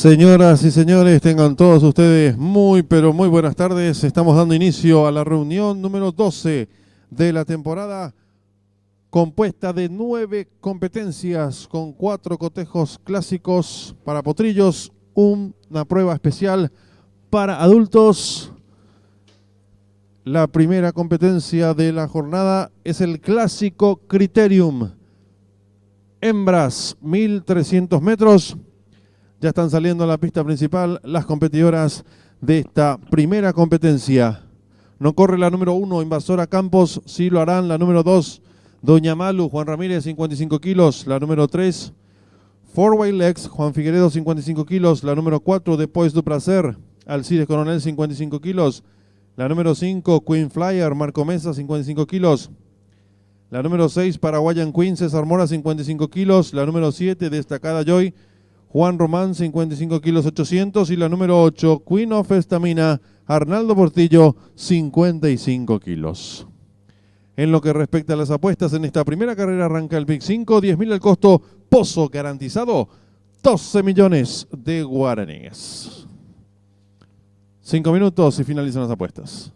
Señoras y señores, tengan todos ustedes muy, pero muy buenas tardes. Estamos dando inicio a la reunión número 12 de la temporada, compuesta de 9 competencias con 4 cotejos clásicos para potrillos, una prueba especial para adultos. La primera competencia de la jornada es el clásico Criterium. Hembras, 1300 metros. Ya están saliendo a la pista principal las competidoras de esta primera competencia. No corre la número 1, Invasora Campos, sí lo harán. La número 2, Doña Malu, Juan Ramírez, 55 kilos. La número 3, Four Way Legs, Juan Figueredo, 55 kilos. La número 4, Depois du Prazer, Alcides Coronel, 55 kilos. La número 5, Queen Flyer, Marco Mesa, 55 kilos. La número 6, Paraguayan Queen, César Mora, 55 kilos. La número 7, Destacada Joy, Juan Román, 55 kilos 800. Y la número 8, Queen of Estamina, Arnaldo Portillo, 55 kilos. En lo que respecta a las apuestas, en esta primera carrera arranca el Big 5, 10.000 el costo, pozo garantizado, 12 millones de guaraníes. 5 minutos y finalizan las apuestas.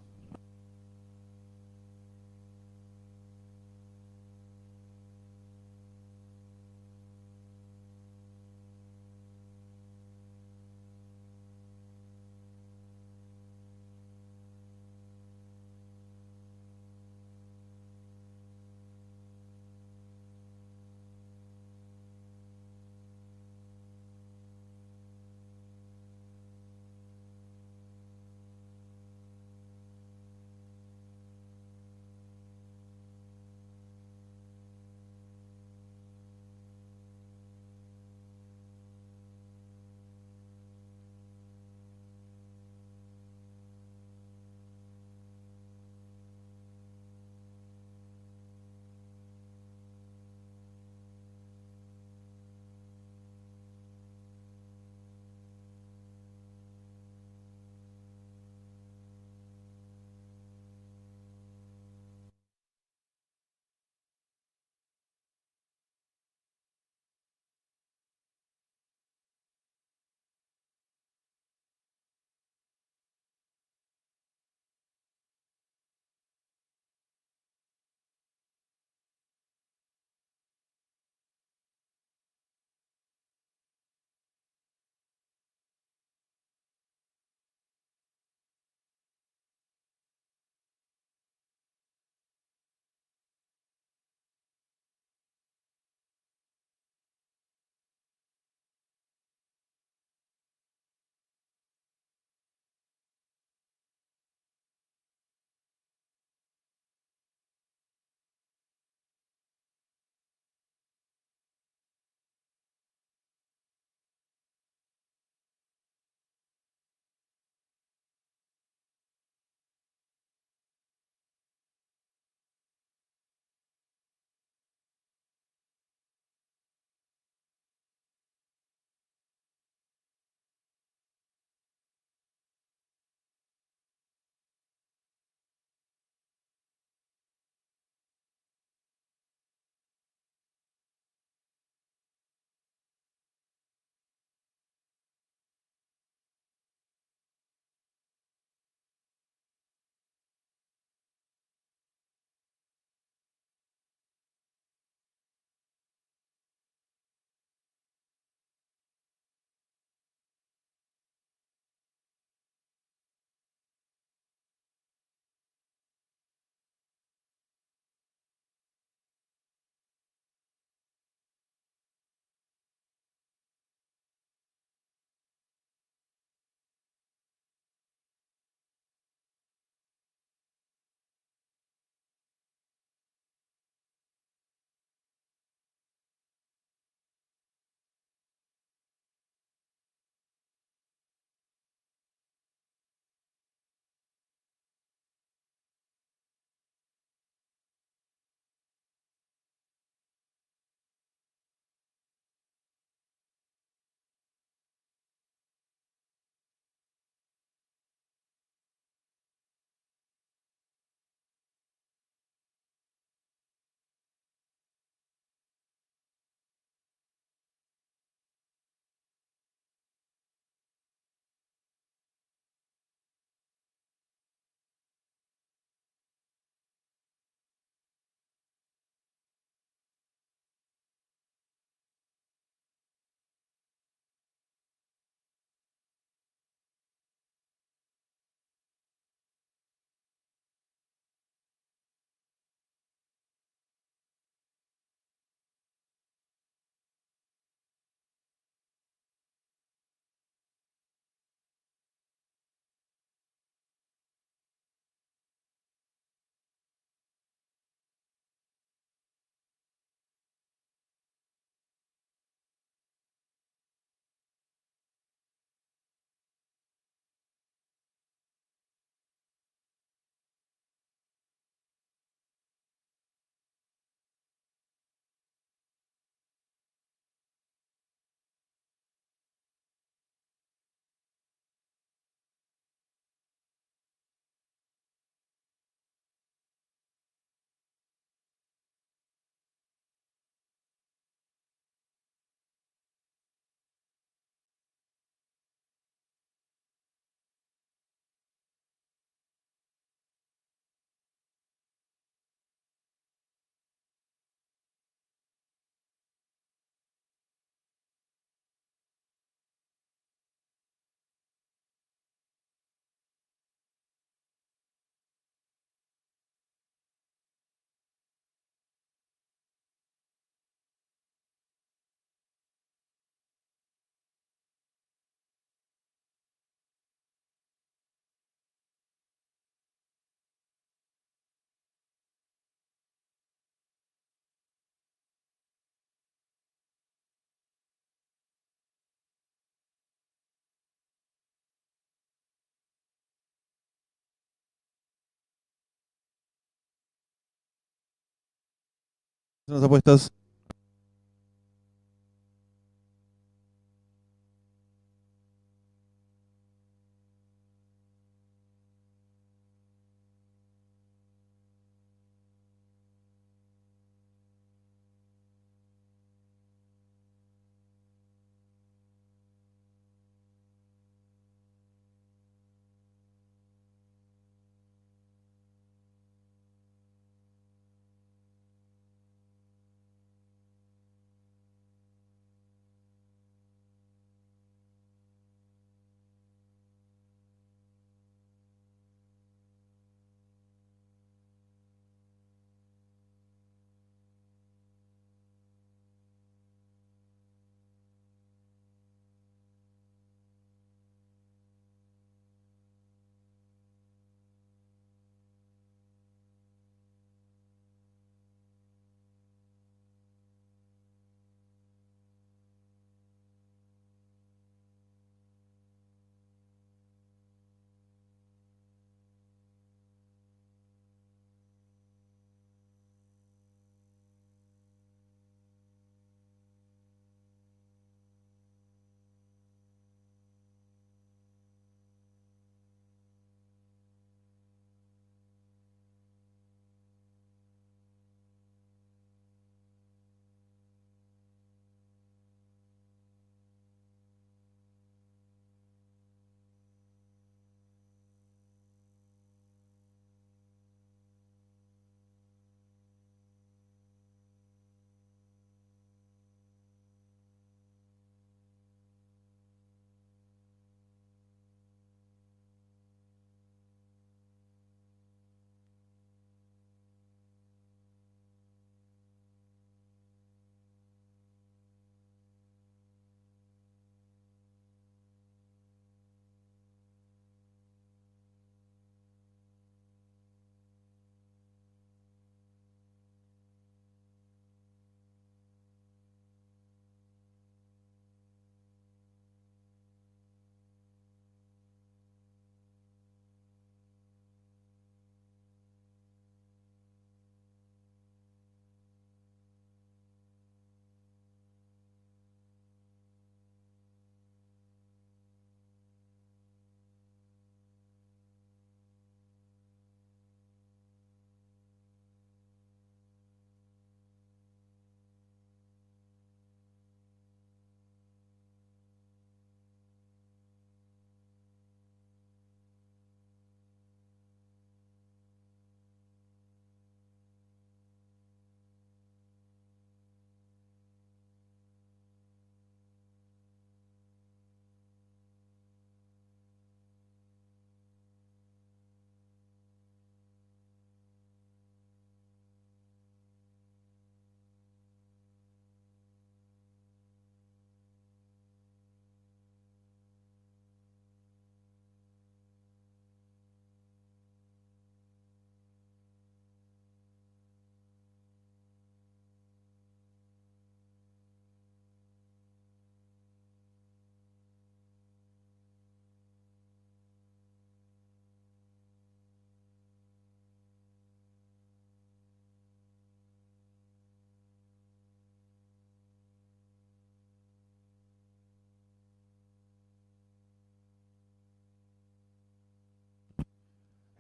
Las apuestas.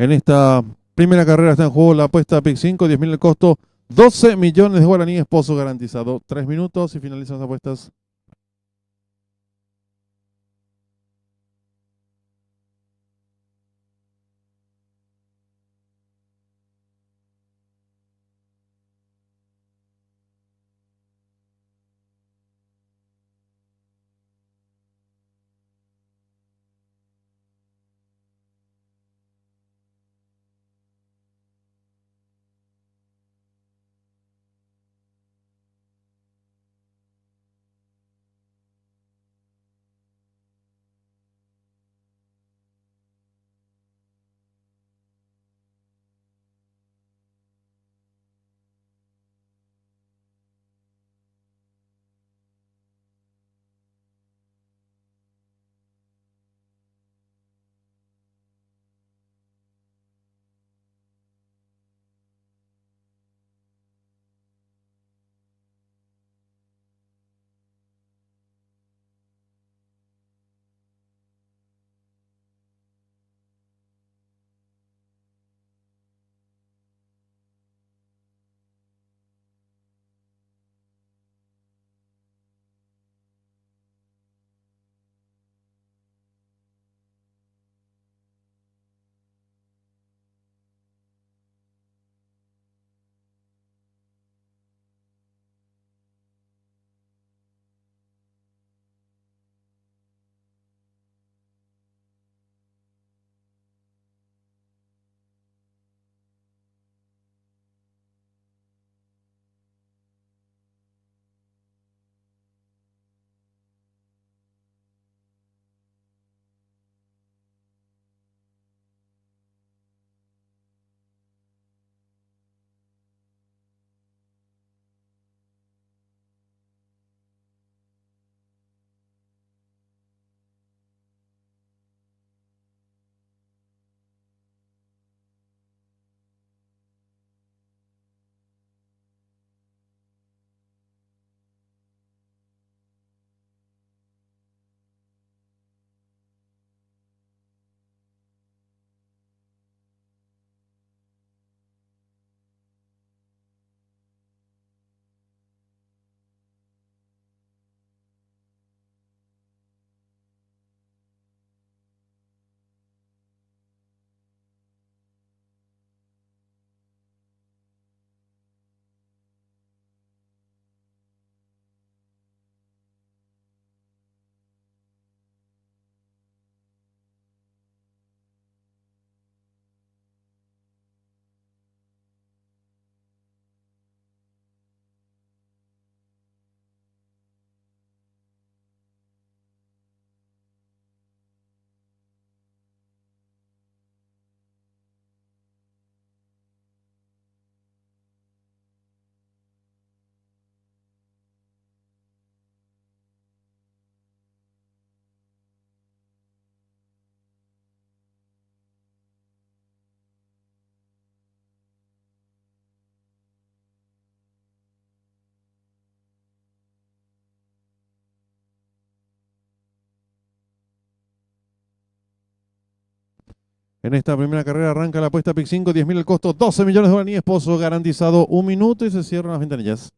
En esta primera carrera está en juego la apuesta PIC 5, 10.000 el costo, 12 millones de guaraníes, pozo garantizado. 3 minutos y finalizan las apuestas. En esta primera carrera arranca la apuesta PIC 5, 10.000 el costo, 12 millones de guaraníes, pozo garantizado 1 minuto y se cierran las ventanillas.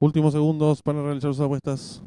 Últimos segundos para realizar sus apuestas.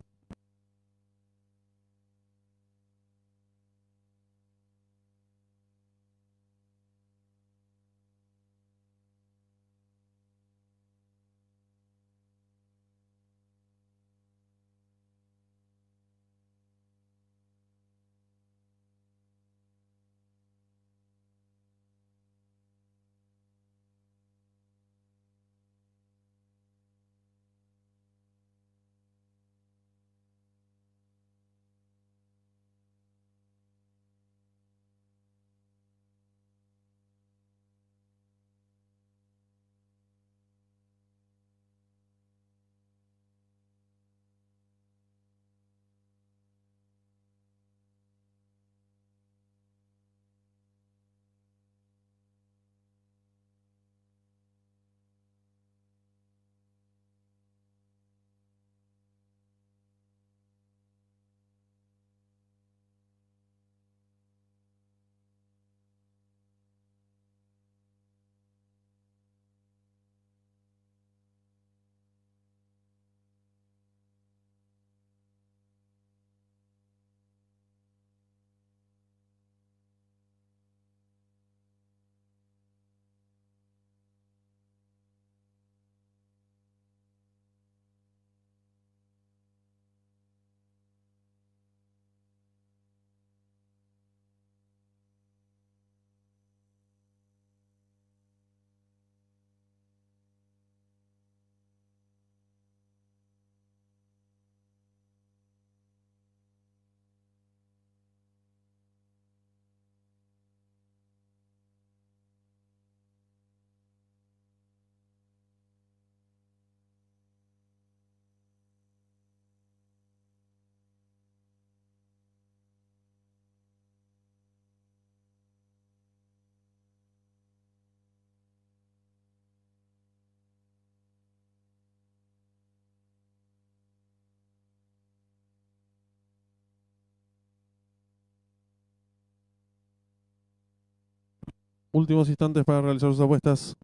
Últimos instantes para realizar sus apuestas.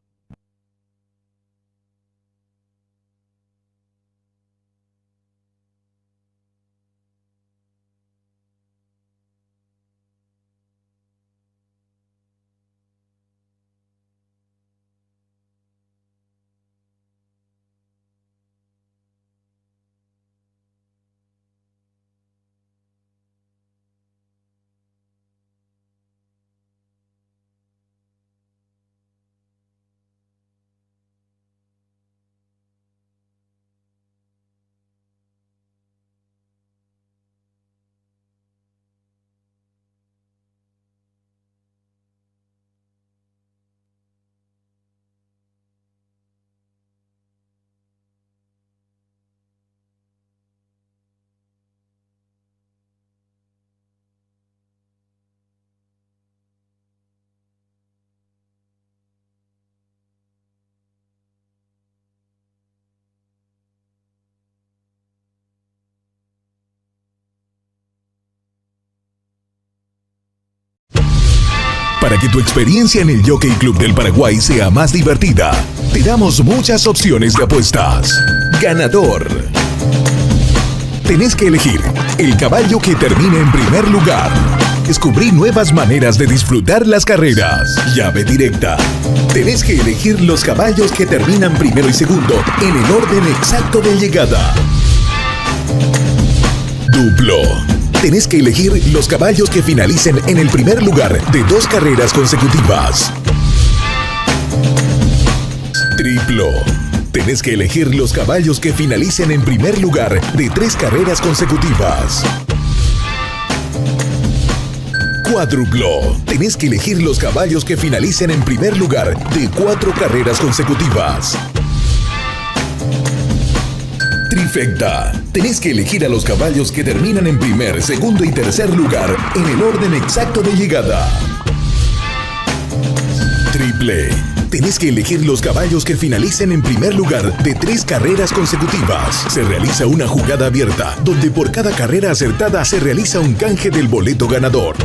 Para que tu experiencia en el Jockey Club del Paraguay sea más divertida, te damos muchas opciones de apuestas. Ganador. Tenés que elegir el caballo que termine en primer lugar. Descubrí nuevas maneras de disfrutar las carreras. Llave directa. Tenés que elegir los caballos que terminan primero y segundo en el orden exacto de llegada. Duplo. Tenés que elegir los caballos que finalicen en el primer lugar de 2 carreras consecutivas. Triplo. Tenés que elegir los caballos que finalicen en primer lugar de 3 carreras consecutivas. Cuádruplo. Tenés que elegir los caballos que finalicen en primer lugar de 4 carreras consecutivas. Trifecta. Tenés que elegir a los caballos que terminan en primer, segundo y tercer lugar en el orden exacto de llegada. Triple. Tenés que elegir los caballos que finalicen en primer lugar de 3 carreras consecutivas. Se realiza una jugada abierta, donde por cada carrera acertada se realiza un canje del boleto ganador.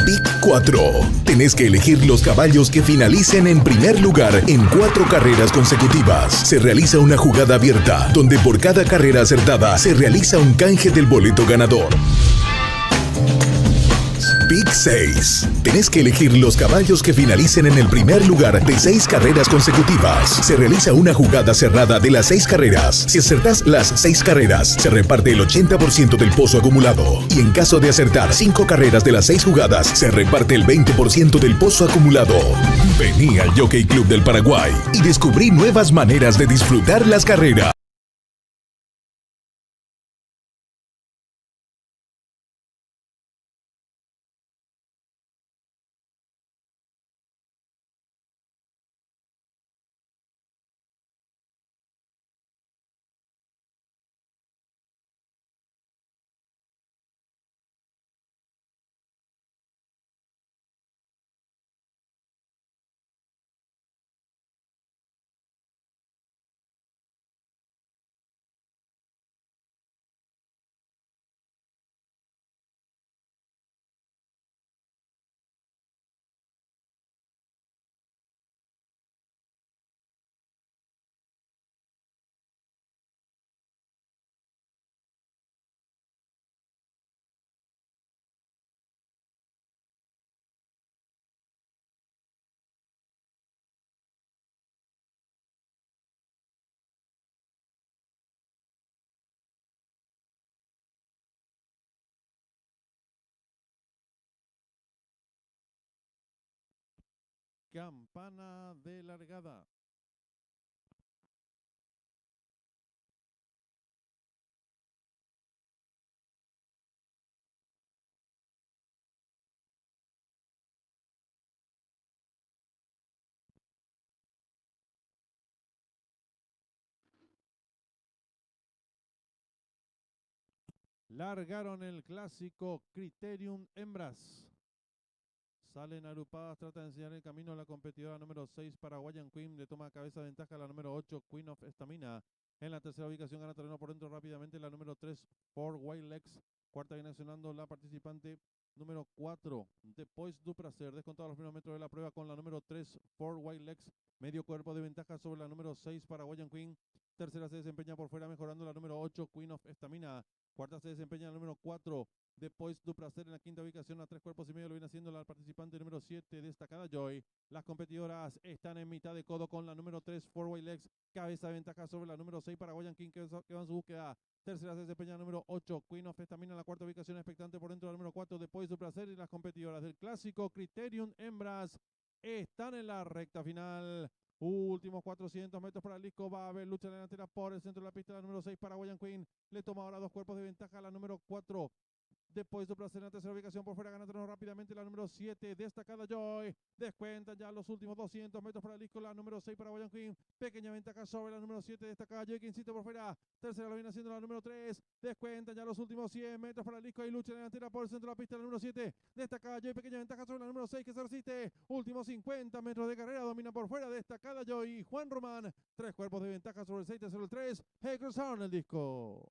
Pick 4. Tenés que elegir los caballos que finalicen en primer lugar en 4 carreras consecutivas. Se realiza una jugada abierta, donde por cada carrera acertada se realiza un canje del boleto ganador. Pick 6. Tenés que elegir los caballos que finalicen en el primer lugar de 6 carreras consecutivas. Se realiza una jugada cerrada de las 6 carreras. Si acertás las 6 carreras, se reparte el 80% del pozo acumulado. Y en caso de acertar 5 carreras de las 6 jugadas, se reparte el 20% del pozo acumulado. Vení al Jockey Club del Paraguay y descubrí nuevas maneras de disfrutar las carreras. Campana de largada. Largaron el clásico Criterium Hembras. Salen agrupadas, trata de enseñar el camino a la competidora número 6, Paraguayan Queen. Le toma cabeza de ventaja a la número 8, Queen of Stamina. En la tercera ubicación gana terreno por dentro rápidamente la número 3, Four Wild Legs. Cuarta viene accionando la participante número 4, Depois du Prazer. Descontado los primeros metros de la prueba con la número 3, Four Wild Legs. Medio cuerpo de ventaja sobre la número 6, Paraguayan Queen. Tercera se desempeña por fuera mejorando la número 8, Queen of Stamina. Cuarta se desempeña la número 4, Depois du Prazer. En la quinta ubicación a 3 cuerpos y medio lo viene haciendo la participante número 7, Destacada Joy. Las competidoras están en mitad de codo con la número 3, Four Way Legs. Cabeza de ventaja sobre la número 6, Paraguayan King, que va en su búsqueda. Tercera se desempeña la número 8, Queen of Stamina. En la cuarta ubicación expectante por dentro de la número 4, Depois du Prazer. Y las competidoras del clásico Criterium Hembras están en la recta final. Últimos 400 metros para el disco. Va a haber lucha delantera por el centro de la pista. La número 6, Paraguayan Queen. Le toma ahora 2 cuerpos de ventaja a la número 4. Después de Placer en la tercera ubicación por fuera, gana terreno rápidamente la número 7, Destacada Joy. Descuentan ya los últimos 200 metros para el disco, la número 6 para Paraguayan Queen. Pequeña ventaja sobre la número 7, Destacada Joy, que insiste por fuera. Tercera lo viene haciendo la número 3. Descuentan ya los últimos 100 metros para el disco. Hay lucha delantera por el centro de la pista, la número 7, Destacada Joy. Pequeña ventaja sobre la número 6, que se resiste. Últimos 50 metros de carrera, domina por fuera Destacada Joy y Juan Román. 3 cuerpos de ventaja sobre el 6, tercero el 3. Hey, cruzaron el disco.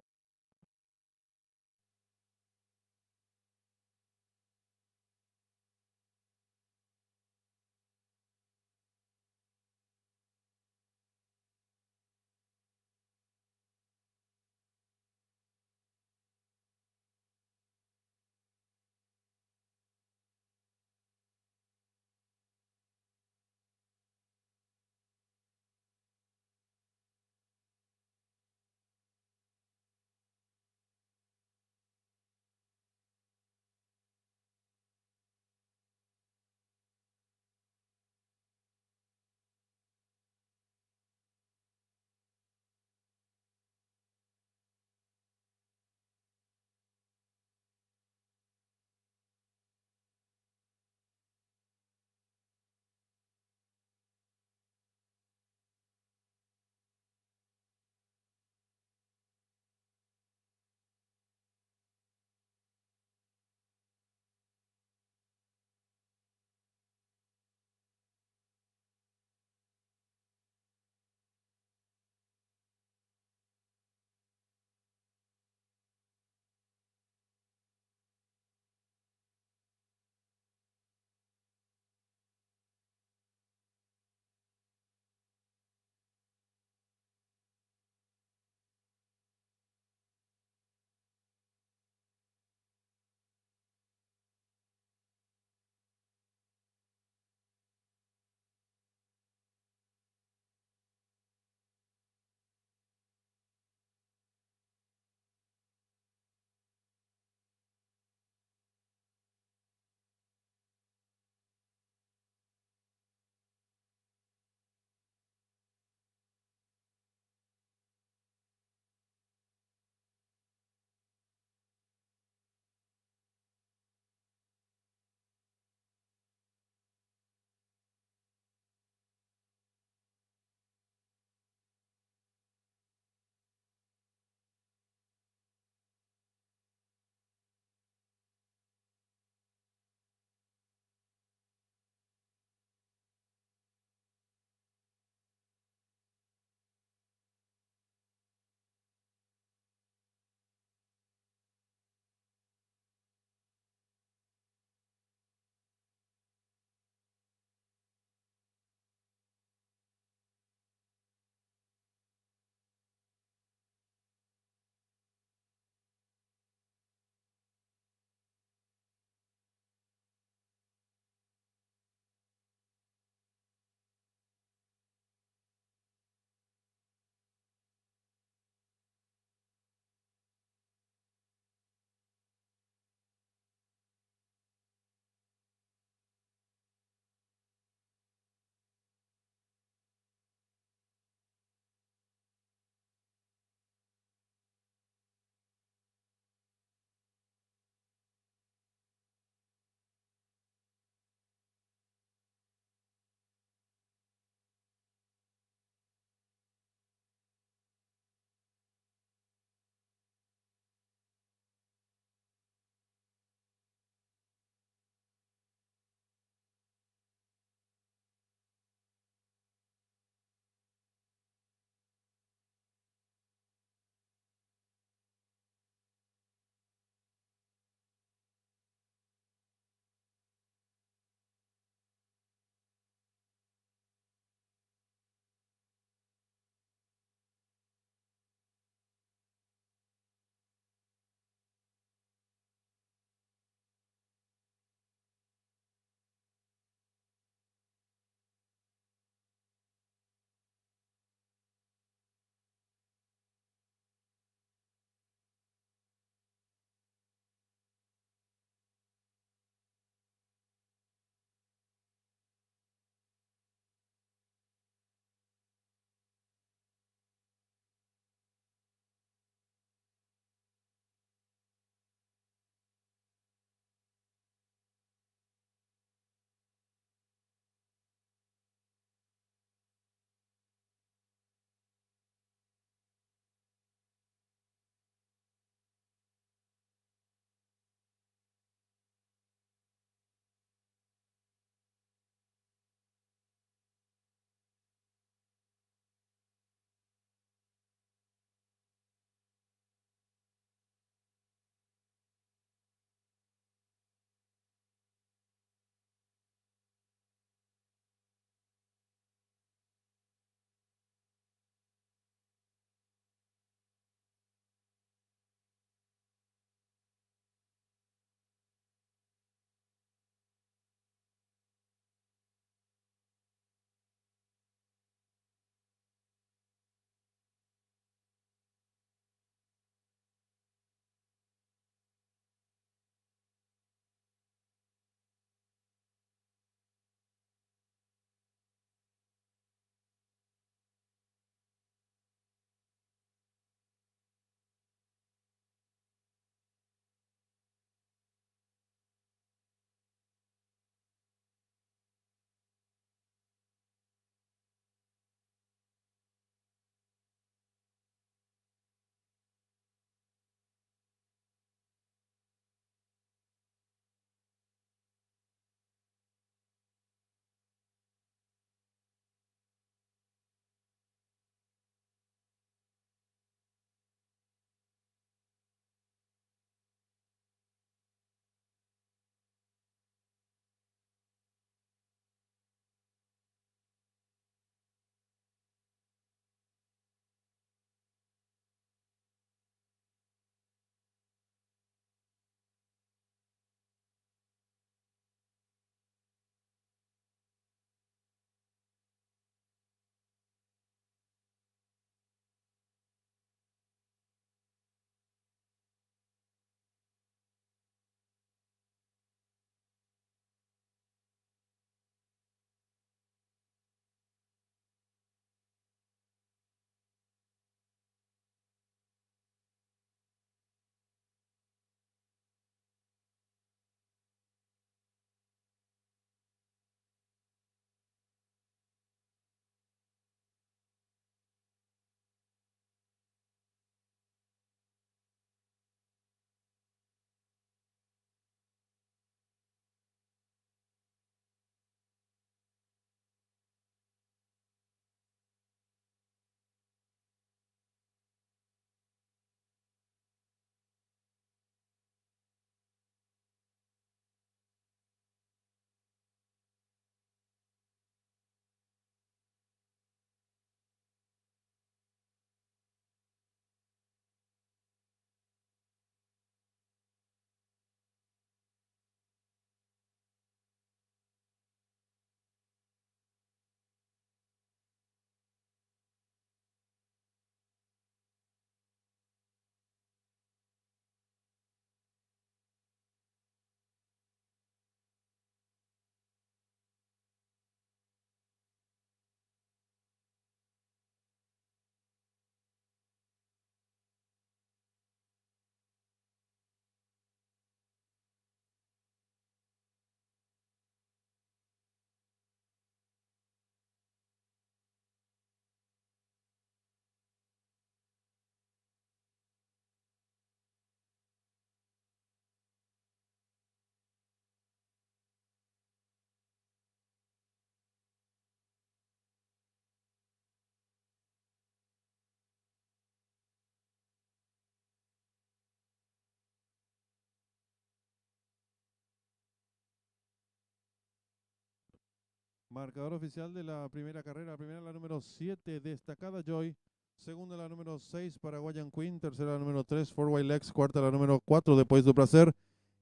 Marcador oficial de la primera carrera. Primera la número 7, Destacada Joy. Segunda la número 6, Paraguayan Queen. Tercera la número 3, Four White Legs. Cuarta la número 4, Después du Placer.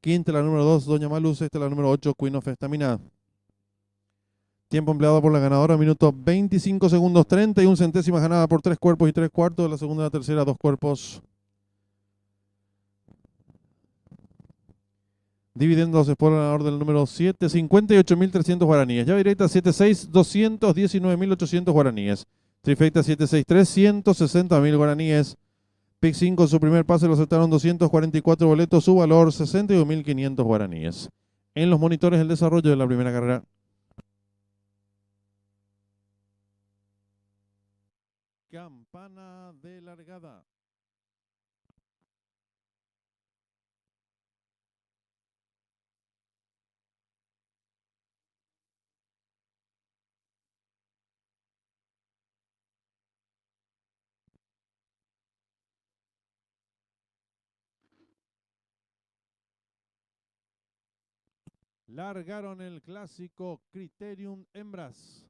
Quinta la número 2, Doña Malu. Sexta la número 8, Queen of Estamina. Tiempo empleado por la ganadora, minuto 25 segundos 31 centésimas, ganada por 3 cuerpos y 3 cuartos. De la segunda a la tercera, 2 cuerpos. Dividendos por el ganador del número 7, 58.300 guaraníes. Llave directa 7-6, 219.800 guaraníes. Trifecta 7-6-3, 160.000 guaraníes. Pick 5 en su primer pase lo aceptaron 244 boletos, su valor 61.500 guaraníes. En los monitores el desarrollo de la primera carrera. Campana de largada. Largaron el clásico Criterium Hembras.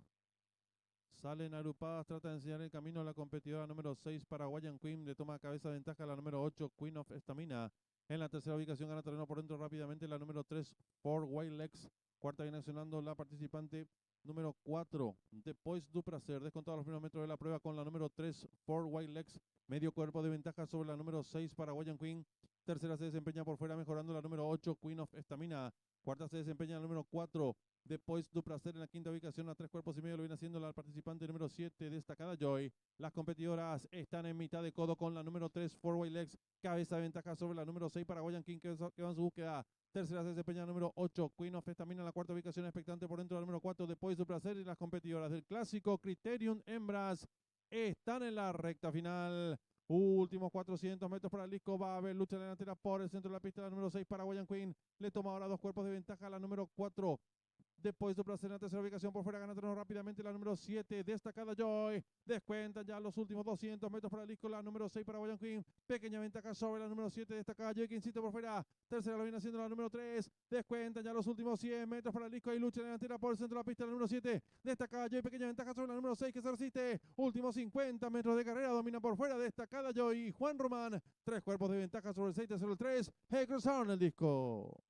Salen agrupadas, trata de enseñar el camino a la competidora número 6, Paraguayan Queen. Le toma cabeza de ventaja la número 8, Queen of Estamina. En la tercera ubicación gana terreno por dentro rápidamente la número 3, Four White Legs. Cuarta viene accionando la participante número 4, Después du Placer. Descontado los primeros metros de la prueba con la número 3, Four White Legs. Medio cuerpo de ventaja sobre la número 6, Paraguayan Queen. Tercera se desempeña por fuera mejorando la número 8, Queen of Estamina. Cuarta se desempeña la número 4, Después du Placer. En la quinta ubicación a 3 cuerpos y medio lo viene haciendo la participante número 7, Destacada Joy. Las competidoras están en mitad de codo con la número 3, Four White Legs. Cabeza de ventaja sobre la número 6, Paraguayan King, que va en su búsqueda. Tercera se desempeña la número 8, Queen of Estamina. En la cuarta ubicación expectante por dentro de la número 4, Después du Placer. Y las competidoras del clásico Criterium Hembras están en la recta final. Últimos 400 metros para el disco. Va a haber lucha delantera por el centro de la pista. La número 6, Paraguayan Queen. Le toma ahora 2 cuerpos de ventaja a la número 4. Después du Placer en la tercera ubicación por fuera, gana terreno rápidamente la número 7, Destacada Joy. Descuentan ya los últimos 200 metros para el disco, la número 6 para Paraguayan Queen. Pequeña ventaja sobre la número 7, Destacada Joy, que insiste por fuera. Tercera lo viene haciendo la número 3. Descuentan ya los últimos 100 metros para el disco. Hay lucha delantera por el centro de la pista, la número 7, Destacada Joy. Pequeña ventaja sobre la número 6, que se resiste. Últimos 50 metros de carrera, domina por fuera Destacada Joy y Juan Román. 3 cuerpos de ventaja sobre el 6, tercero el 3. Cruzaron el disco.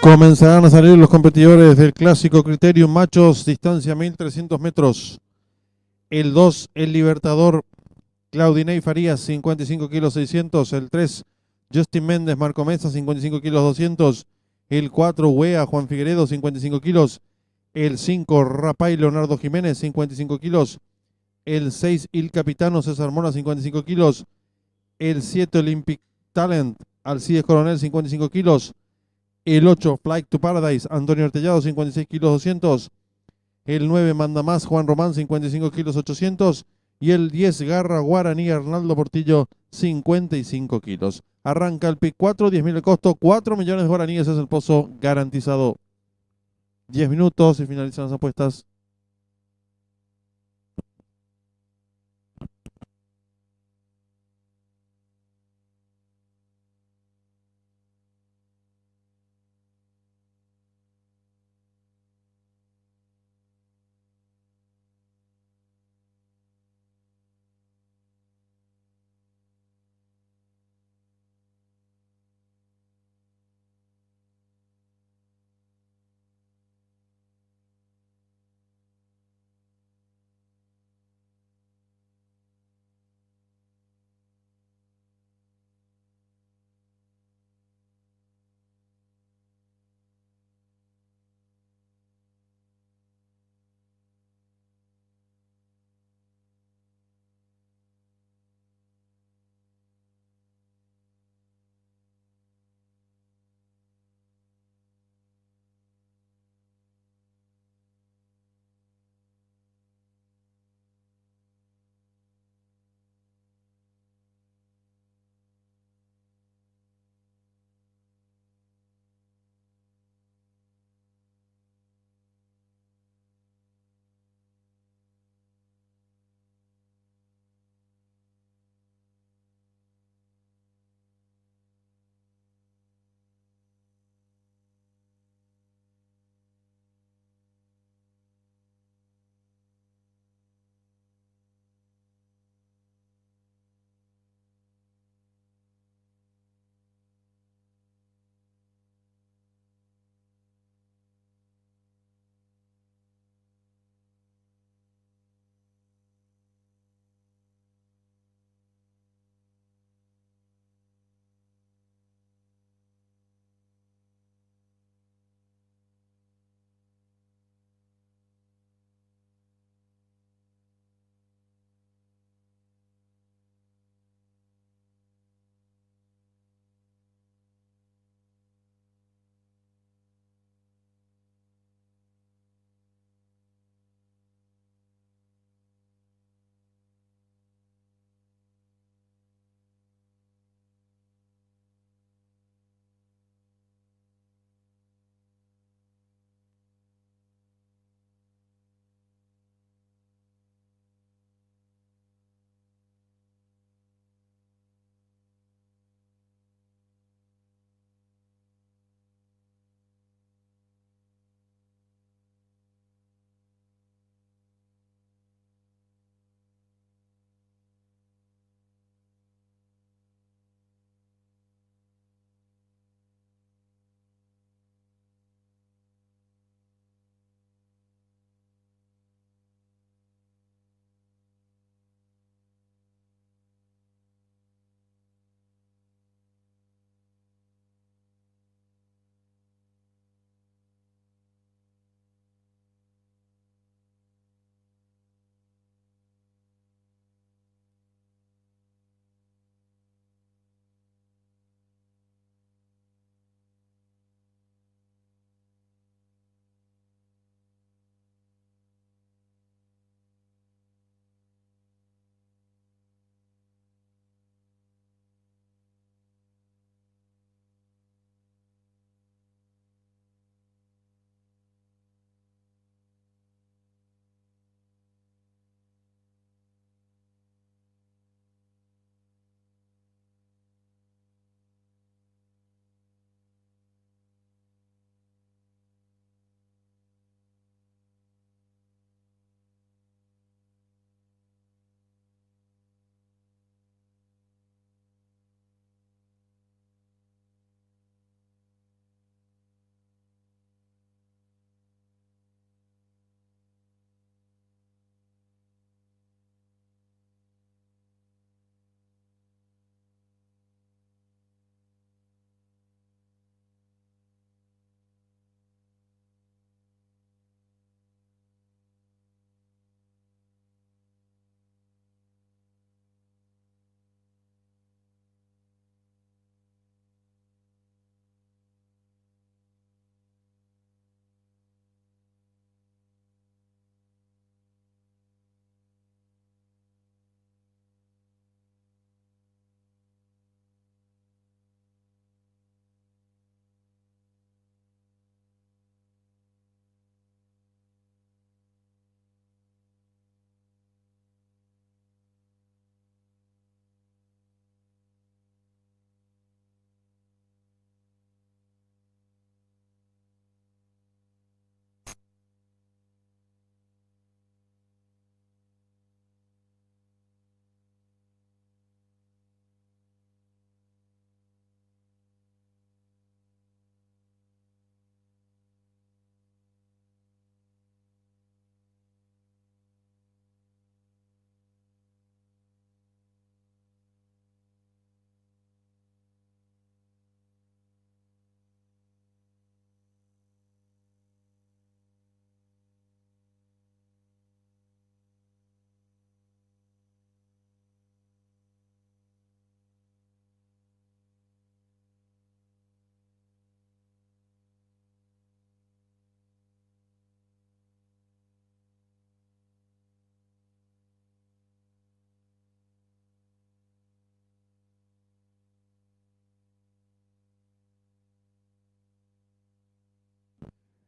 Comenzarán a salir los competidores del clásico Criterium machos, distancia 1300 metros. El 2, el Libertador, Claudinei Farías, 55 kilos 600. El 3, Justin Méndez, Marco Mesa, 55 kilos 200. El 4, Wea, Juan Figueredo, 55 kilos. El 5, Rapay Leonardo Jiménez, 55 kilos. El 6, Il Capitano César Mora, 55 kilos. El 7, Olympic Talent, Alcides Coronel, 55 kilos. El 8, Flight to Paradise, Antonio Artellado, 56 kilos 200. El 9, Manda Más, Juan Román, 55 kilos 800. Y el 10, Garra Guaraní, Arnaldo Portillo, 55 kilos. Arranca el pick 4, 10.000 el costo, 4 millones de guaraníes es el pozo garantizado. 10 minutos y finalizan las apuestas.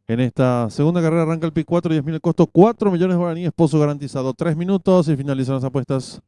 En esta segunda carrera arranca el PIC 4, 10.000 el costo, 4 millones de guaraníes, pozo garantizado. 3 minutos y finalizan las apuestas.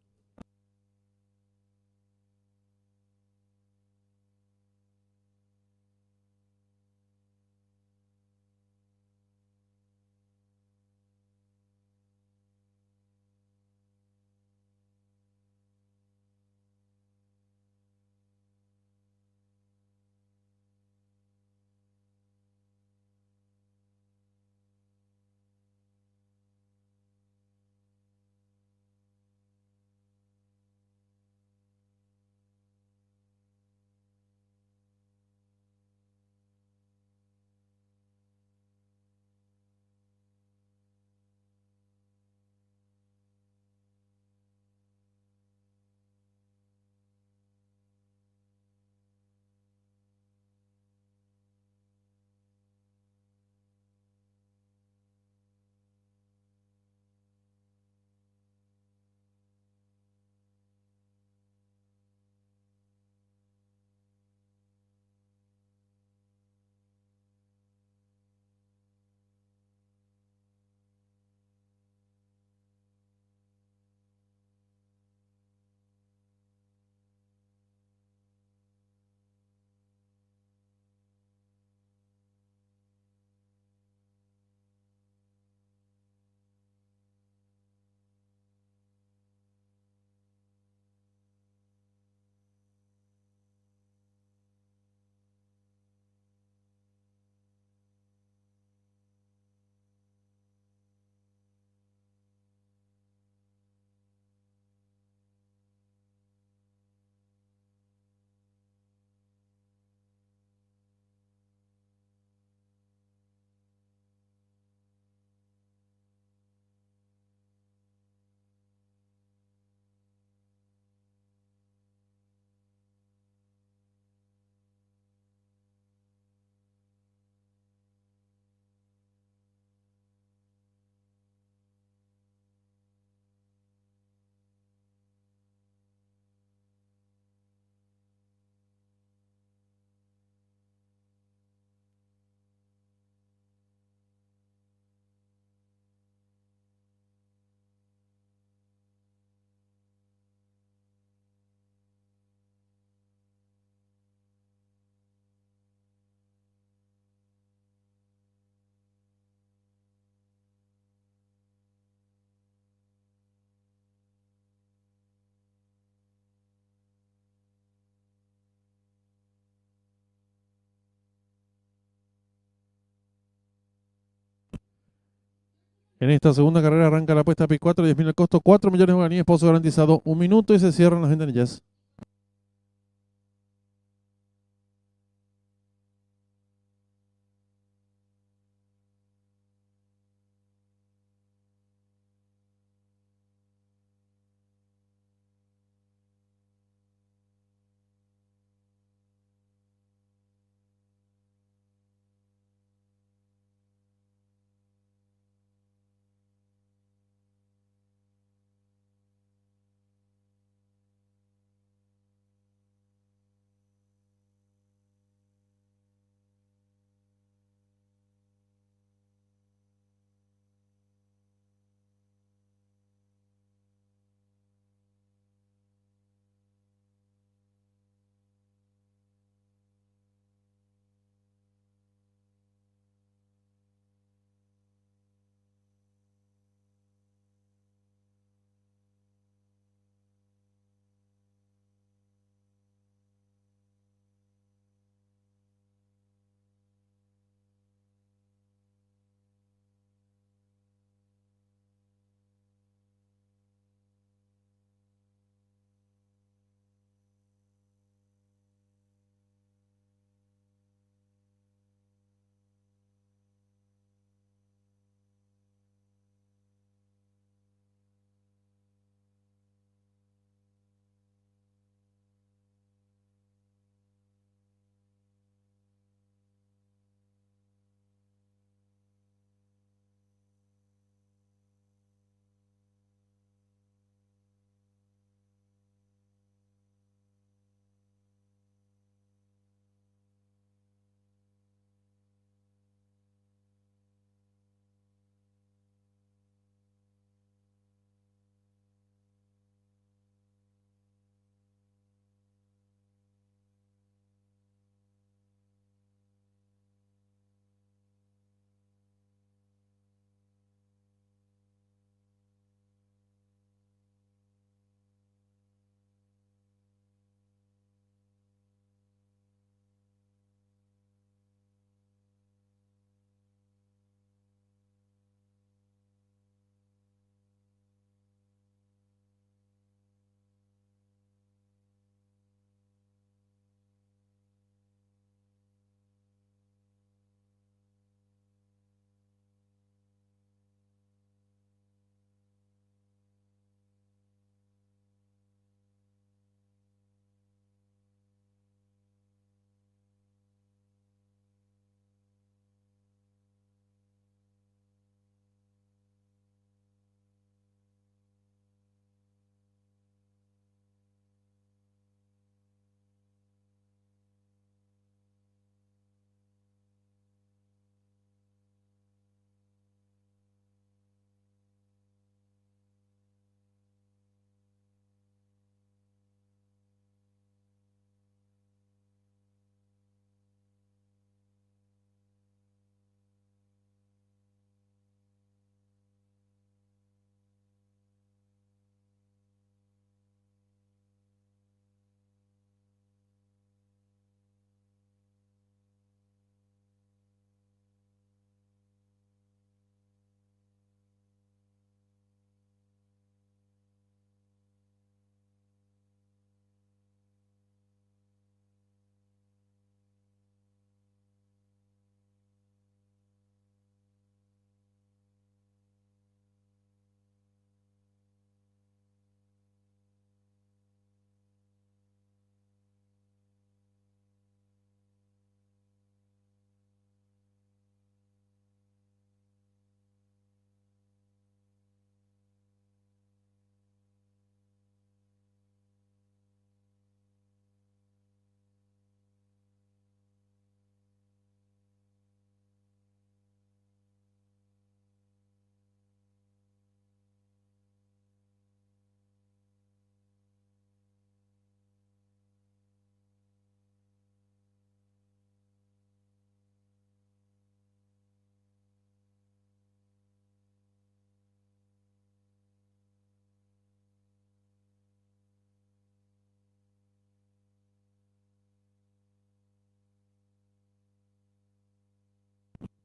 En esta segunda carrera arranca la apuesta PIC 4, 10.000 el costo, 4 millones de guaraníes, pozo garantizado. 1 minuto y se cierran las ventanillas.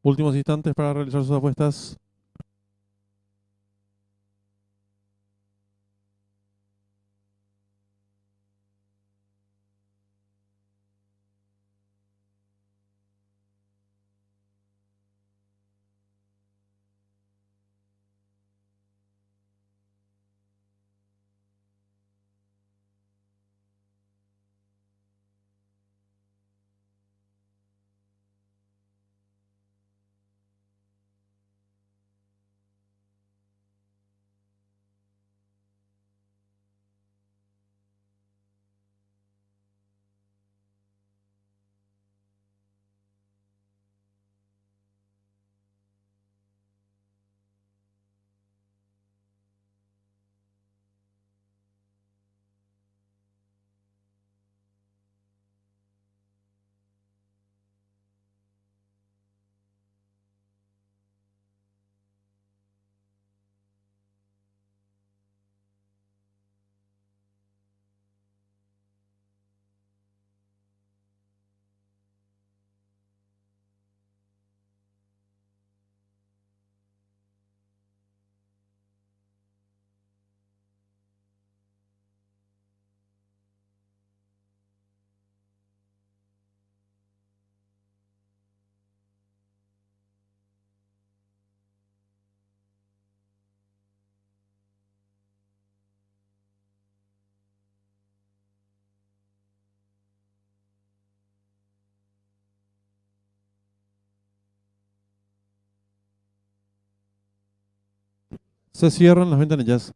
Últimos instantes para realizar sus apuestas. Se cierran las ventanillas.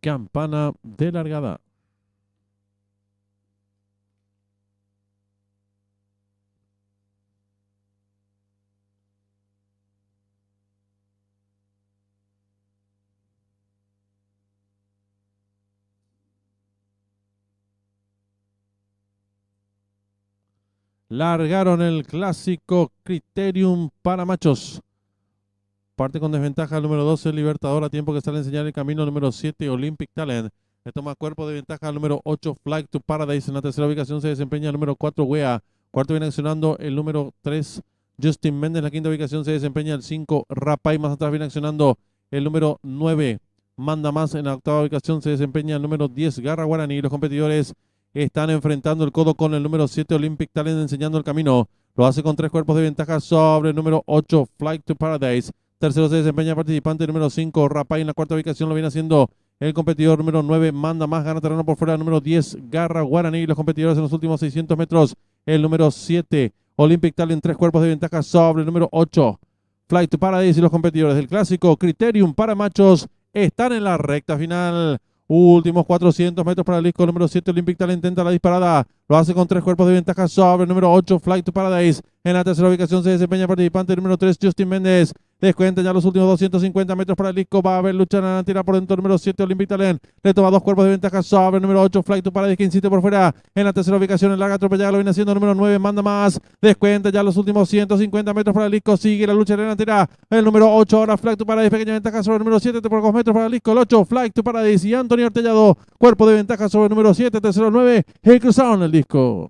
Campana de largada. Largaron el clásico Criterium para machos. Parte con desventaja el número 12, Libertador, a tiempo que sale a enseñar el camino. Número 7, Olympic Talent. Le toma cuerpo de ventaja el número 8, Flight to Paradise. En la tercera ubicación se desempeña el número 4, Wea. Cuarto viene accionando el número 3, Justin Méndez. En la quinta ubicación se desempeña el 5, Rapay. Más atrás viene accionando el número 9, Manda Más. En la octava ubicación se desempeña el número 10, Garra Guaraní. Los competidores están enfrentando el codo con el número 7, Olympic Talent, enseñando el camino. Lo hace con 3 cuerpos de ventaja sobre el número 8, Flight to Paradise. Tercero se desempeña el participante número 5, Rapay. En la cuarta ubicación lo viene haciendo el competidor número 9, Manda Más. Gana terreno por fuera, número 10, Garra Guaraní. Los competidores en los últimos 600 metros, el número 7, Olympic Talent, 3 cuerpos de ventaja sobre el número 8, Flight to Paradise. Y los competidores del clásico Criterium para machos están en la recta final. Últimos 400 metros para el disco número 7, Olympic Talent intenta la disparada. Lo hace con 3 cuerpos de ventaja sobre el número 8, Flight to Paradise. En la tercera ubicación se desempeña el participante número 3, Justin Méndez. Descuenta ya los últimos 250 metros para el disco. Va a haber lucha en la delantera por dentro. Número 7, Olympic Talent. Le toma 2 cuerpos de ventaja sobre el número 8, Flight to Paradise, que insiste por fuera. En la tercera ubicación, en larga atropellada, lo viene haciendo el número 9, Manda Más. Descuenta ya los últimos 150 metros para el disco. Sigue la lucha en la delantera. El número 8, ahora Flight to Paradise. Pequeña ventaja sobre el número 7, por 2 metros para el disco. El 8, Flight to Paradise. Y Antonio Artellado. Cuerpo de ventaja sobre el número 7, tercero 9. Y cruzaron el disco.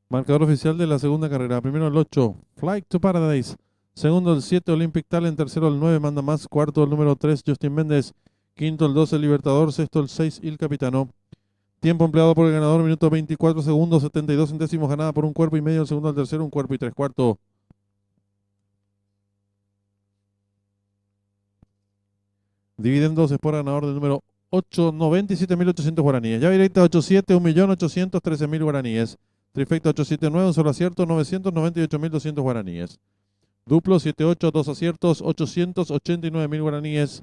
Marcador oficial de la segunda carrera. Primero el 8, Flight to Paradise. Segundo el 7, Olympic Talent. Tercero el 9, Manda Más. Cuarto el número 3, Justin Méndez. Quinto el 12, Libertador. Sexto el 6, Il Capitano. Tiempo empleado por el ganador, minuto 24 segundos, 72 centésimos, ganada por un cuerpo y medio. El segundo al tercero, un cuerpo y 3/4. Dividendos es por ganador del número 8, 97.800 guaraníes. Llave directa 87, 1.813.000 guaraníes. Trifecta 879, un solo acierto, 998.200 guaraníes. Duplo 78, 2 aciertos, 889.000 guaraníes.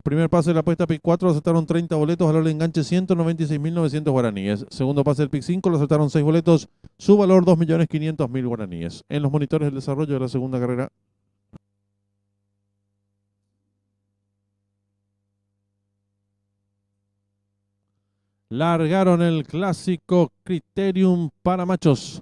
Primer pase de la apuesta PIC 4, lo aceptaron 30 boletos, valor de enganche 196.900 guaraníes. Segundo pase del PIC 5, lo aceptaron 6 boletos, su valor 2.500.000 guaraníes. En los monitores del desarrollo de la segunda carrera. Largaron el clásico Criterium para machos.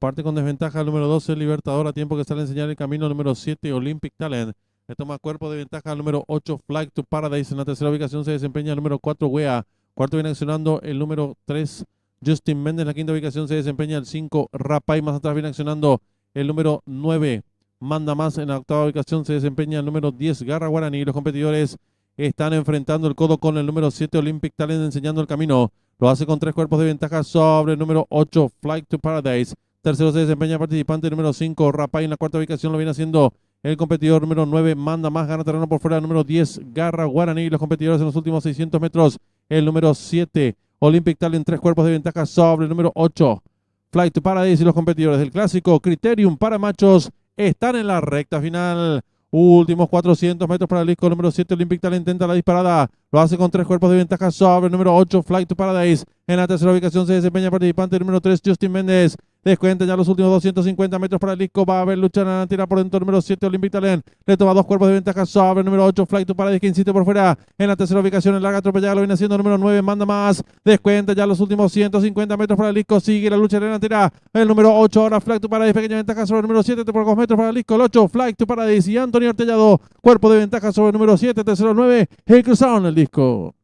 Parte con desventaja el número 12, Libertador, a tiempo que sale a enseñar el camino. Número 7, Olympic Talent. Le toma cuerpo de ventaja al número 8, Flight to Paradise. En la tercera ubicación se desempeña el número 4, Wea. Cuarto viene accionando el número 3, Justin Méndez. En la quinta ubicación se desempeña el 5, Rapay. Más atrás viene accionando el número 9, Manda Más. En la octava ubicación se desempeña el número 10, Garra Guaraní. Los competidores están enfrentando el codo con el número 7, Olympic Talent, enseñando el camino. Lo hace con 3 cuerpos de ventaja sobre el número 8, Flight to Paradise. Tercero se desempeña el participante número 5, Rapay. En la cuarta ubicación lo viene haciendo el competidor número 9, Manda Más. Gana terreno por fuera el número 10, Garra Guaraní. Los competidores en los últimos 600 metros, el número 7, Olympic Talent, 3 cuerpos de ventaja sobre el número 8, Flight to Paradise. Y los competidores del clásico Criterium para machos están en la recta final. Últimos 400 metros para el disco número 7, Olympic Talent intenta la disparada. Lo hace con 3 cuerpos de ventaja sobre el número 8, Flight to Paradise. En la tercera ubicación se desempeña el participante número 3, Justin Méndez. Descuenta ya los últimos 250 metros para el disco. Va a haber lucha en la tira por dentro. Número 7, Olympic Talent. Le toma 2 cuerpos de ventaja sobre el número 8, Flight to Paradise, que insiste por fuera. En la tercera ubicación, el larga atropellada lo viene haciendo el número 9, Manda Más. Descuenta ya los últimos 150 metros para el disco. Sigue la lucha en la tira. El número 8, ahora Flight to Paradise. Pequeña ventaja sobre el número 7, por 2 metros para el disco. El 8, Flight to Paradise. Y Antonio Artellado. Cuerpo de ventaja sobre el número 7, tercero 9. Y cruzaron el disco.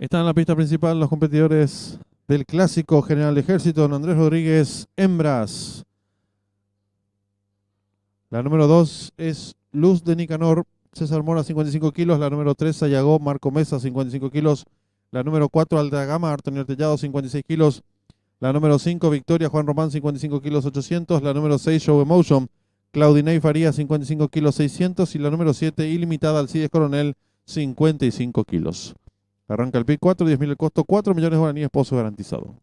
Están en la pista principal los competidores del Clásico General de Ejército, don Andrés Rodríguez, hembras. La número 2 es Luz de Nicanor, César Mora, 55 kilos. La número 3, Sayagó, Marco Mesa, 55 kilos. La número 4, Alta Gama, Artonio Tellado, 56 kilos. La número 5, Victoria, Juan Román, 55 kilos, 800. La número 6, Show Emotion, Claudinei Faría, 55 kilos, 600. Y la número 7, Ilimitada, Alcides Coronel, 55 kilos. Arranca el PIC 4, 10.000 el costo, 4 millones de guaraníes, pozo garantizado.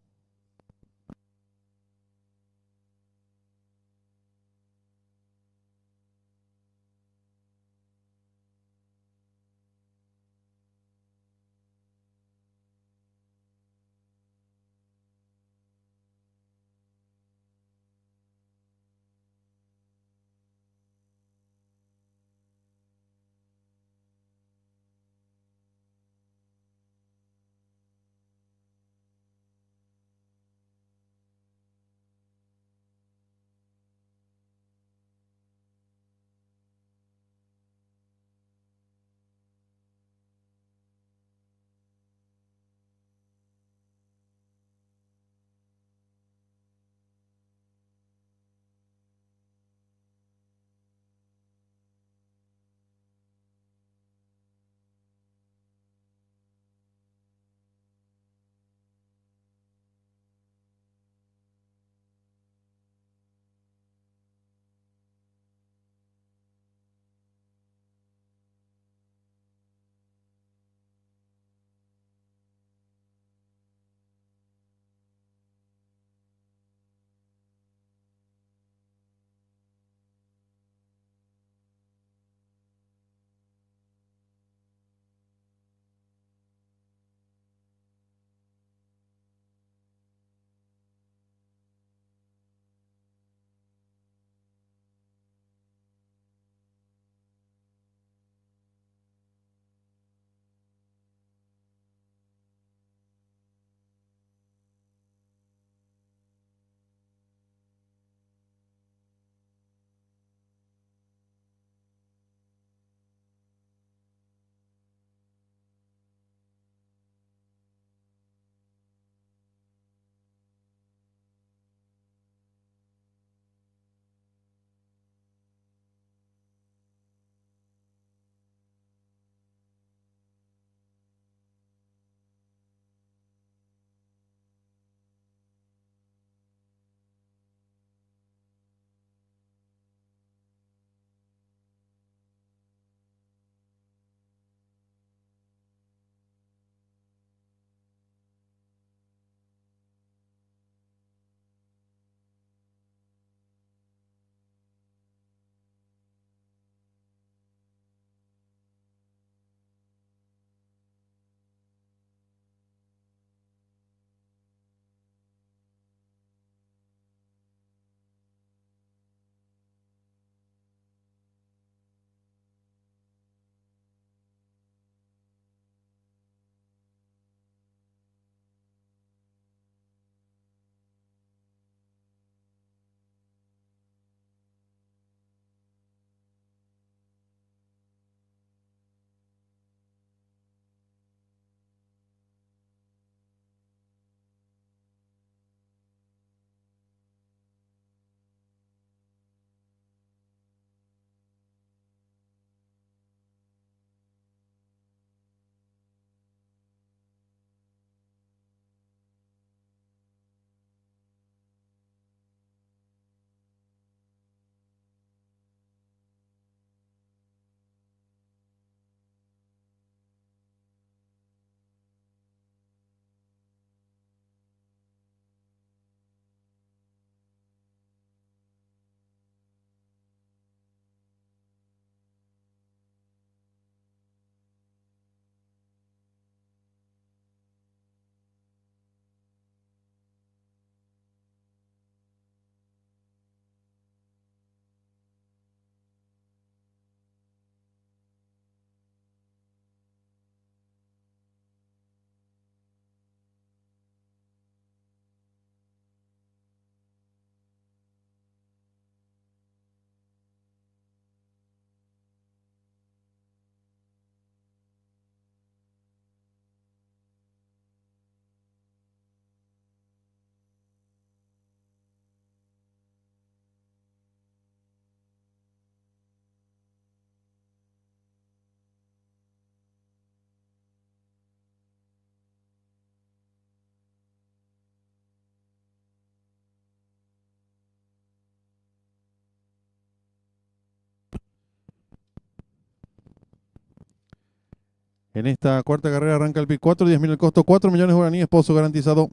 En esta cuarta carrera arranca el PIC 4, 10.000 el costo, 4 millones de guaraníes, pozo garantizado.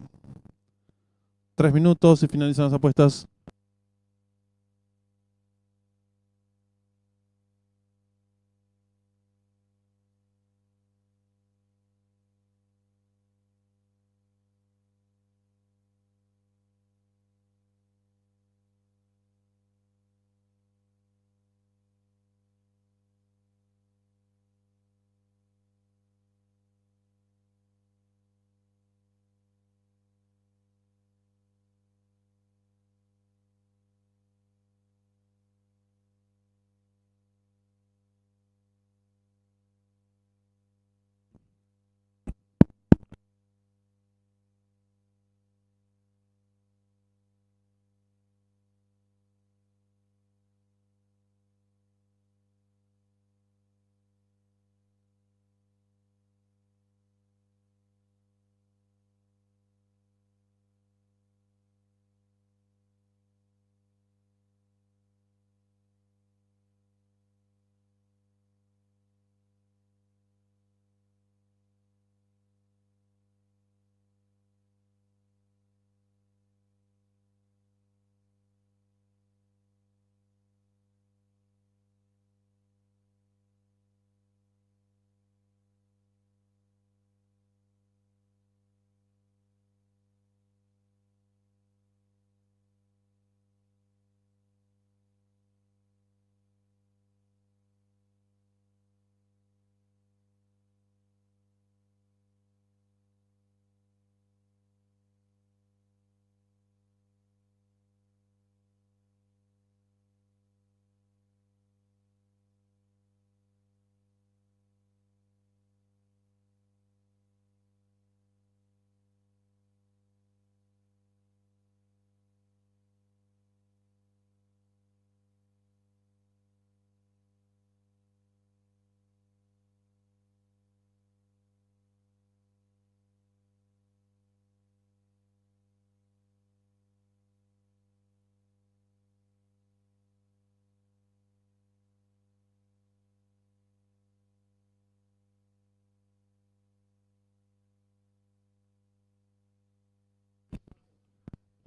3 minutos y finalizan las apuestas.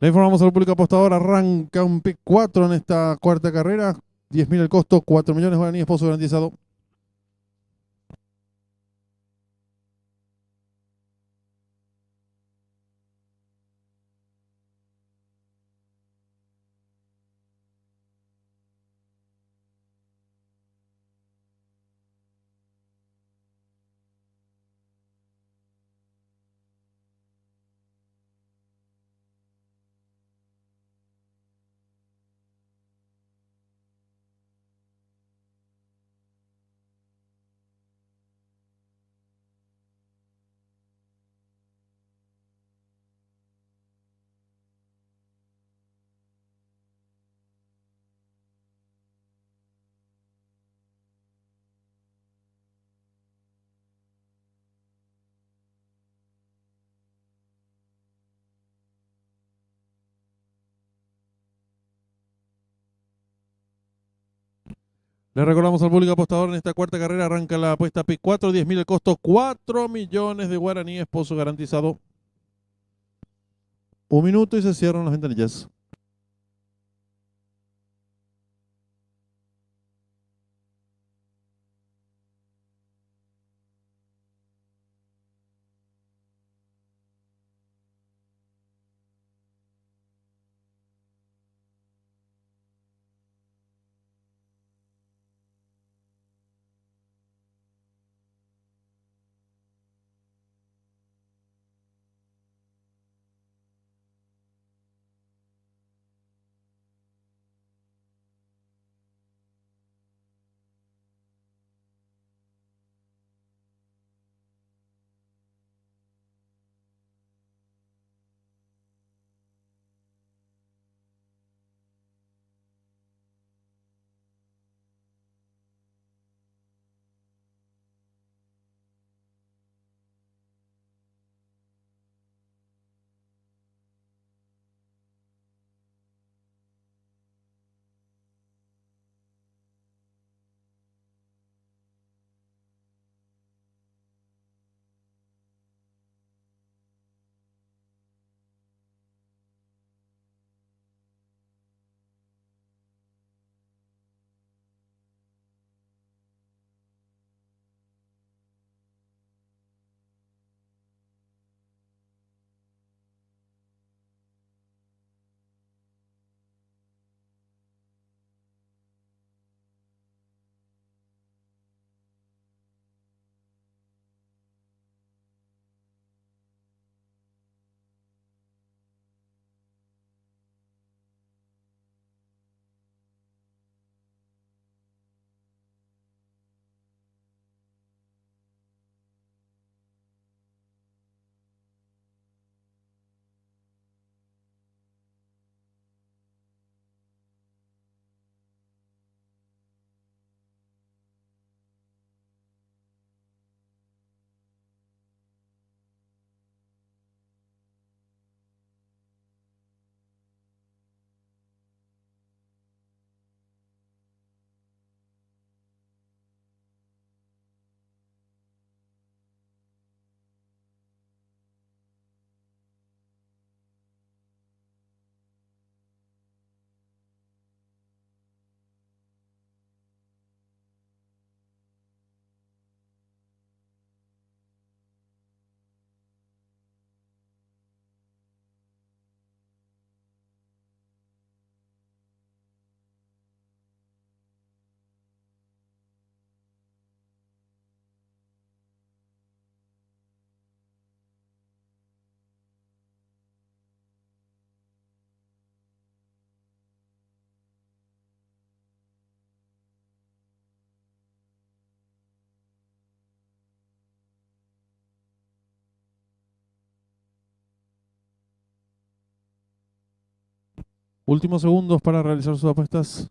Le informamos al público apostador, arranca un PIC 4 en esta cuarta carrera. 10.000 el costo, 4 millones de guaraníes, pozo garantizado. Le recordamos al público apostador, en esta cuarta carrera arranca la apuesta PIC 4, 10.000 el costo, 4 millones de guaraníes, pozo garantizado. 1 minuto y se cierran las ventanillas. Últimos segundos para realizar sus apuestas.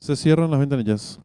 Se cierran las ventanillas.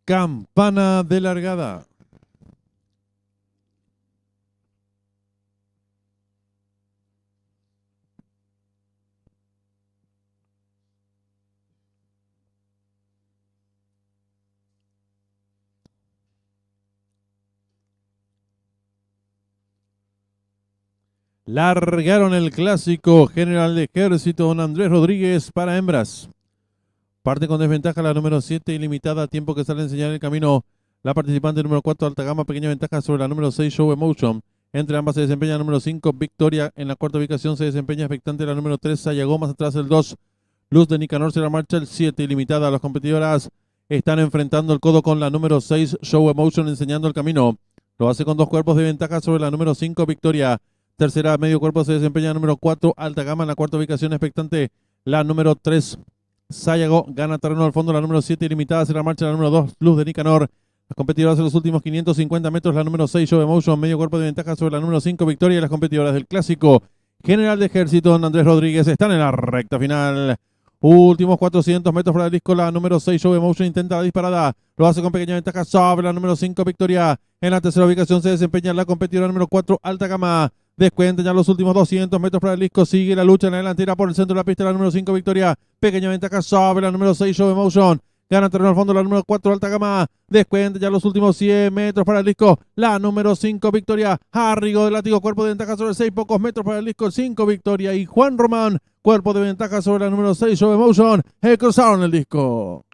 Campana de largada. Largaron el clásico General de Ejército don Andrés Rodríguez para hembras. Parte con desventaja la número 7, ilimitada, tiempo que sale a enseñar el camino. La participante número 4, Alta Gama, pequeña ventaja sobre la número 6, Show Emotion. Entre ambas se desempeña la número 5, Victoria. En la cuarta ubicación se desempeña expectante la número 3, Sayago. Más atrás el 2, Luz de Nicanor. Se la marcha el 7, ilimitada. Las competidoras están enfrentando el codo con la número 6, Show Emotion, enseñando el camino. Lo hace con 2 cuerpos de ventaja sobre la número 5, Victoria. Tercera, medio cuerpo, se desempeña la número 4, Alta Gama. En la cuarta ubicación expectante la número 3, Sayago. Gana terreno al fondo la número 7, ilimitada. Se la marcha la número 2, Luz de Nicanor. Las competidoras en los últimos 550 metros, la número 6, Show Emotion, medio cuerpo de ventaja sobre la número 5, Victoria. Y las competidoras del clásico General de Ejército don Andrés Rodríguez están en la recta final. Últimos 400 metros para el disco, la número 6, Show Emotion, intenta la disparada. Lo hace con pequeña ventaja sobre la número 5, Victoria. En la tercera ubicación se desempeña la competidora número 4, Alta Gama. Descuenta ya los últimos 200 metros para el disco. Sigue la lucha en la delantera por el centro de la pista la número 5, Victoria. Pequeña ventaja sobre la número 6, Show Emotion. Gana terreno al fondo la número 4, Alta Gama. Descuenta ya los últimos 100 metros para el disco. La número 5, Victoria. Arrigo de látigo, cuerpo de ventaja sobre 6, pocos metros para el disco. 5, Victoria. Y Juan Román, cuerpo de ventaja sobre la número 6, Show Emotion. Cruzaron el disco.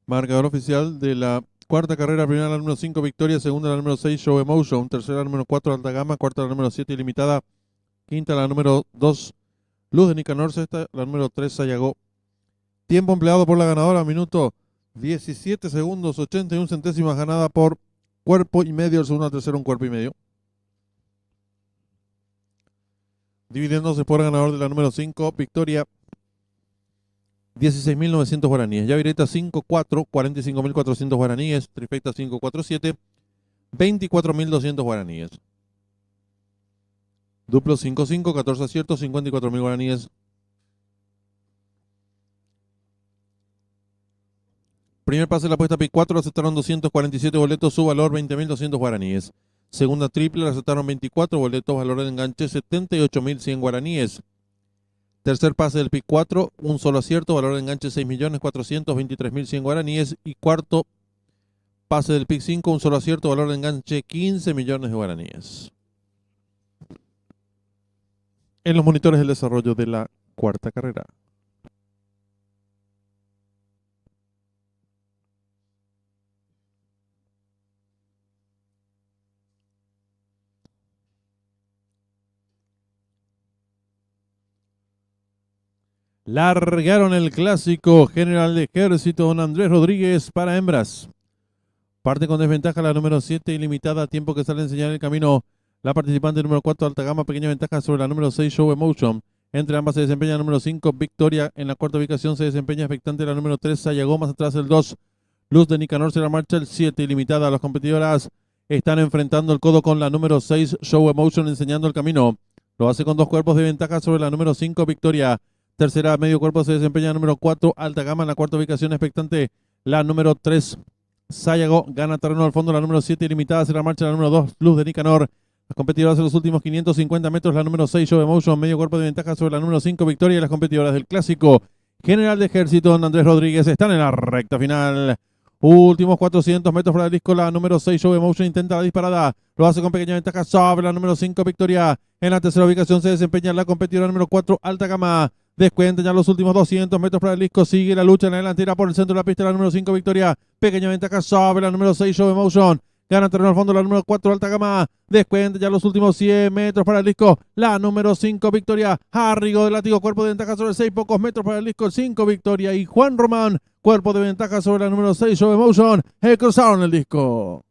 Marcador oficial de la cuarta carrera: primera la número 5 Victoria, segunda la número 6 Show Emotion, tercera la número 4 Alta Gama, cuarta la número 7 Ilimitada, quinta la número 2 Luz de Nicanor, sexta la número 3 Sayago. Tiempo empleado por la ganadora, minuto 17 segundos 81 centésimas, ganada por cuerpo y medio, el segundo al tercero un cuerpo y medio. Dividiéndose por ganador de la número 5 Victoria, 16.900 guaraníes. Yavireta 5-4, 45.400 guaraníes. Trifecta 5-4-7, 24.200 guaraníes. Duplo 5-5, 14 aciertos, 54.000 guaraníes. Primer pase de la apuesta PIC 4, aceptaron 247 boletos, su valor 20.200 guaraníes. Segunda triple, aceptaron 24 boletos, valor de enganche 78.100 guaraníes. Tercer pase del PIC 4, un solo acierto, valor de enganche 6.423.100 guaraníes. Y cuarto pase del PIC 5, un solo acierto, valor de enganche 15 millones de guaraníes. En los monitores del desarrollo de la cuarta carrera. Largaron el clásico General de Ejército don Andrés Rodríguez para hembras. Parte con desventaja la número 7 Ilimitada, tiempo que sale a enseñar el camino la participante número 4 Alta Gama, pequeña ventaja sobre la número 6 Show Emotion. Entre ambas se desempeña la número 5 Victoria, en la cuarta ubicación se desempeña expectante la número 3 Sayago, más atrás el 2 Luz de Nicanor, se la marcha el 7 Ilimitada. Las competidoras están enfrentando el codo con la número 6 Show Emotion, enseñando el camino. Lo hace con dos cuerpos de ventaja sobre la número 5 Victoria. Tercera, medio cuerpo se desempeña la número 4 Alta Gama, en la cuarta ubicación expectante la número 3 Sayago. Gana terreno al fondo la número 7 Ilimitada, se la marcha la número 2 Luz de Nicanor. Las competidoras en los últimos 550 metros, la número 6 Show Emotion, medio cuerpo de ventaja sobre la número 5 Victoria. Y las competidoras del clásico General de Ejército don Andrés Rodríguez están en la recta final. Últimos 400 metros para el disco, la número 6 Show Emotion intenta la disparada, lo hace con pequeña ventaja sobre la número 5 Victoria. En la tercera ubicación se desempeña la competidora número 4 Alta Gama. Descuenta ya los últimos 200 metros para el disco. Sigue la lucha en la delantera por el centro de la pista la número 5 Victoria. Pequeña ventaja sobre la número 6 Show Emotion. Gana terreno al fondo la número 4 Alta Gama. Descuenta ya los últimos 100 metros para el disco. La número 5 Victoria. Arrigo de látigo, cuerpo de ventaja sobre el 6. Pocos metros para el disco. El 5 Victoria. Y Juan Román, cuerpo de ventaja sobre la número 6 Show Emotion. Cruzaron el disco.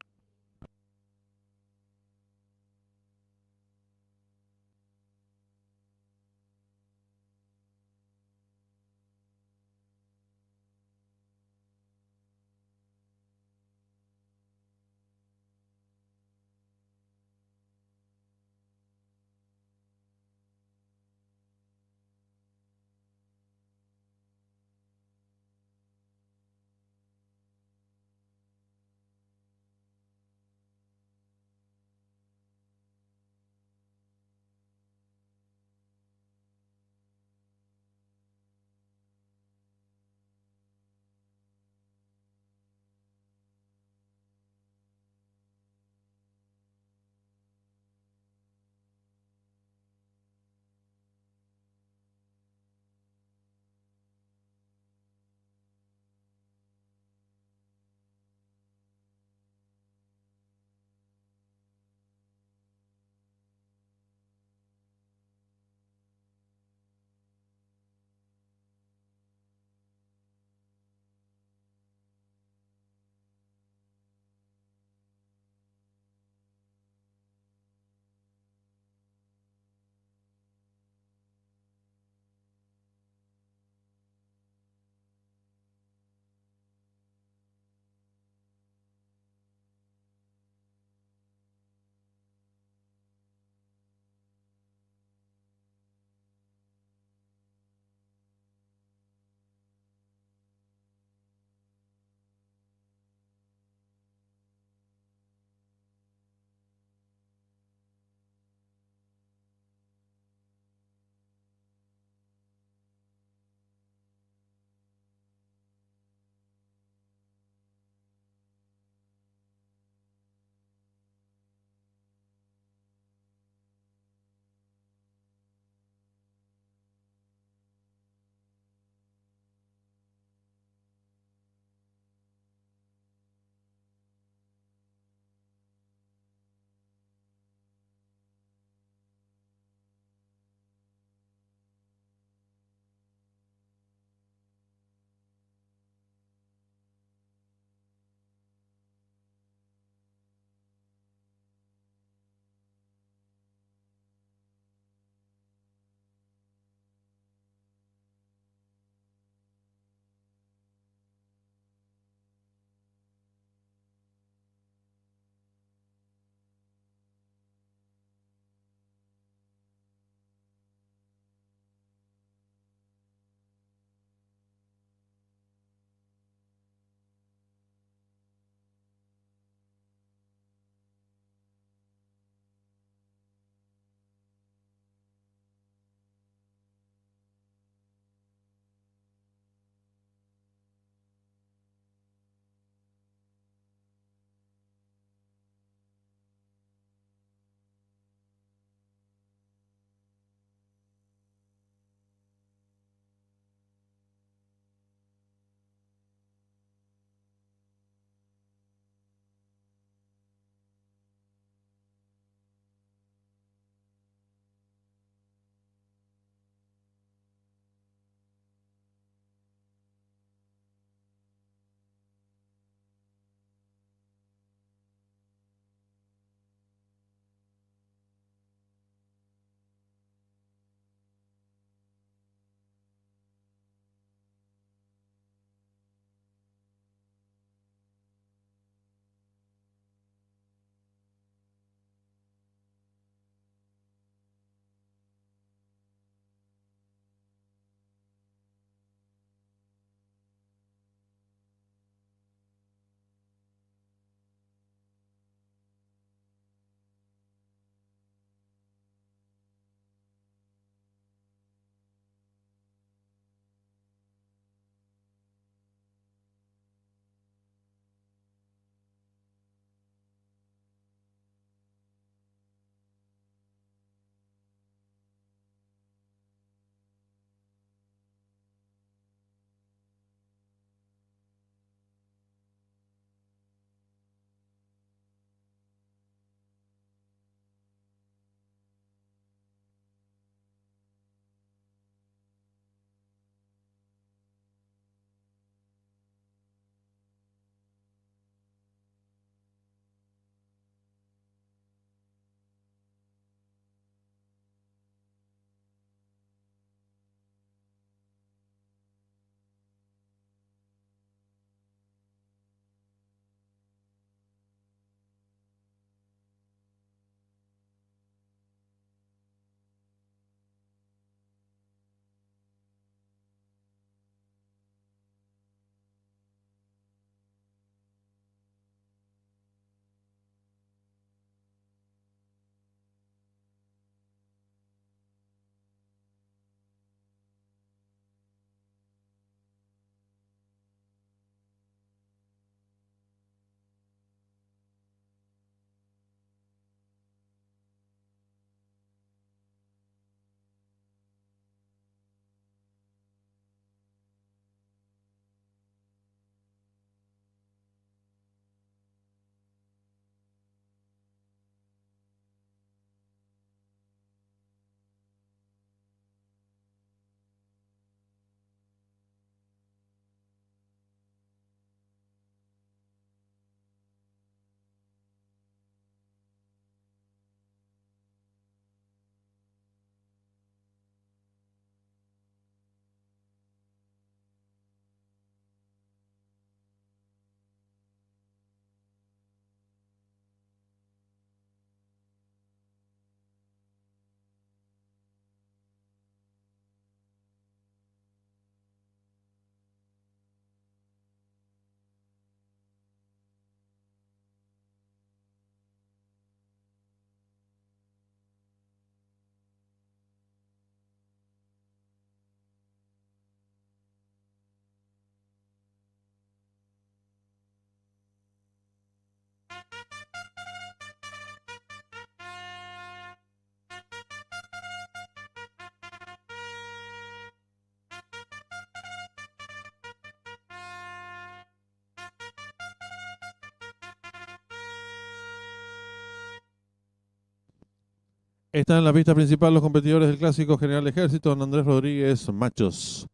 Están en la pista principal los competidores del clásico General Ejército, don Andrés Rodríguez, machos.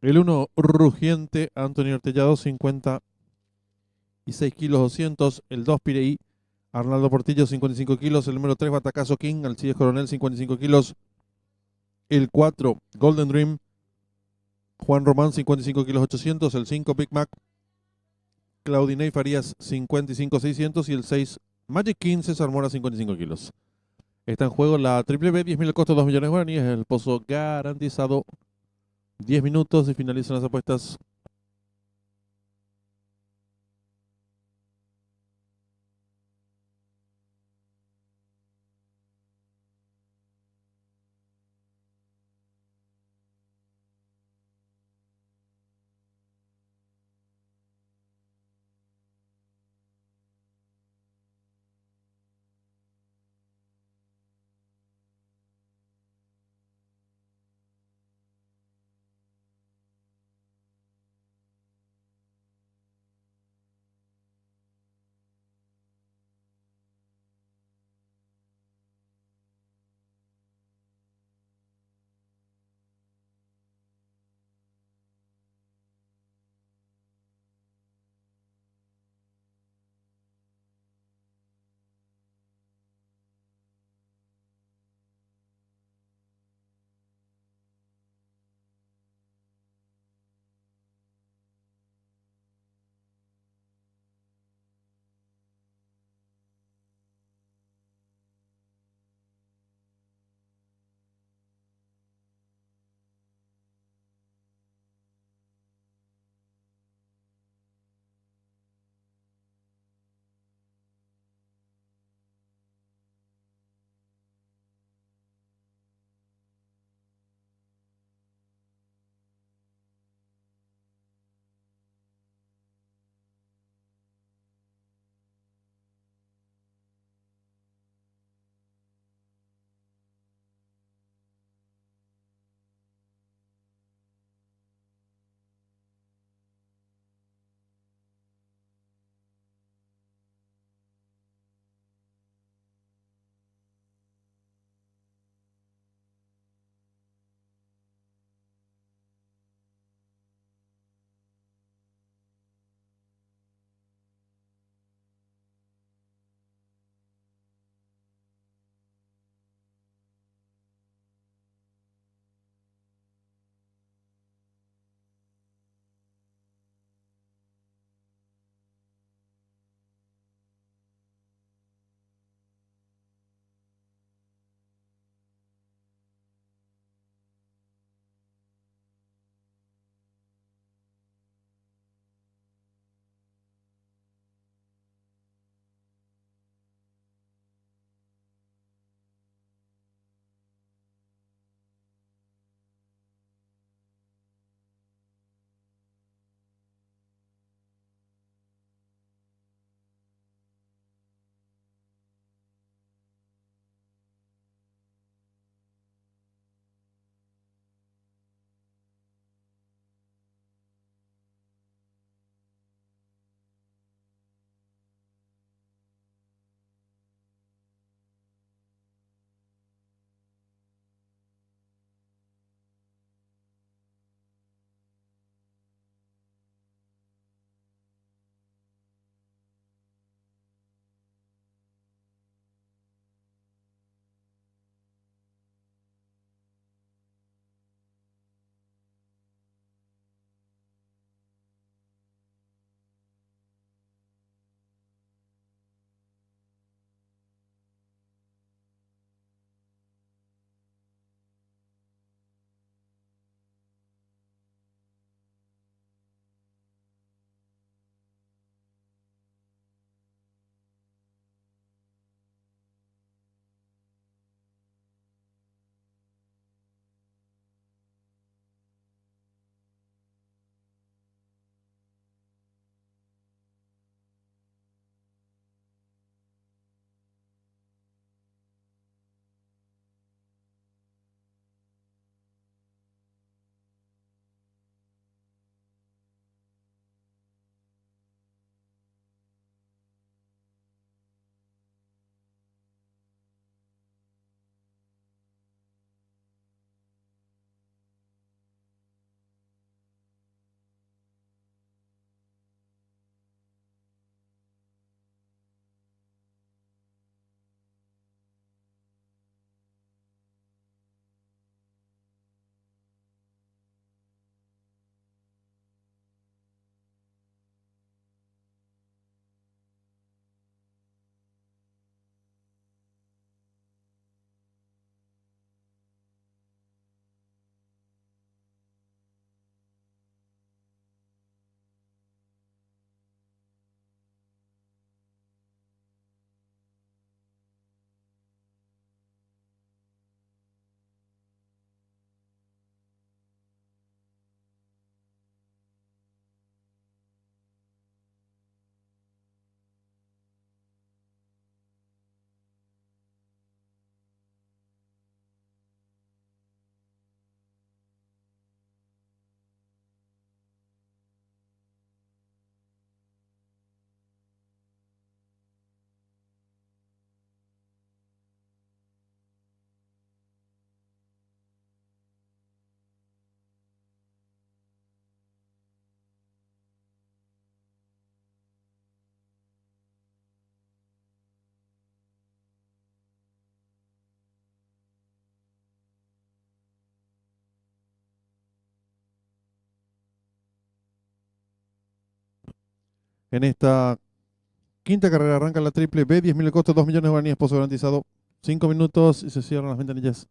El 1 rugiente, Antonio Ortellado, 56 kilos 200. El 2 Pireí, Arnaldo Portillo, 55 kilos. El número 3 Batacazo King, Alcides Coronel, 55 kilos. El 4 Golden Dream, Juan Román, 55 kilos 800. El 5 Big Mac, Claudinei Farías, 55 600. Y el 6 Magic King, César Mora, 55 kilos. Está en juego la Triple B, 10.000 el costo, 2 millones de guaraníes. El pozo garantizado. 10 minutos y finalizan las apuestas. En esta quinta carrera arranca la triple B, 10.000 el costo, 2 millones de guaraníes, pozo garantizado. 5 minutos y se cierran las ventanillas.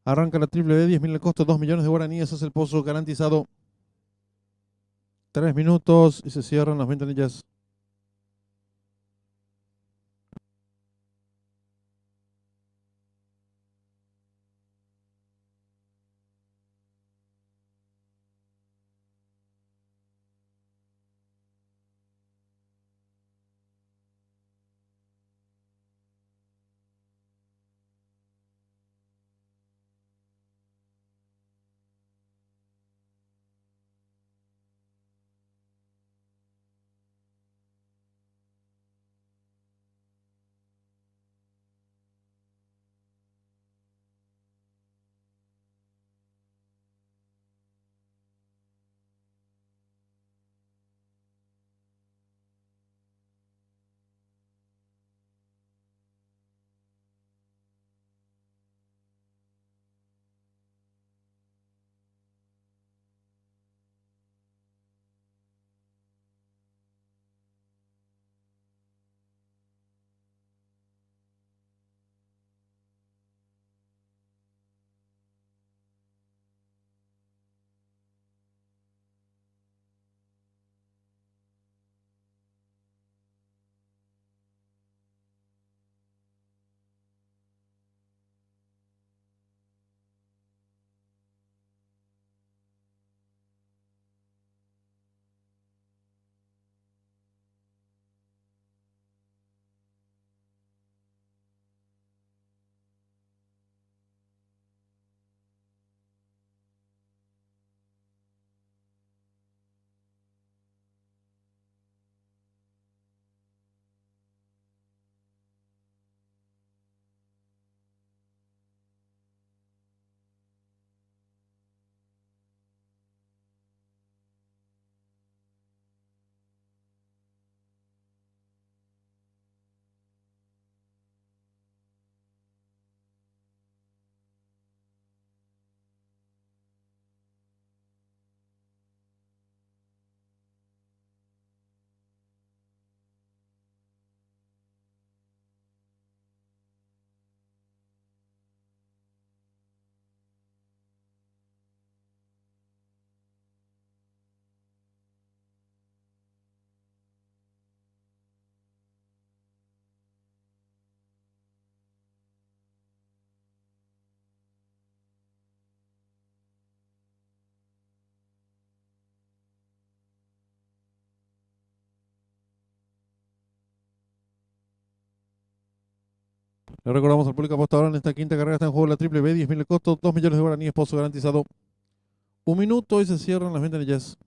Arranca la triple B, 10.000 el costo, 2 millones de guaraníes, es el pozo garantizado. 3 minutos y se cierran las ventanillas. Le recordamos al público apostador en esta quinta carrera está en juego la triple B, 10.000 el costo, 2 millones de guaraníes, pozo garantizado. Un minuto y se cierran las ventanillas.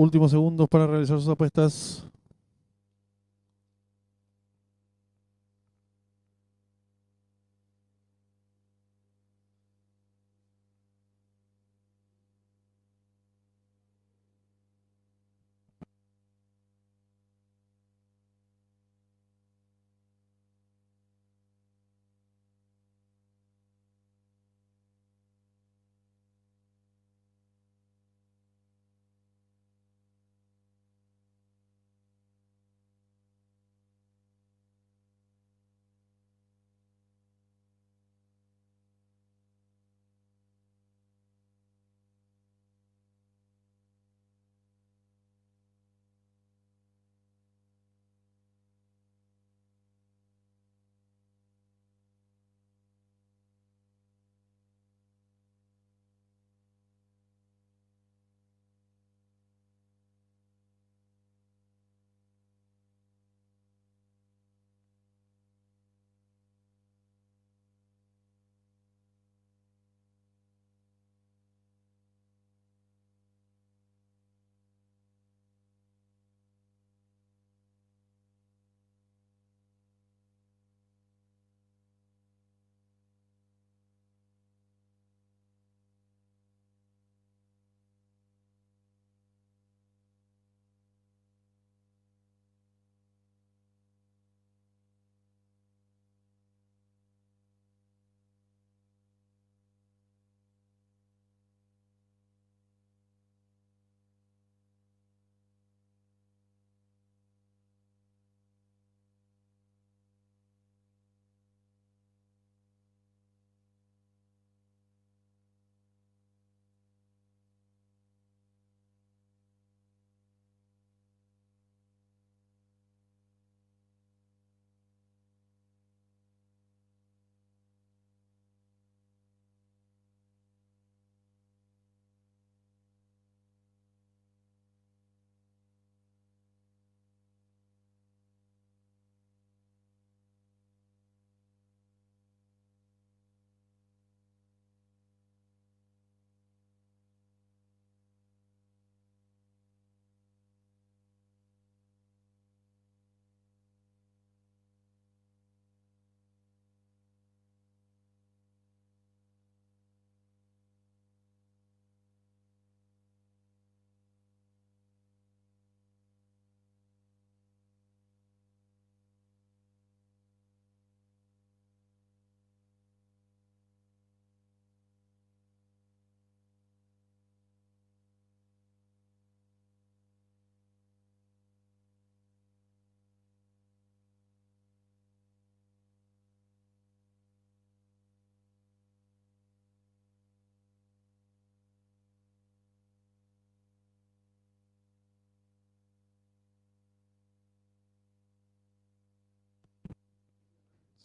Últimos segundos para realizar sus apuestas.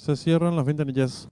Se cierran las ventanillas.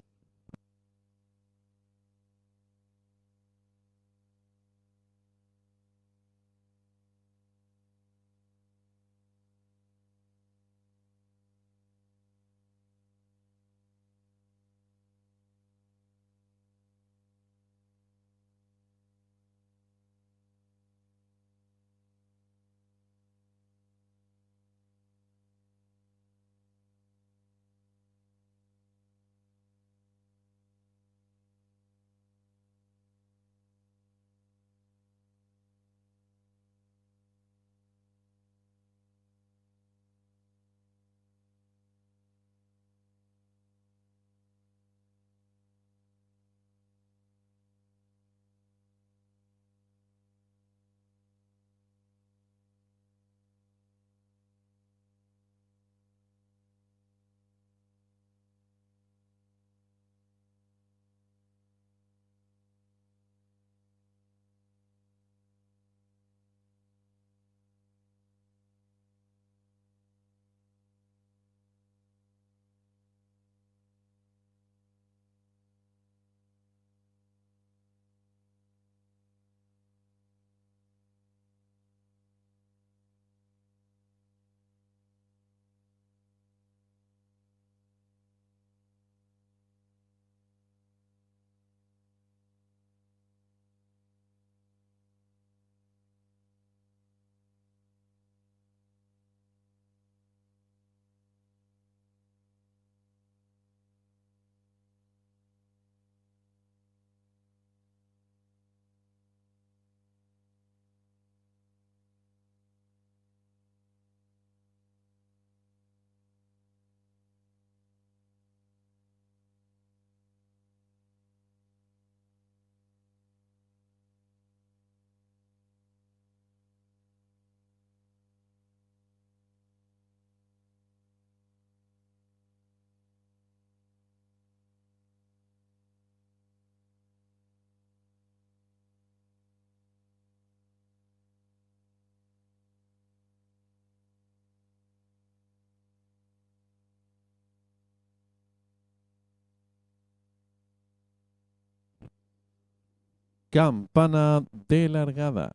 Campana de largada.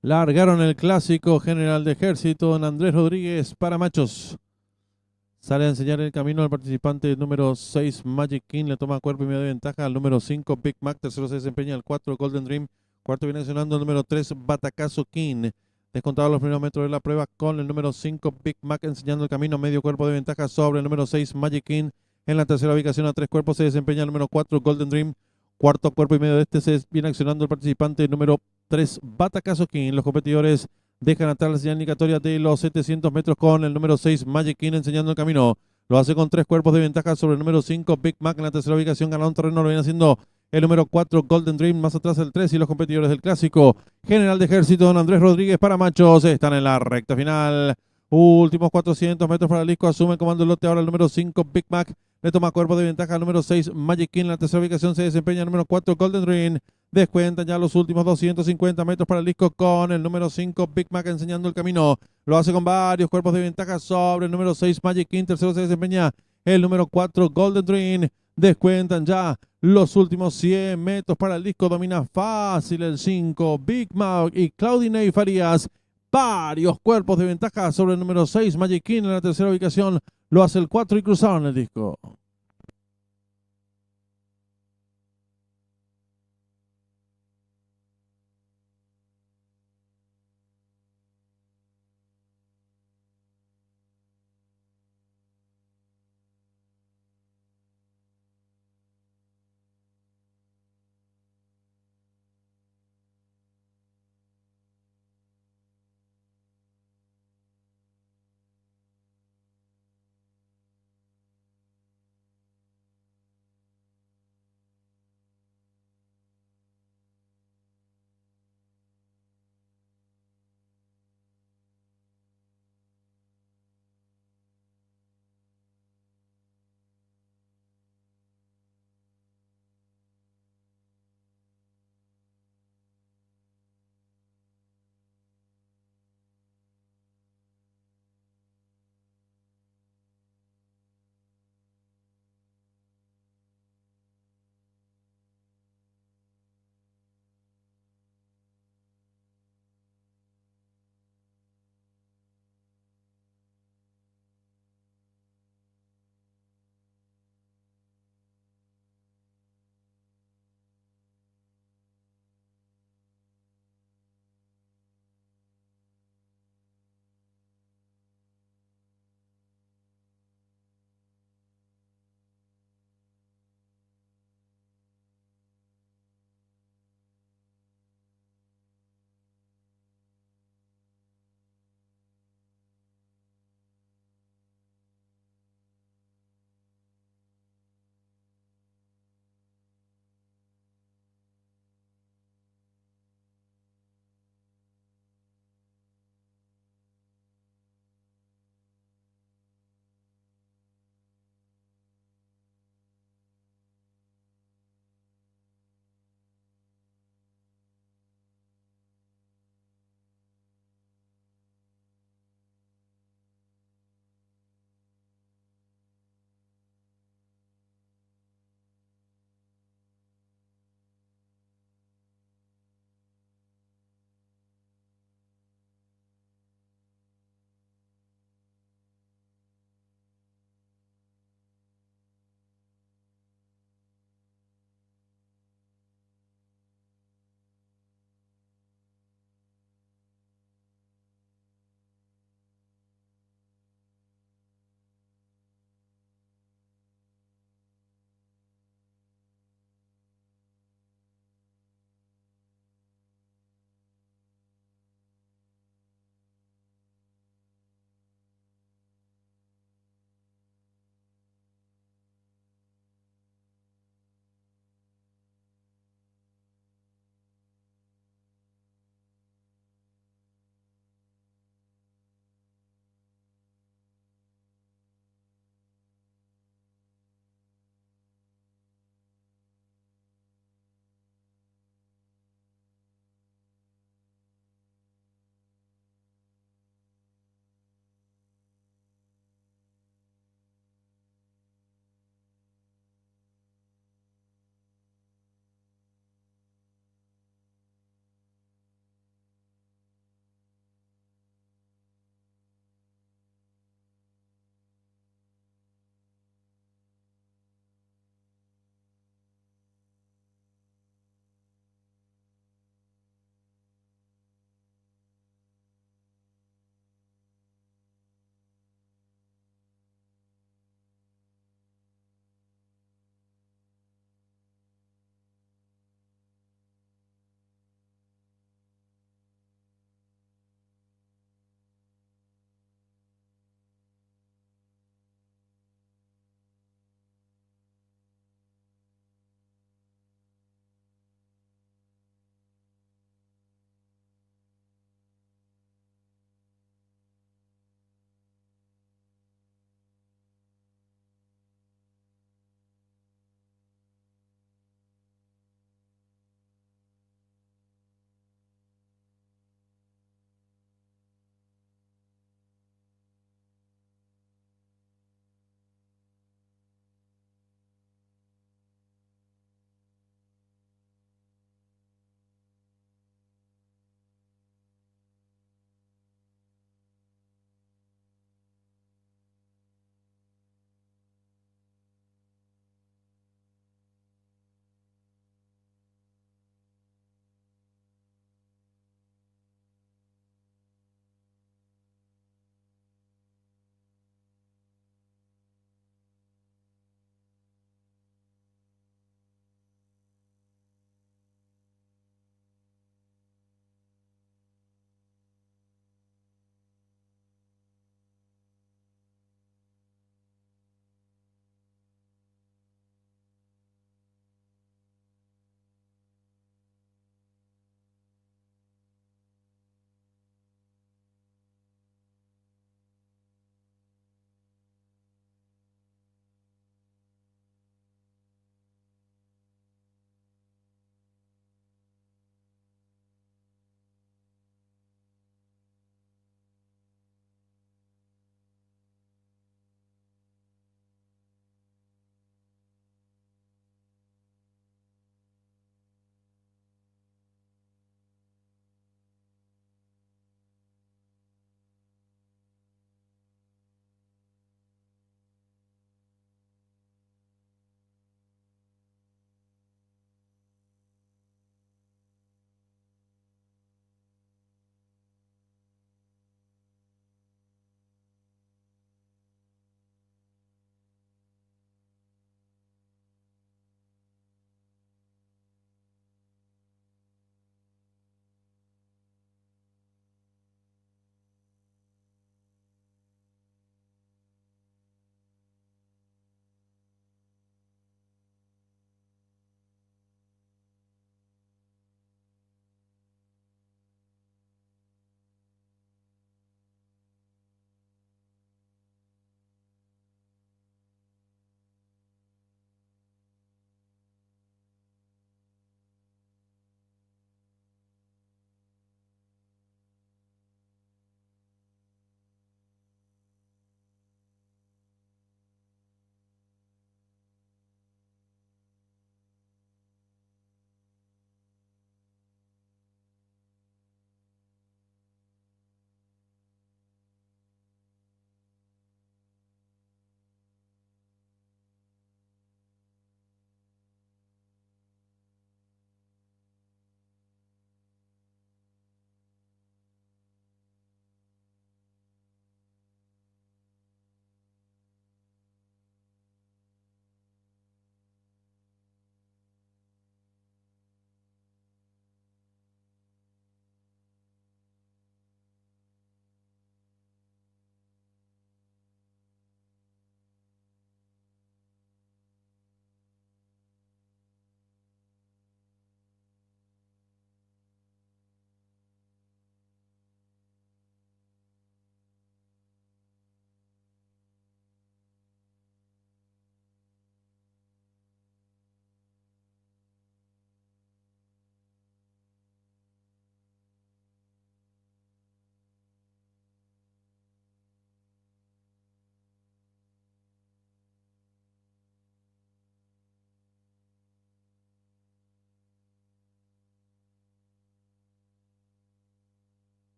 Largaron el clásico general de ejército, don Andrés Rodríguez para machos. Sale a enseñar el camino al participante número 6, Magic King. Le toma cuerpo y medio de ventaja al número 5, Big Mac. Tercero se desempeña el 4, Golden Dream. Cuarto viene accionando el número 3, Batacazo King. Descontado los primeros metros de la prueba con el número 5, Big Mac, enseñando el camino. Medio cuerpo de ventaja sobre el número 6, Magic King. En la tercera ubicación a 3 cuerpos se desempeña el número 4, Golden Dream. Cuarto cuerpo y medio de este se viene accionando el participante número 3, Batacazo King. Los competidores dejan atrás la señal indicatoria de los 700 metros con el número 6, Magic King, enseñando el camino. Lo hace con 3 cuerpos de ventaja sobre el número 5, Big Mac. En la tercera ubicación ganó un terreno, lo viene haciendo el número 4, Golden Dream. Más atrás el 3 y los competidores del clásico general de ejército, don Andrés Rodríguez para machos. Están en la recta final. Últimos 400 metros para el disco. Asume el comando del lote ahora el número 5, Big Mac. Le toma cuerpo de ventaja al número 6, Magic King. En la tercera ubicación se desempeña el número 4, Golden Dream. Descuentan ya los últimos 250 metros para el disco con el número 5, Big Mac, enseñando el camino. Lo hace con varios cuerpos de ventaja sobre el número 6, Magic King. Tercero se desempeña el número 4, Golden Dream. Descuentan ya los últimos 100 metros para el disco. Domina fácil el 5, Big Mac y Claudinei Farías. Varios cuerpos de ventaja sobre el número 6, Magic King. En la tercera ubicación lo hace el 4 y cruzaron el disco.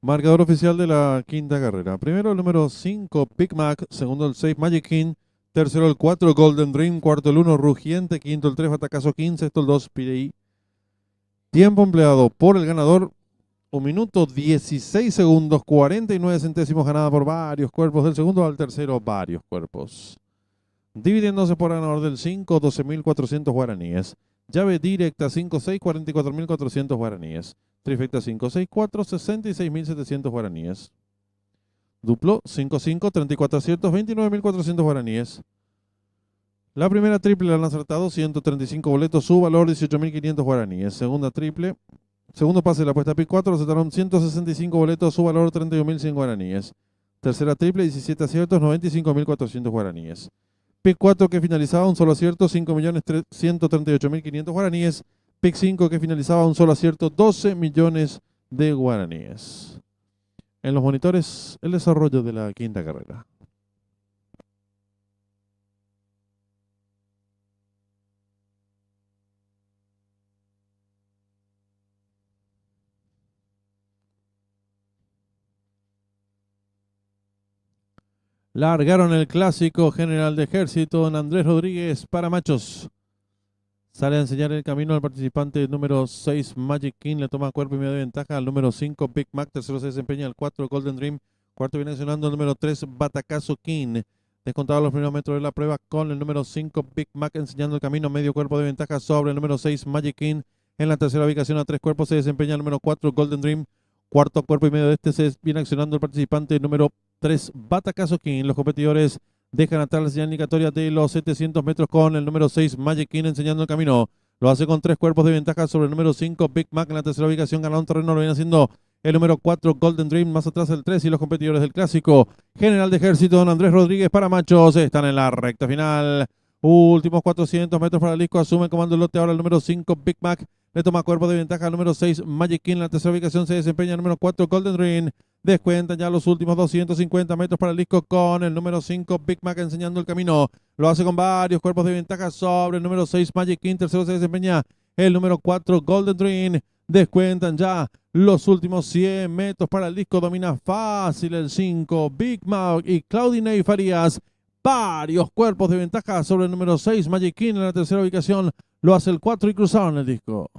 Marcador oficial de la quinta carrera. Primero el número 5, Big Mac. Segundo el 6, Magic King. Tercero el 4, Golden Dream. Cuarto el 1, Rugiente. Quinto el 3, Batacazo King. Sexto el 2, Pirei. Tiempo empleado por el ganador, 1 minuto 16 segundos, 49 centésimos, ganada por varios cuerpos. Del segundo al tercero, varios cuerpos. Dividiéndose por ganador del 5, 12.400 guaraníes. Llave directa 5-6, 44.400 guaraníes. Trifecta 5-6-4, 66.700 guaraníes. Duplo 5-5, 34 aciertos, 29.400 guaraníes. La primera triple la han acertado, 135 boletos, su valor 18.500 guaraníes. Segunda triple, segundo pase de la apuesta Pick 4, acertaron 165 boletos, su valor 31.100 guaraníes. Tercera triple, 17 aciertos, 95.400 guaraníes. Pick 4 que finalizaba un solo acierto, 5.138.500 guaraníes. Pick 5 que finalizaba un solo acierto, 12 millones de guaraníes. En los monitores, el desarrollo de la quinta carrera. Largaron el clásico general de ejército, don Andrés Rodríguez para machos. Sale a enseñar el camino al participante número 6, Magic King. Le toma cuerpo y medio de ventaja al número 5, Big Mac. Tercero se desempeña el 4, Golden Dream. Cuarto viene accionando el número 3, Batacazo King. Descontado los primeros metros de la prueba con el número 5, Big Mac, enseñando el camino. Medio cuerpo de ventaja sobre el número 6, Magic King. En la tercera ubicación a 3 cuerpos se desempeña el número 4, Golden Dream. Cuarto cuerpo y medio de este se viene accionando el participante número 3, Batacazo King. Los competidores dejan atrás la señal indicatoria de los 700 metros con el número 6, Magic King, enseñando el camino. Lo hace con 3 cuerpos de ventaja sobre el número 5, Big Mac. En la tercera ubicación ganó un terreno, lo viene haciendo el número 4, Golden Dream. Más atrás el 3 y los competidores del clásico general de ejército, don Andrés Rodríguez para machos. Están en la recta final. Últimos 400 metros para el disco. Asume el comando el lote ahora el número 5, Big Mac. Le toma cuerpo de ventaja al número 6, Magic King. En la tercera ubicación se desempeña el número 4, Golden Dream. Descuentan ya los últimos 250 metros para el disco con el número 5, Big Mac, enseñando el camino. Lo hace con varios cuerpos de ventaja sobre el número 6, Magic King. Tercero se desempeña el número 4, Golden Dream. Descuentan ya los últimos 100 metros para el disco. Domina fácil el 5, Big Mac y Claudinei Farías. Varios cuerpos de ventaja sobre el número 6, Magic King. En la tercera ubicación lo hace el 4 y cruzaron el disco.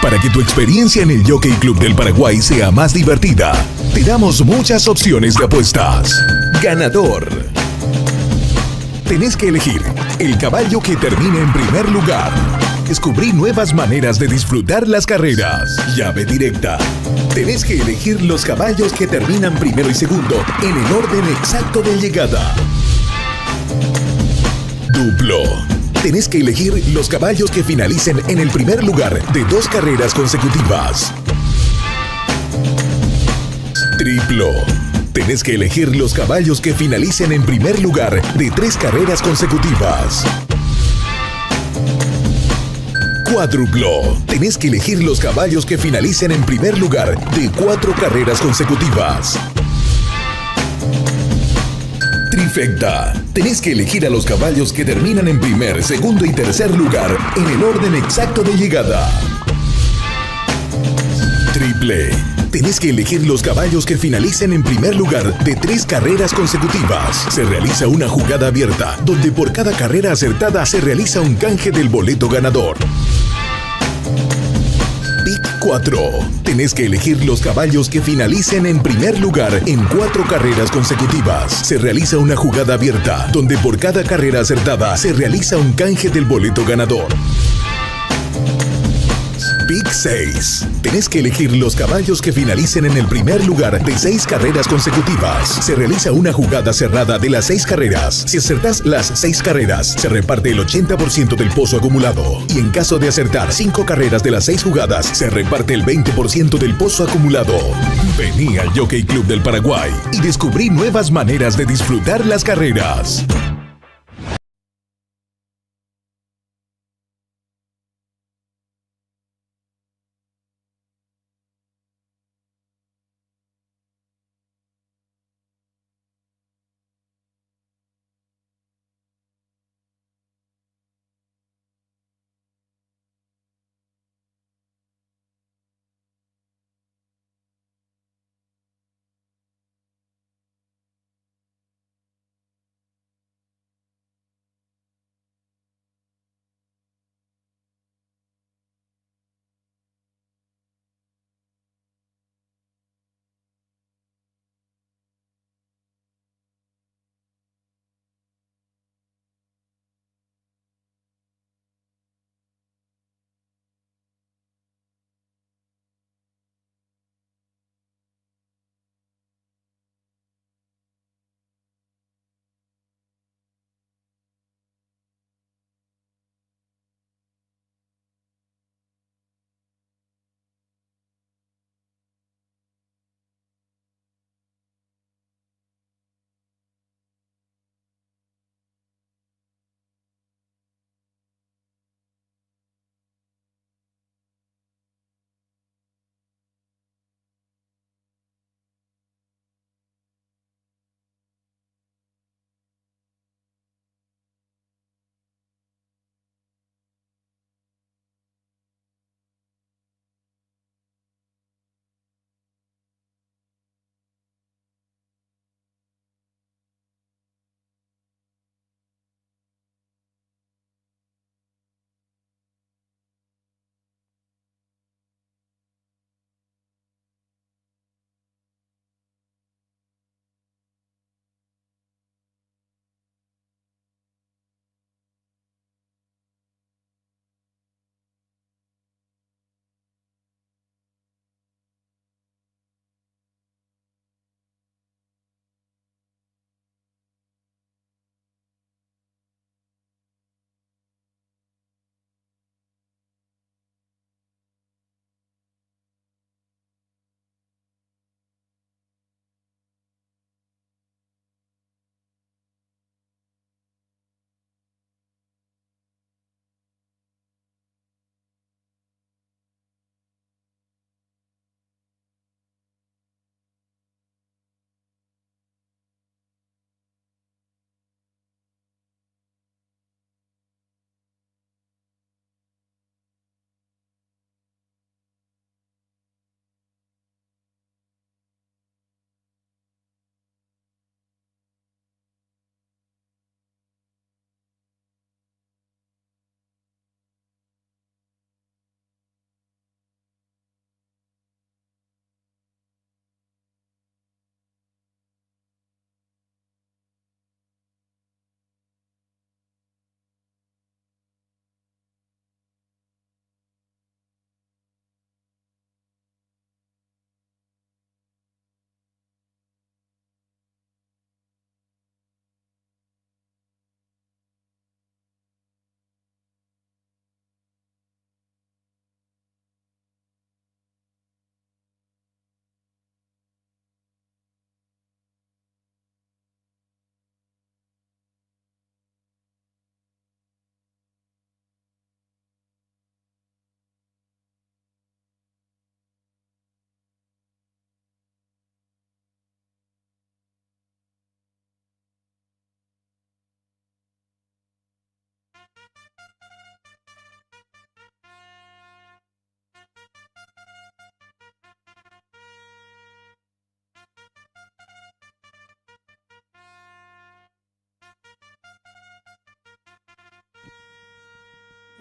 Para que tu experiencia en el Jockey Club del Paraguay sea más divertida, te damos muchas opciones de apuestas. Ganador. Tenés que elegir el caballo que termine en primer lugar. Descubrí nuevas maneras de disfrutar las carreras. Llave directa. Tenés que elegir los caballos que terminan primero y segundo en el orden exacto de llegada. Duplo. Tenés que elegir los caballos que finalicen en el primer lugar de 2 carreras consecutivas. Triplo. Tenés que elegir los caballos que finalicen en primer lugar de 3 carreras consecutivas. Cuádruplo. Tenés que elegir los caballos que finalicen en primer lugar de 4 carreras consecutivas. trifecta. Tenés que elegir a los caballos que terminan en primer, segundo y tercer lugar en el orden exacto de llegada. Triple. Tenés que elegir los caballos que finalicen en primer lugar de 3 carreras consecutivas. Se realiza una jugada abierta, donde por cada carrera acertada se realiza un canje del boleto ganador. Pick 4. Tenés que elegir los caballos que finalicen en primer lugar en 4 carreras consecutivas. Se realiza una jugada abierta, donde por cada carrera acertada se realiza un canje del boleto ganador. Pick 6. Tenés que elegir los caballos que finalicen en el primer lugar de 6 carreras consecutivas. Se realiza una jugada cerrada de las 6 carreras. Si acertás las 6 carreras, se reparte el 80% del pozo acumulado. Y en caso de acertar 5 carreras de las 6 jugadas, se reparte el 20% del pozo acumulado. Vení al Jockey Club del Paraguay y descubrí nuevas maneras de disfrutar las carreras.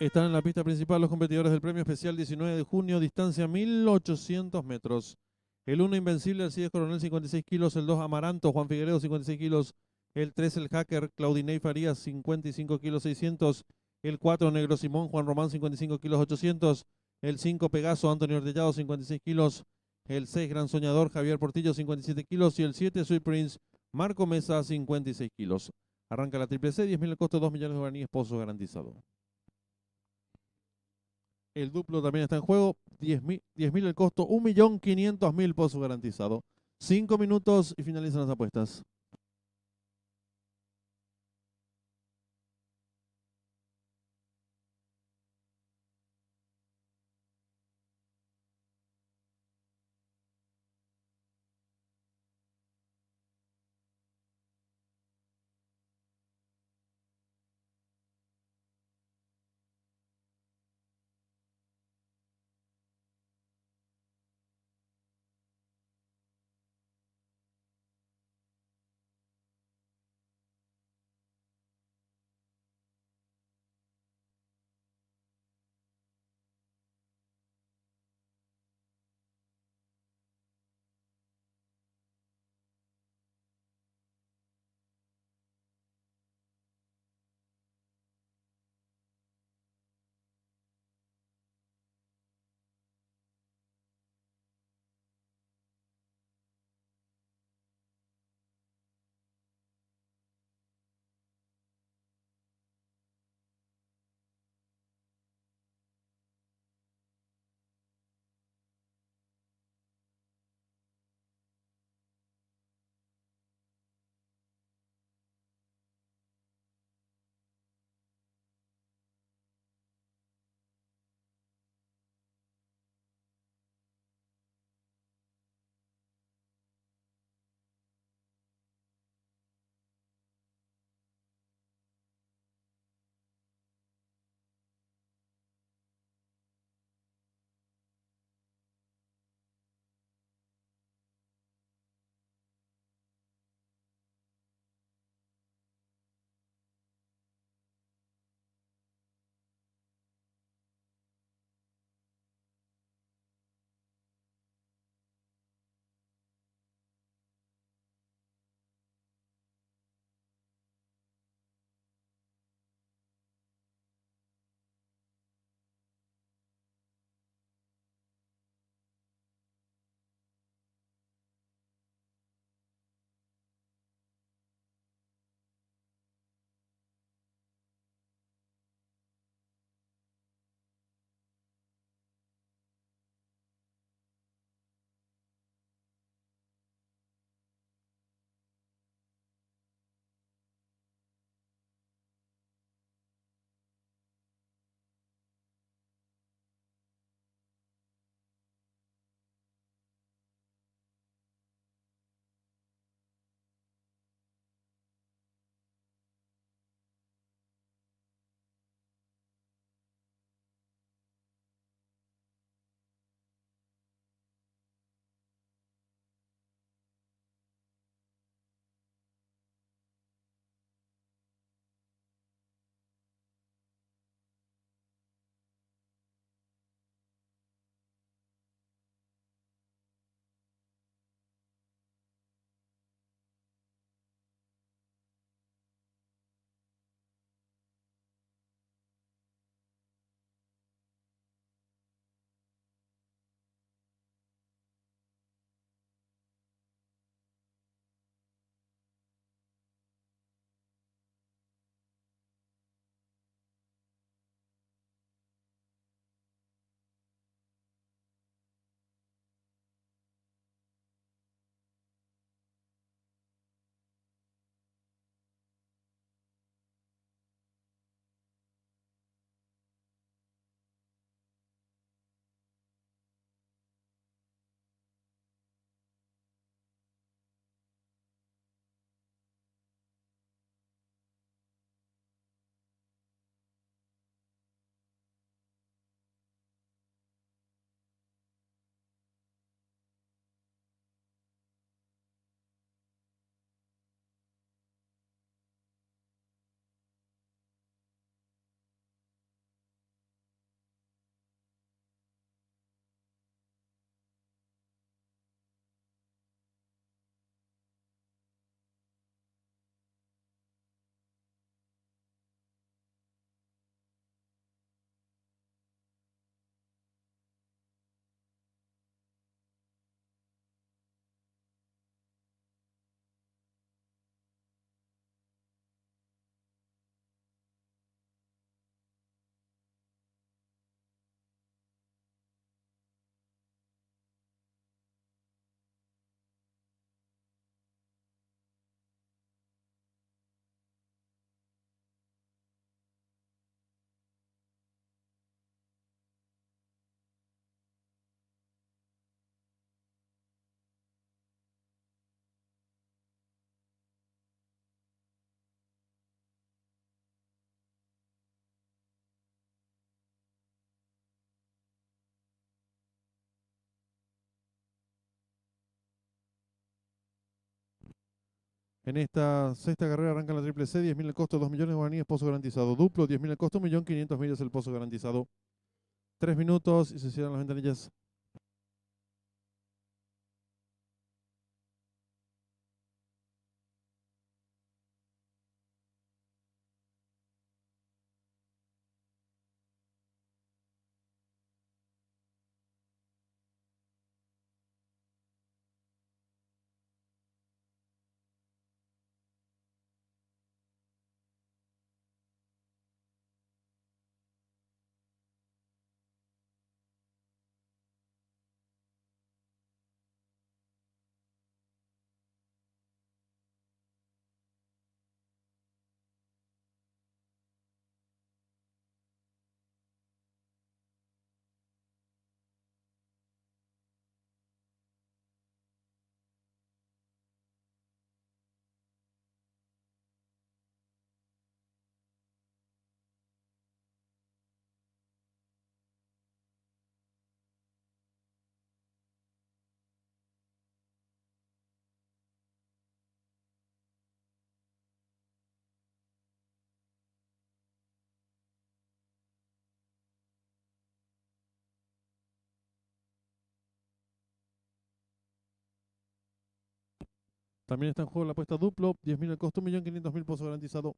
Están en la pista principal los competidores del premio especial 19 de junio, distancia 1800 metros. El 1 Invencible, Alcides Coronel, 56 kilos. El 2 Amaranto, Juan Figueredo, 56 kilos. El 3 El Hacker, Claudinei Farías, 55 kilos 600. El 4 Negro Simón, Juan Román, 55 kilos 800. El 5 Pegaso, Antonio Ortellado, 56 kilos. El 6 Gran Soñador, Javier Portillo, 57 kilos. Y el 7 Sweet Prince, Marco Mesa, 56 kilos. Arranca la triple C, 10.000 el costo, 2 millones de guaraníes, pozo garantizado. El duplo también está en juego, 10.000 el costo, 1.500.000 pozo garantizado. 5 minutos y finalizan las apuestas. En esta sexta carrera arranca la triple C, 10.000 el costo, 2 millones de guaraníes, pozo garantizado. Duplo, 10.000 el costo, 1.500.000 es el pozo garantizado. 3 minutos y se cierran las ventanillas. También está en juego la apuesta duplo, 10.000 el costo, 1.500.000 pozo garantizado.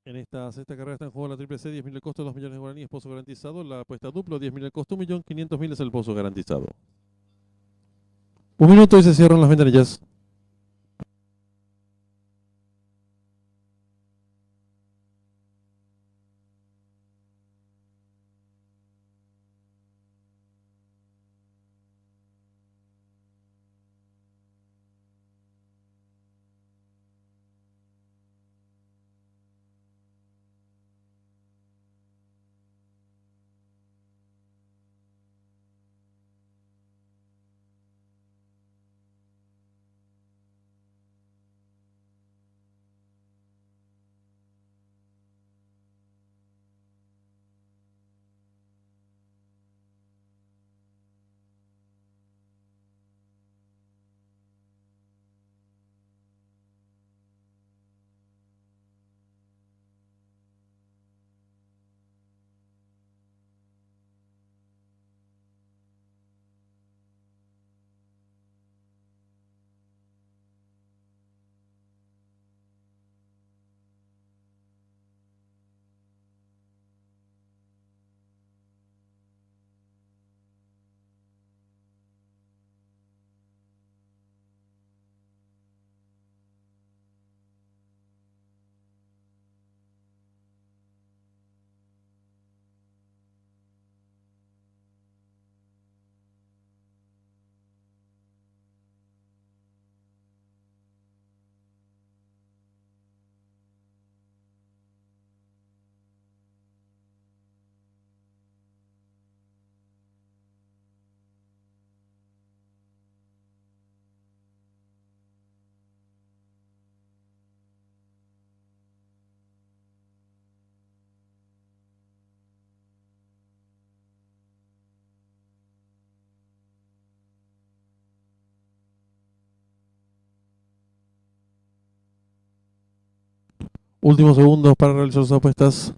En esta sexta carrera está en juego la triple C, 10.000 el costo, 2 millones de guaraníes, pozo garantizado. La apuesta duplo, 10.000 el costo, 1.500.000 es el pozo garantizado. 1 minuto y se cierran las ventanillas. Últimos segundos para realizar sus apuestas.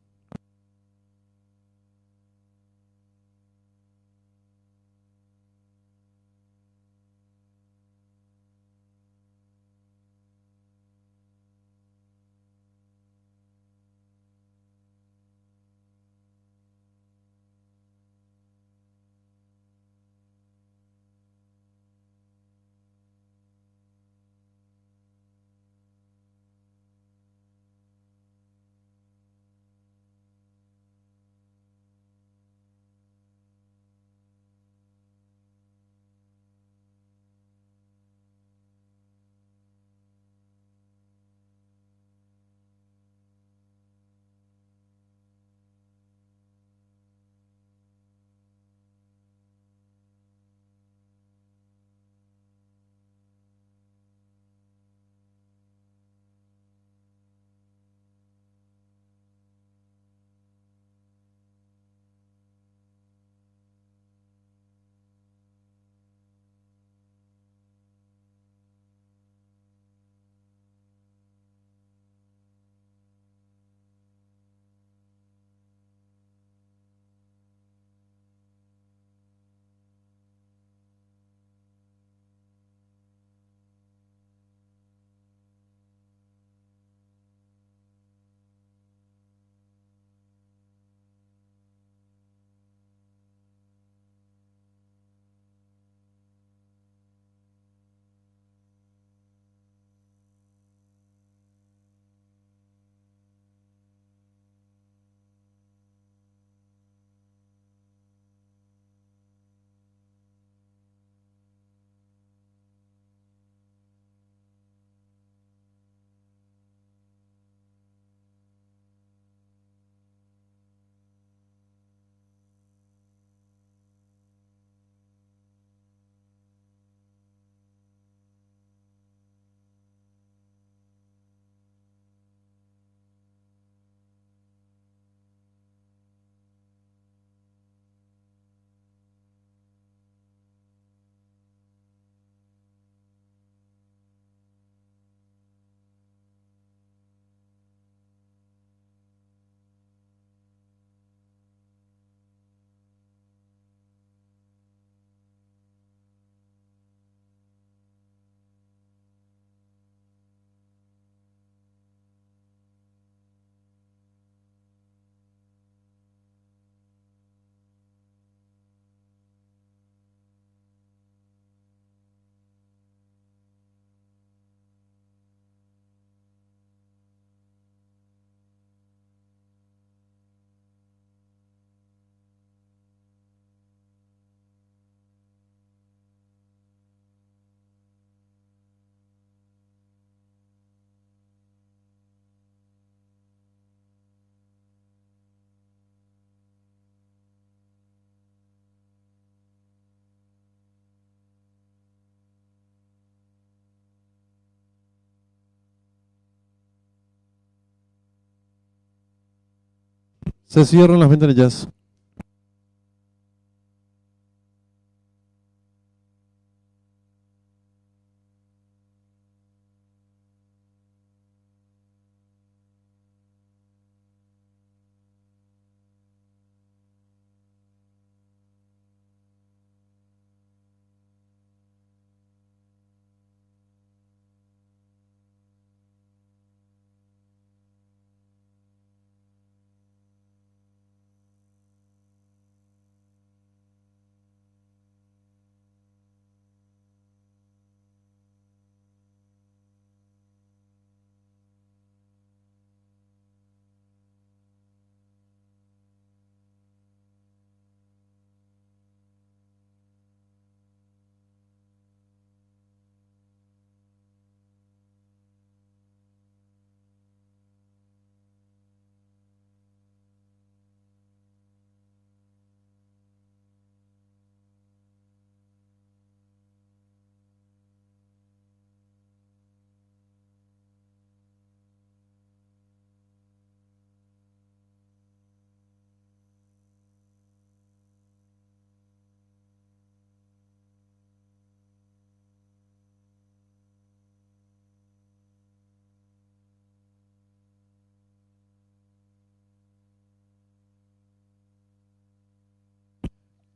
Se cierran las ventanillas.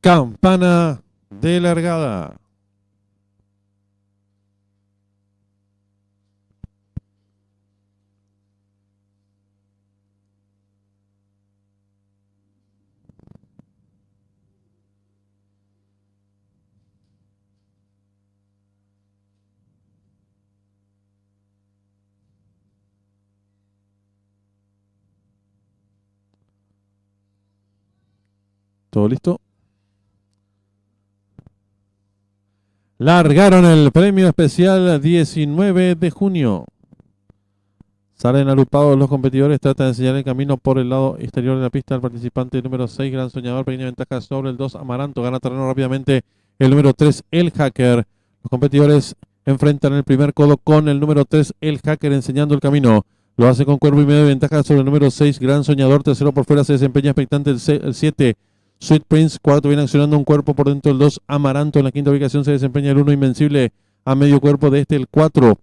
Campana de largada. ¿Todo listo? Largaron el premio especial 19 de junio. Salen agrupados los competidores, tratan de enseñar el camino por el lado exterior de la pista. El participante número 6, Gran Soñador, pequeña ventaja sobre el 2, Amaranto. Gana terreno rápidamente el número 3, El Hacker. Los competidores enfrentan el primer codo con el número 3, El Hacker, enseñando el camino. Lo hace con cuerpo y medio de ventaja sobre el número 6, Gran Soñador. Tercero por fuera se desempeña expectante el 7, Sweet Prince. Cuarto viene accionando un cuerpo por dentro el 2, Amaranto. En la quinta ubicación se desempeña el 1, Invencible, a medio cuerpo de este el 4.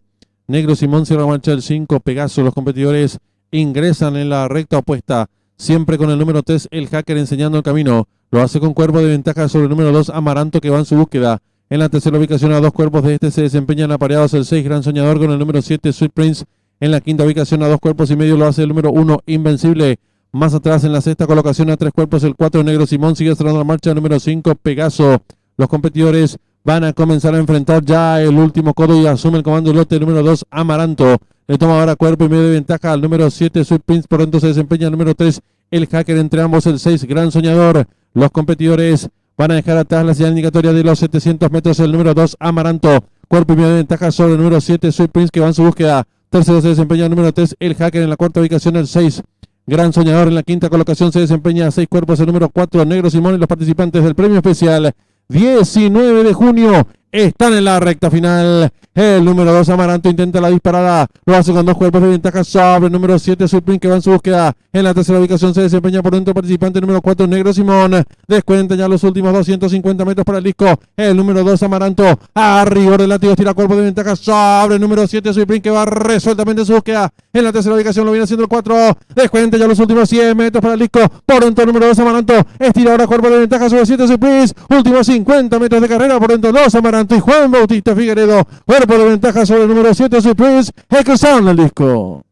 Negro Simón cierra marcha el 5, Pegaso. Los competidores ingresan en la recta opuesta, siempre con el número 3, El Hacker, enseñando el camino. Lo hace con cuerpo de ventaja sobre el número 2, Amaranto, que va en su búsqueda. En la tercera ubicación, a 2 cuerpos de este se desempeñan apareados el 6, Gran Soñador, con el número 7, Sweet Prince. En la quinta ubicación, a 2 cuerpos y medio, lo hace el número 1, Invencible. Más atrás, en la sexta colocación, a 3 cuerpos, el 4, Negro Simón, sigue cerrando la marcha, el número 5, Pegaso. Los competidores van a comenzar a enfrentar ya el último codo y asume el comando el lote número 2, Amaranto. Le toma ahora cuerpo y medio de ventaja al número 7, Sweet Prince. Por dentro se desempeña el número 3, El Hacker. Entre ambos el 6, Gran Soñador. Los competidores van a dejar atrás la señal indicatoria de los 700 metros. El número 2, Amaranto. Cuerpo y medio de ventaja sobre el número 7, Sweet Prince, que va en su búsqueda. Tercero se desempeña el número 3, El Hacker. En la cuarta ubicación el 6, Gran Soñador. En la quinta colocación se desempeña a 6 cuerpos el número 4, Negro Simón. Y los participantes del premio especial 19 de junio están en la recta final. El número 2, Amaranto, intenta la disparada. Lo hace con 2 cuerpos de ventaja sobre el número 7, Supreme, que va en su búsqueda. En la tercera ubicación se desempeña por dentro participante número 4, Negro Simón. Descuenta ya los últimos 250 metros para el disco. El número 2, Amaranto, a rigor de látigo, tira cuerpo de ventaja sobre el número 7, Supreme, que va resueltamente en su búsqueda. En la tercera ubicación lo viene haciendo el 4. Descuenta ya los últimos 100 metros para el disco. Por dentro el número 2, Amaranto. Estira ahora cuerpo de ventaja sobre el 7, Supreme. Últimos 50 metros de carrera. Por dentro 2, Amaranto y Juan Bautista Figueredo. Cuerpo de ventaja sobre el número 7, Supreme. Cruzando el disco.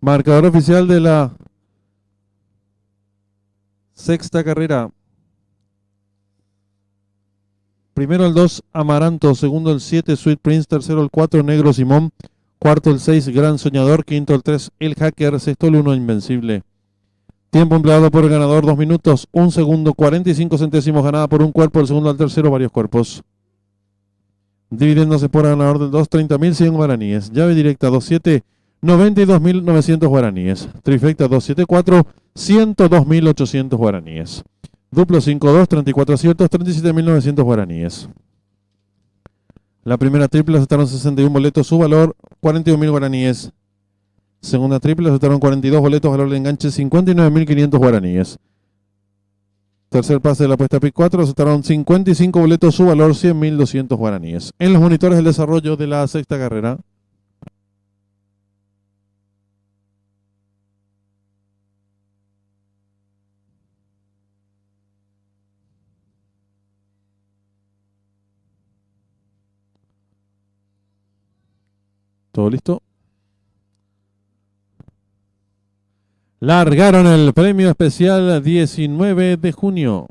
Marcador oficial de la sexta carrera. Primero el 2, Amaranto. Segundo el 7, Sweet Prince. Tercero el 4, Negro Simón. Cuarto el 6, Gran Soñador. Quinto el 3, El Hacker. Sexto el 1, Invencible. Tiempo empleado por el ganador, 2 minutos, 1 segundo, 45 centésimos, ganada por un cuerpo. El segundo al tercero, varios cuerpos. Dividiéndose por el ganador del 2, 30.100 guaraníes. Llave directa 2-7, 92.900 guaraníes. Trifecta 2-7-4, 102.800 guaraníes. Duplo 5-2, 34 aciertos, 37.900 guaraníes. La primera triple aceptaron 61 boletos, su valor 41.000 guaraníes. Segunda triple aceptaron 42 boletos, valor de enganche 59.500 guaraníes. Tercer pase de la apuesta PIC 4, aceptaron 55 boletos, su valor 100.200 guaraníes. En los monitores del desarrollo de la sexta carrera. ¿Todo listo? Largaron el premio especial 19 de junio.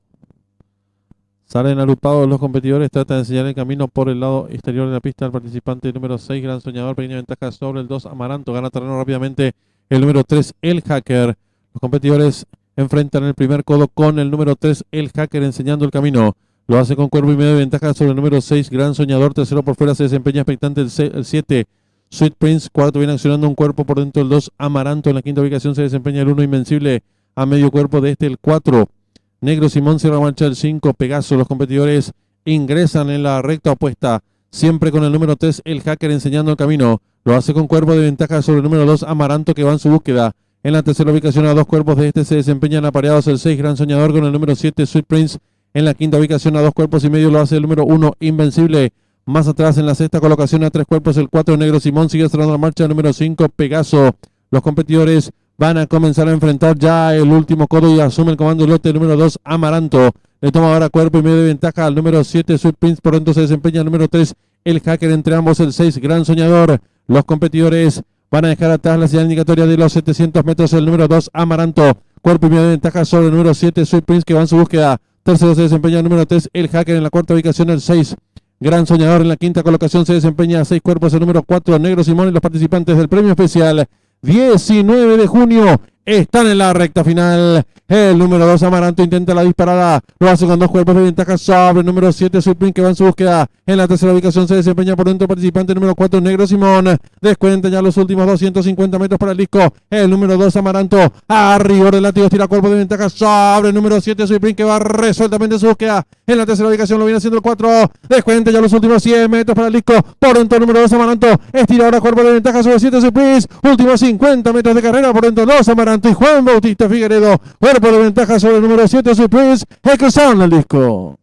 Salen agrupados los competidores, trata de enseñar el camino por el lado exterior de la pista al participante número 6, Gran Soñador, pequeña ventaja sobre el 2, Amaranto, gana terreno rápidamente el número 3, El Hacker. Los competidores enfrentan el primer codo con el número 3, El Hacker, enseñando el camino. Lo hace con cuerpo y medio de ventaja sobre el número 6, Gran Soñador, tercero por fuera se desempeña expectante el 7, Sweet Prince, cuarto viene accionando un cuerpo por dentro el 2, Amaranto, en la quinta ubicación se desempeña el 1, Invencible, a medio cuerpo de este el 4, Negro Simón, cierra marcha el 5, Pegaso. Los competidores ingresan en la recta opuesta, siempre con el número 3, El Hacker, enseñando el camino. Lo hace con cuerpo de ventaja sobre el número 2, Amaranto, que va en su búsqueda. En la tercera ubicación, a 2 cuerpos de este se desempeñan apareados el 6, Gran Soñador, con el número 7, Sweet Prince. En la quinta ubicación, a 2 cuerpos y medio, lo hace el número 1, Invencible. Más atrás, en la sexta colocación, a 3 cuerpos, el 4, Negro Simón, sigue cerrando la marcha el número 5, Pegaso. Los competidores van a comenzar a enfrentar ya el último codo y asume el comando el lote número 2, Amaranto. Le toma ahora cuerpo y medio de ventaja al número 7, Sweet Prince. Por dentro se desempeña el número 3, El Hacker. Entre ambos el 6, Gran Soñador. Los competidores van a dejar atrás la señal indicatoria de los 700 metros. El número 2, Amaranto. Cuerpo y medio de ventaja sobre el número 7, Sweet Prince, que va en su búsqueda. Tercero se desempeña el número 3, El Hacker. En la cuarta ubicación el 6, Gran Soñador. En la quinta colocación se desempeña a 6 cuerpos el número 4, Negro Simón. Y los participantes del premio especial 19 de junio están en la recta final. El número 2, Amaranto, intenta la disparada. Lo hace con 2 cuerpos de ventaja sobre el número 7, Sweet Prince, que va en su búsqueda. En la tercera ubicación se desempeña por dentro participante número 4, Negro Simón. Descuenta ya los últimos 250 metros para el disco. El número 2, Amaranto, arriba del látigo, tira cuerpo de ventaja sobre el número 7, Sweet Prince, que va resueltamente en su búsqueda. En la tercera ubicación lo viene haciendo el 4. Descuenta ya los últimos 100 metros para el disco. Por dentro el número 2, Amaranto. Estira ahora cuerpo de ventaja sobre 7, Sweet Prince. Últimos 50 metros de carrera. Por dentro 2, Amaranto y Juan Bautista Figueredo. Cuerpo de ventaja sobre el número 7, Sweet Prince. Cruzaron el disco.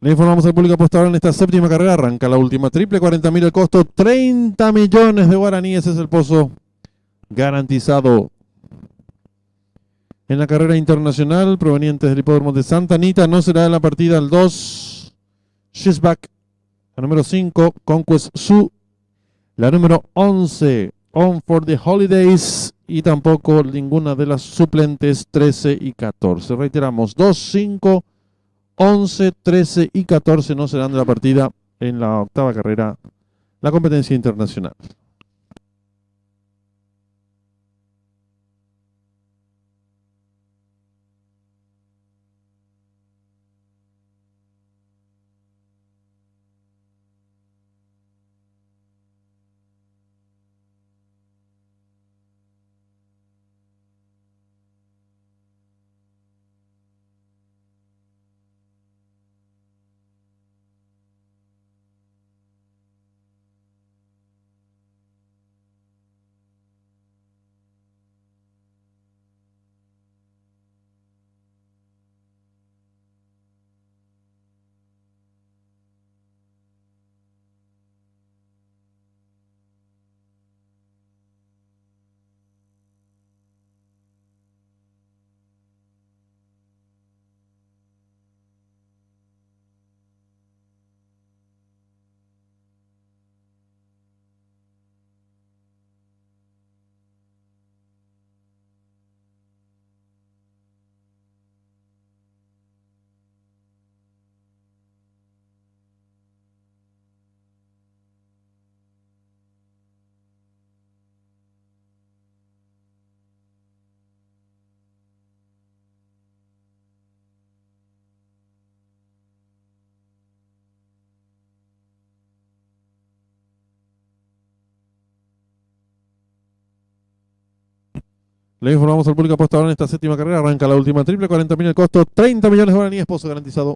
Le informamos al público apostador en esta séptima carrera. Arranca la última triple, 40.000 el costo, 30 millones de guaraníes es el pozo garantizado. En la carrera internacional, provenientes del hipódromo de Santa Anita, no será en la partida el 2, Shishback, la número 5, Conquest Su, la número 11, On for the Holidays, y tampoco ninguna de las suplentes 13 y 14. Reiteramos, 2, 5, 11, 13 y 14 no serán de la partida en la octava carrera, la competencia internacional. Le informamos al público apostador en esta séptima carrera. Arranca la última triple, 40.000 el costo, 30 millones de guaraníes, pozo garantizado.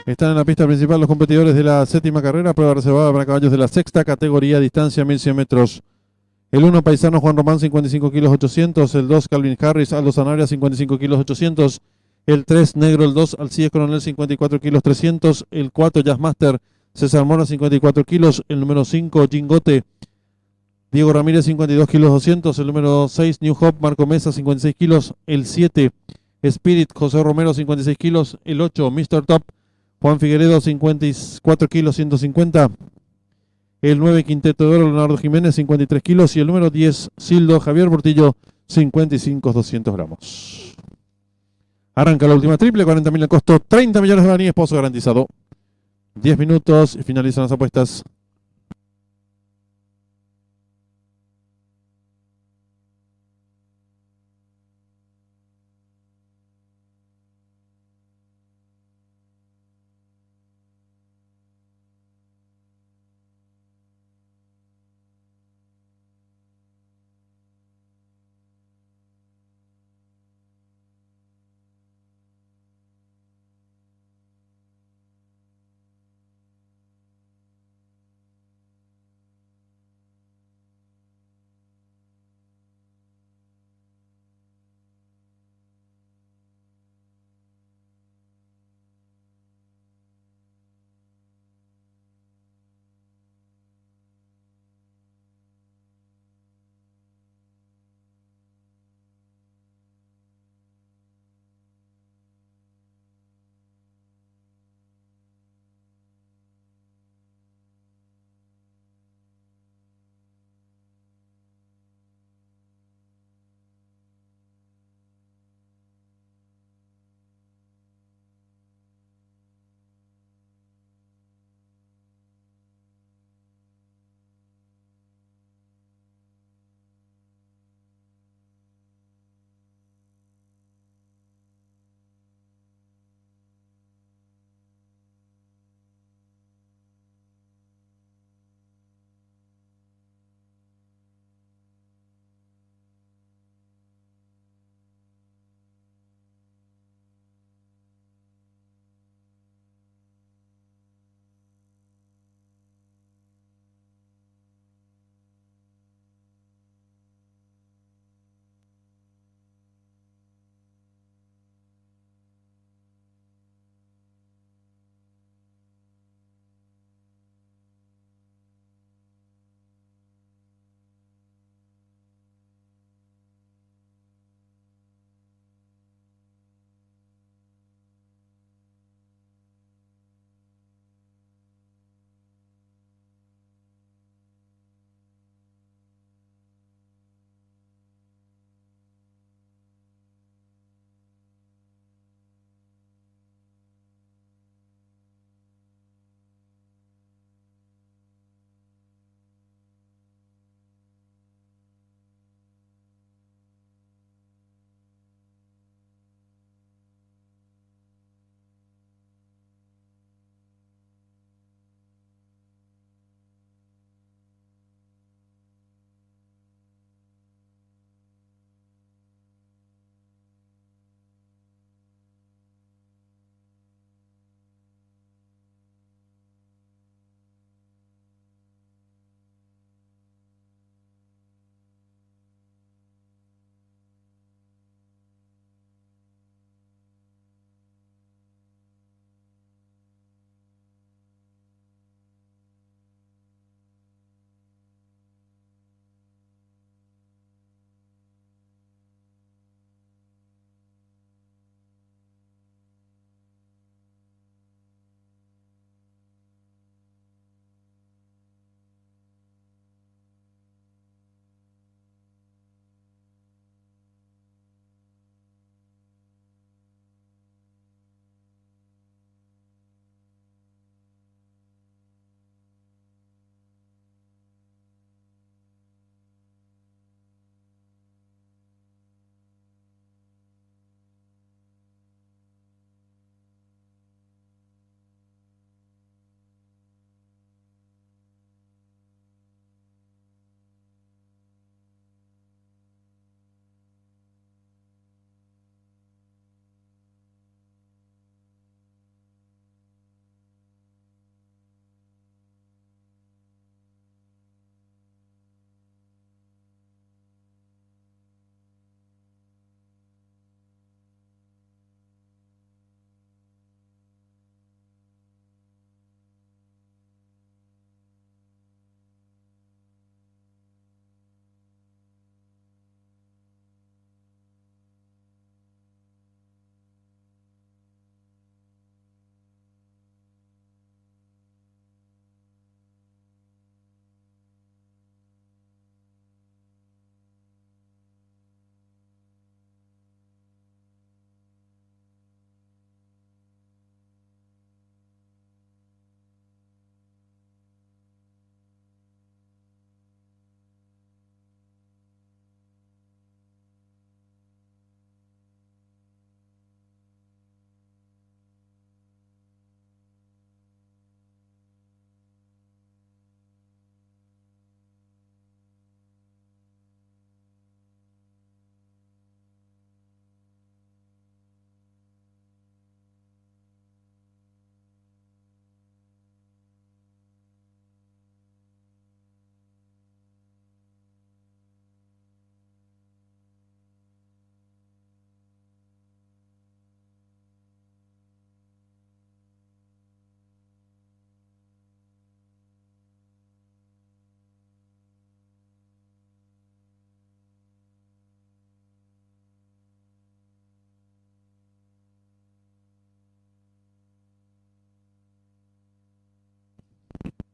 Están en la pista principal los competidores de la séptima carrera, prueba reservada para caballos de la sexta categoría, distancia 1100 metros. El 1 paisano Juan Román, 55 kilos 800. El 2 Calvin Harris, Aldo Sanabria, 55 kilos 800. El 3 negro, el 2 Alcides Coronel, 54 kilos 300. El 4 Jazzmaster, César Mora, 54 kilos. El número 5 Jingote, Diego Ramírez, 52 kilos 200. El número 6 New Hope, Marco Mesa, 56 kilos. El 7 Spirit, José Romero, 56 kilos. El 8 Mr. Top, Juan Figueredo, 54 kilos 150. El 9 Quinteto de Oro, Leonardo Jiménez, 53 kilos. Y el número 10 Sildo, Javier Portillo, 55 200 gramos. Arranca la última triple, 40.000 el costo, 30 millones de guaraníes, pozo garantizado. 10 minutos y finalizan las apuestas.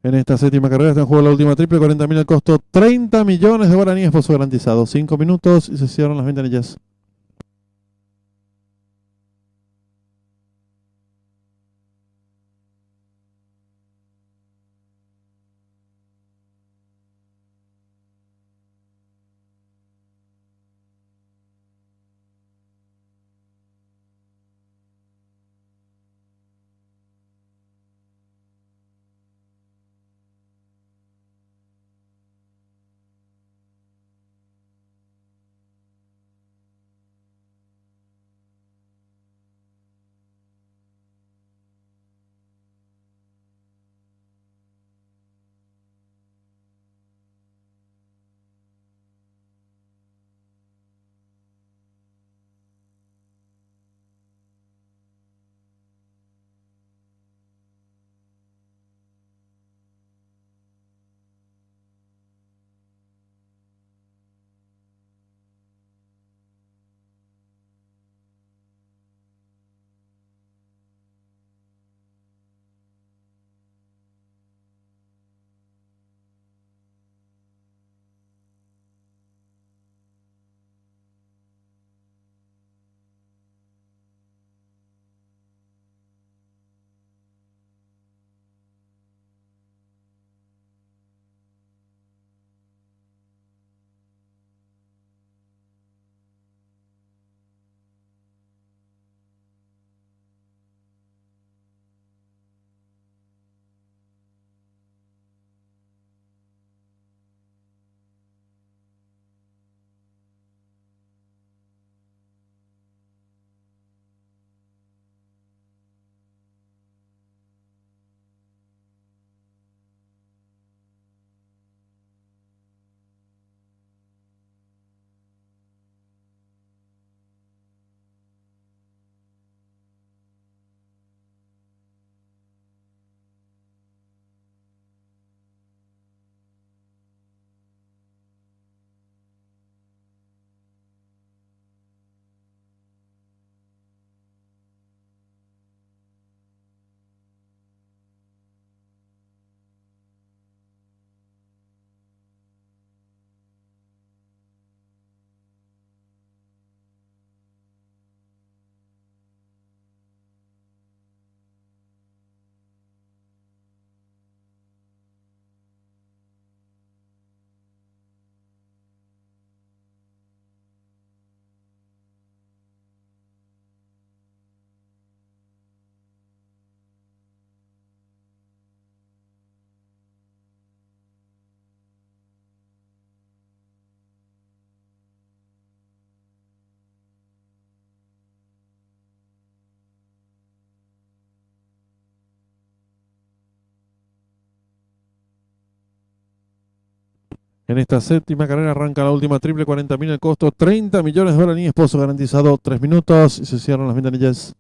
En esta séptima carrera está en juego la última triple, 40.000 el costo, 30 millones de guaraníes, pozo garantizado. 5 minutos y se cierran las ventanillas. En esta séptima carrera arranca la última triple, 40.000 el costo, 30 millones de guaraníes, pozo garantizado. 3 minutos y se cierran las ventanillas.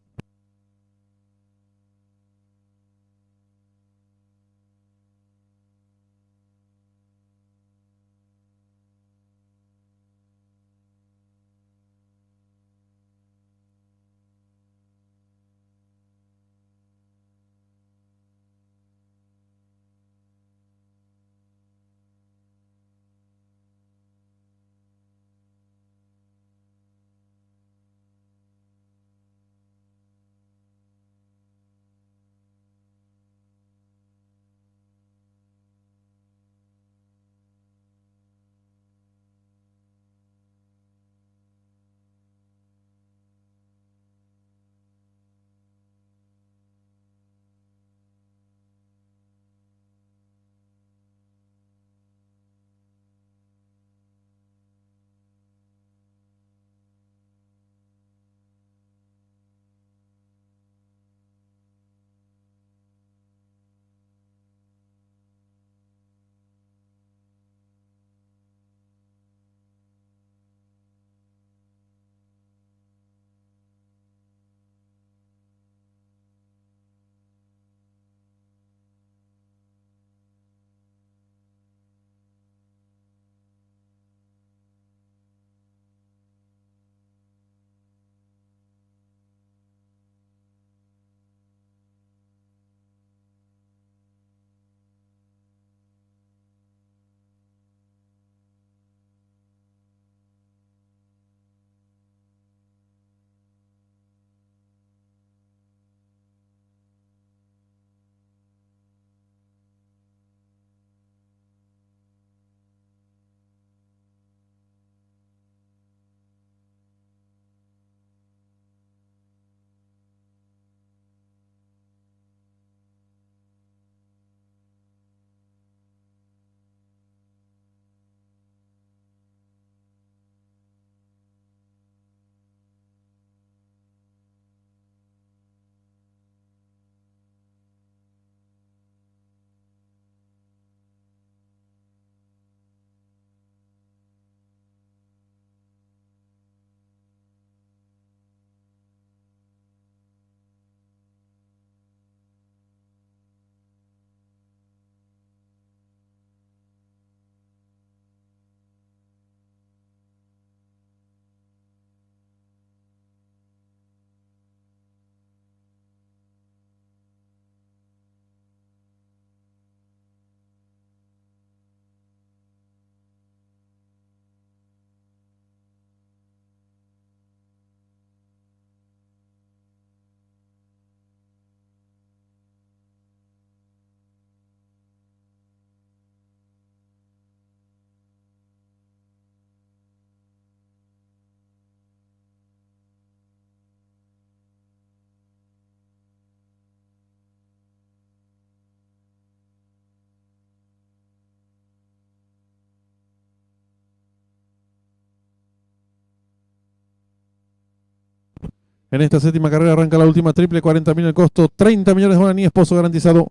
En esta séptima carrera arranca la última triple, 40.000 el costo, 30 millones de guaraníes, pozo garantizado.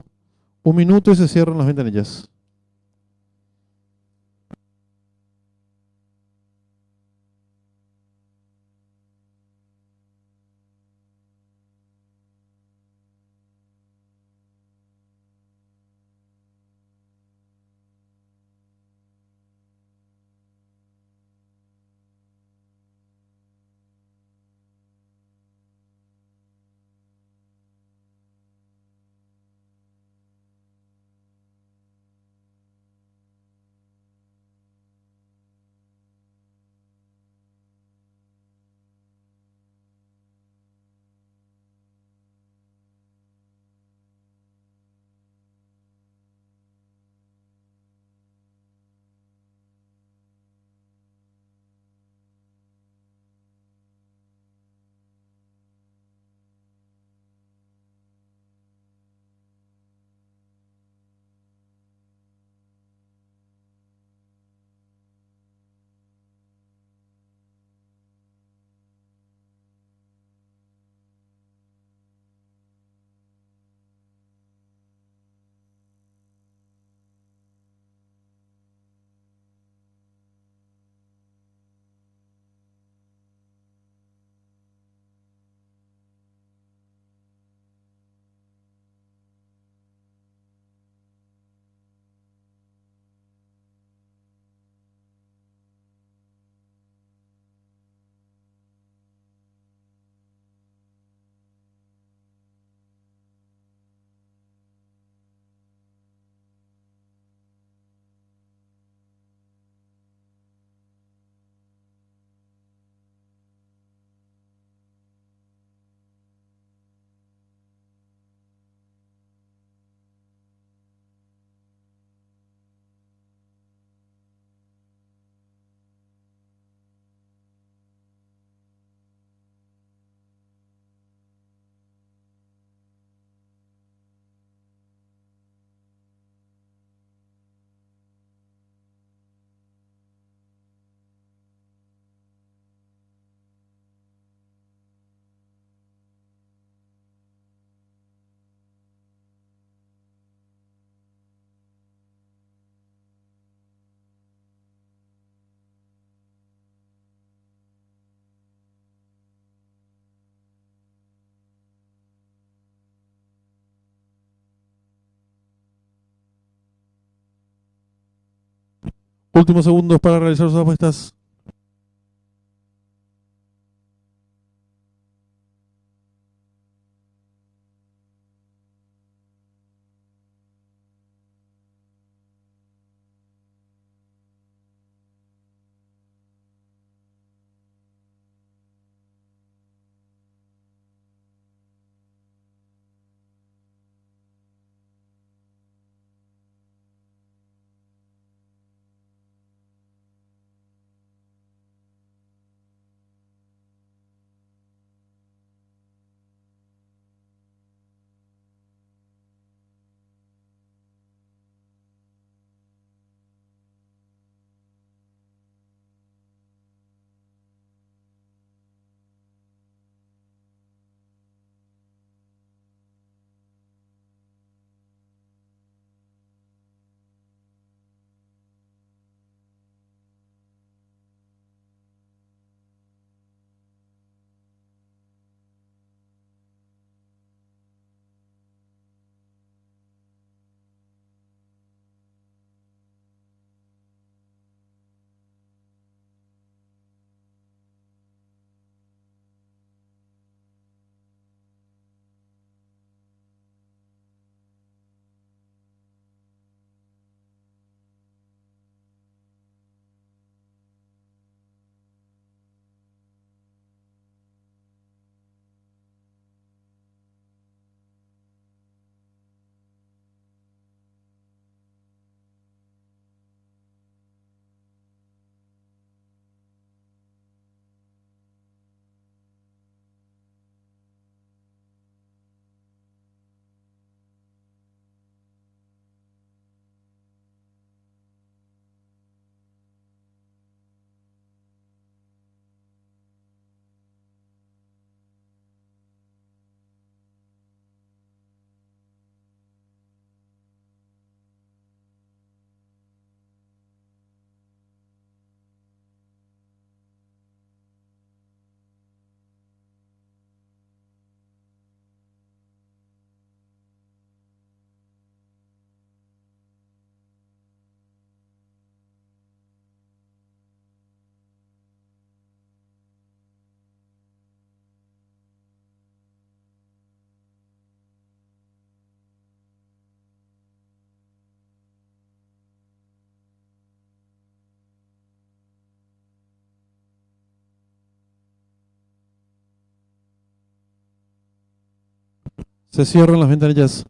1 minuto y se cierran las ventanillas. Últimos segundos para realizar sus apuestas. Se cierran las ventanillas.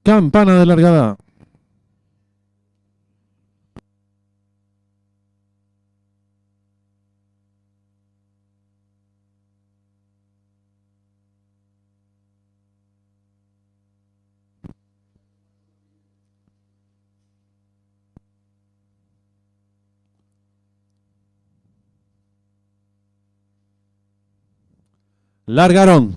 Campana de largada. Largaron.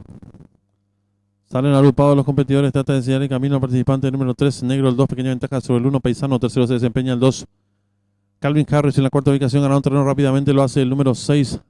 Salen agrupados los competidores. Trata de enseñar el camino al participante número 3. Negro el 2. Pequeña ventaja sobre el 1. Paisano. Tercero se desempeña el 2. Calvin Harris en la cuarta ubicación. Ganaron terreno rápidamente. Lo hace el número 6.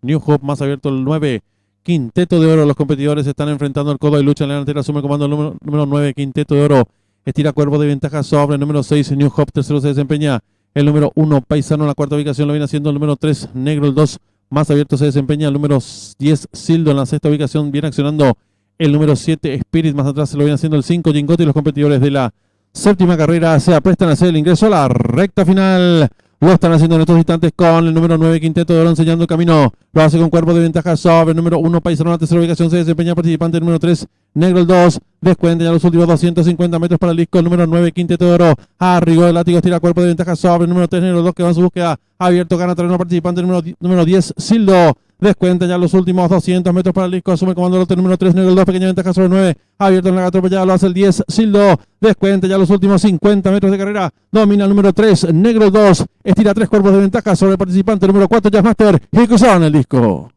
New Hope más abierto el 9. Quinteto de oro. Los competidores se están enfrentando al codo y lucha en la delantera. Asume el comando el número 9. Quinteto de oro. Estira cuerpo de ventaja sobre el número 6. New Hope. Tercero se desempeña el número 1. Paisano en la cuarta ubicación. Lo viene haciendo el número 3. Negro el 2. Más abierto se desempeña el número 10. Sildo en la sexta ubicación. Viene accionando el número 7. Spirit. Más atrás se lo viene haciendo el 5. Gingotti. Los competidores de la séptima carrera se aprestan a hacer el ingreso a la recta final. Lo están haciendo en estos instantes con el número 9, Quinteto de Oro, enseñando el camino. Lo hace con cuerpo de ventaja sobre el número 1, Paisano. En la tercera ubicación se desempeña participante el número 3, Negro el 2. Descuenta ya los últimos 250 metros para el disco. El número 9, Quinteto de Oro. Arrigo del látigo, tira cuerpo de ventaja sobre el número 3, Negro el 2, que va en su búsqueda. Abierto, gana terreno participante el número 10, Sildo. Descuenta ya los últimos 200 metros para el disco. Asume el comando el lote número 3, Negro el 2. Pequeña ventaja sobre el 9. Abierto en la atropellada. Lo hace el 10, Sildo. Descuenta ya los últimos 50 metros de carrera. Domina el número 3, Negro el 2. Estira 3 cuerpos de ventaja sobre el participante número 4, Jazzmaster. Y cruzaron el disco.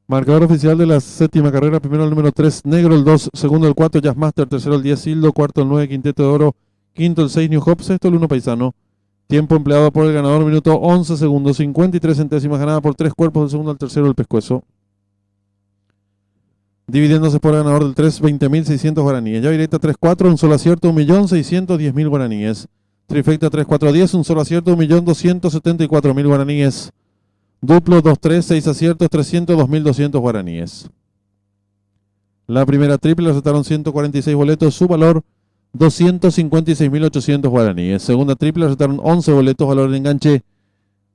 Marcador oficial de la séptima carrera. Primero el número 3, Negro el 2. Segundo el 4, Jazzmaster. Tercero el 10, Sildo. Cuarto el 9, Quinteto de Oro. Quinto el 6, New Hope. Sexto el 1, Paisano. Tiempo empleado por el ganador, minuto 11 segundos, 53 centésimas, ganada por 3 cuerpos del segundo al tercero el Pescuezo. Dividiéndose por el ganador del 3, 20.600 guaraníes. Llave directa 3-4, un solo acierto, 1.610.000 guaraníes. Trifecta 3-4-10, un solo acierto, 1.274.000 guaraníes. Duplo 2-3, 6 aciertos, 302.200 guaraníes. La primera triple aceptaron 146 boletos, su valor 256.800 guaraníes. Segunda triple aceptaron 11 boletos, valor de enganche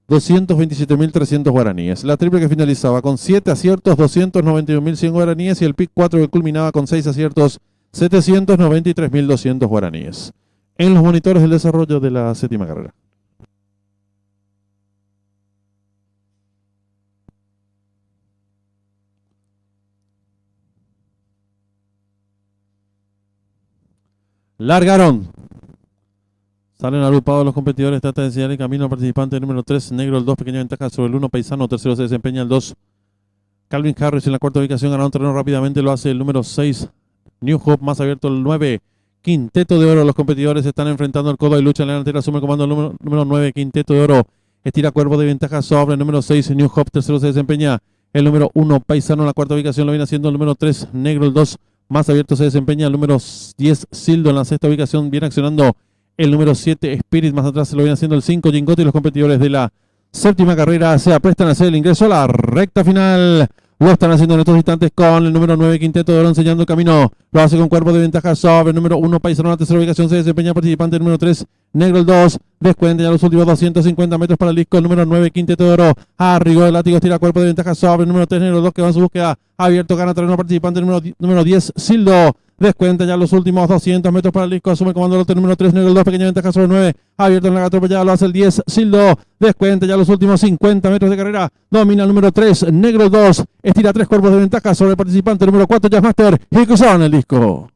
227.300 guaraníes. La triple que finalizaba con 7 aciertos, 291.100 guaraníes, y el pick 4 que culminaba con 6 aciertos, 793.200 guaraníes. En los monitores del desarrollo de la séptima carrera. Largaron. Salen agrupados los competidores. Trata de enseñar el camino al participante número 3, Negro el 2, pequeña ventaja sobre el 1, Paisano. Tercero se desempeña el 2, Calvin Harris. En la cuarta ubicación ganaron terreno rápidamente. Lo hace el número 6, New Hope. Más abierto el 9, Quinteto de Oro. Los competidores están enfrentando el codo y lucha en la delantera. Asume el comando el número 9, Quinteto de Oro. Estira cuerpo de ventaja sobre el número 6, New Hope. Tercero se desempeña el número 1, Paisano. En la cuarta ubicación lo viene haciendo el número 3, Negro el 2. Más abierto se desempeña el número 10, Sildo. En la sexta ubicación viene accionando el número 7, Spirit. Más atrás se lo viene haciendo el 5, Gingotti. Y los competidores de la séptima carrera se aprestan a hacer el ingreso a la recta final. Lo están haciendo en estos instantes con el número 9, Quinteto de Oro, enseñando el camino. Lo hace con cuerpo de ventaja sobre el número 1, Paisano. En la tercera ubicación se desempeña el participante número 3, Negro el 2. Descuenta ya los últimos 250 metros para el disco. El número 9, Quinteto de Oro. Arrigo el látigo, tira cuerpo de ventaja sobre el número 3, Negro el 2, que va en su búsqueda. Abierto, gana terreno participante número 10, Sildo. Descuenta ya los últimos 200 metros para el disco. Asume el comando lote número 3, Negro el 2, pequeña ventaja sobre el 9. Abierto en la atropellada, lo hace el 10, Sildo. Descuenta ya los últimos 50 metros de carrera. Domina el número 3, Negro el 2. Estira 3 cuerpos de ventaja sobre el participante número 4, Jazzmaster. Y cruzaron el disco.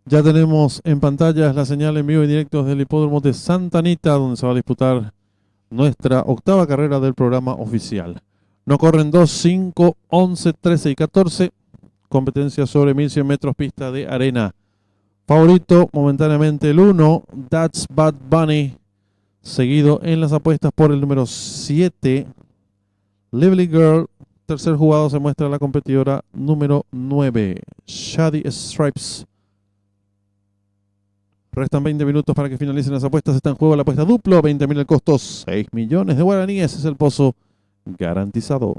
Ya tenemos en pantallas la señal en vivo y directo desde el hipódromo de Santa Anita, donde se va a disputar nuestra octava carrera del programa oficial. No corren 2, 5, 11, 13 y 14. Competencia sobre 1100 metros pista de arena. Favorito momentáneamente el 1, That's Bad Bunny. Seguido en las apuestas por el número 7, Lively Girl. Tercer jugado se muestra la competidora número 9, Shady Stripes. Restan 20 minutos para que finalicen las apuestas. Está en juego la apuesta duplo. 20.000 el costo. 6 millones de guaraníes es el pozo garantizado.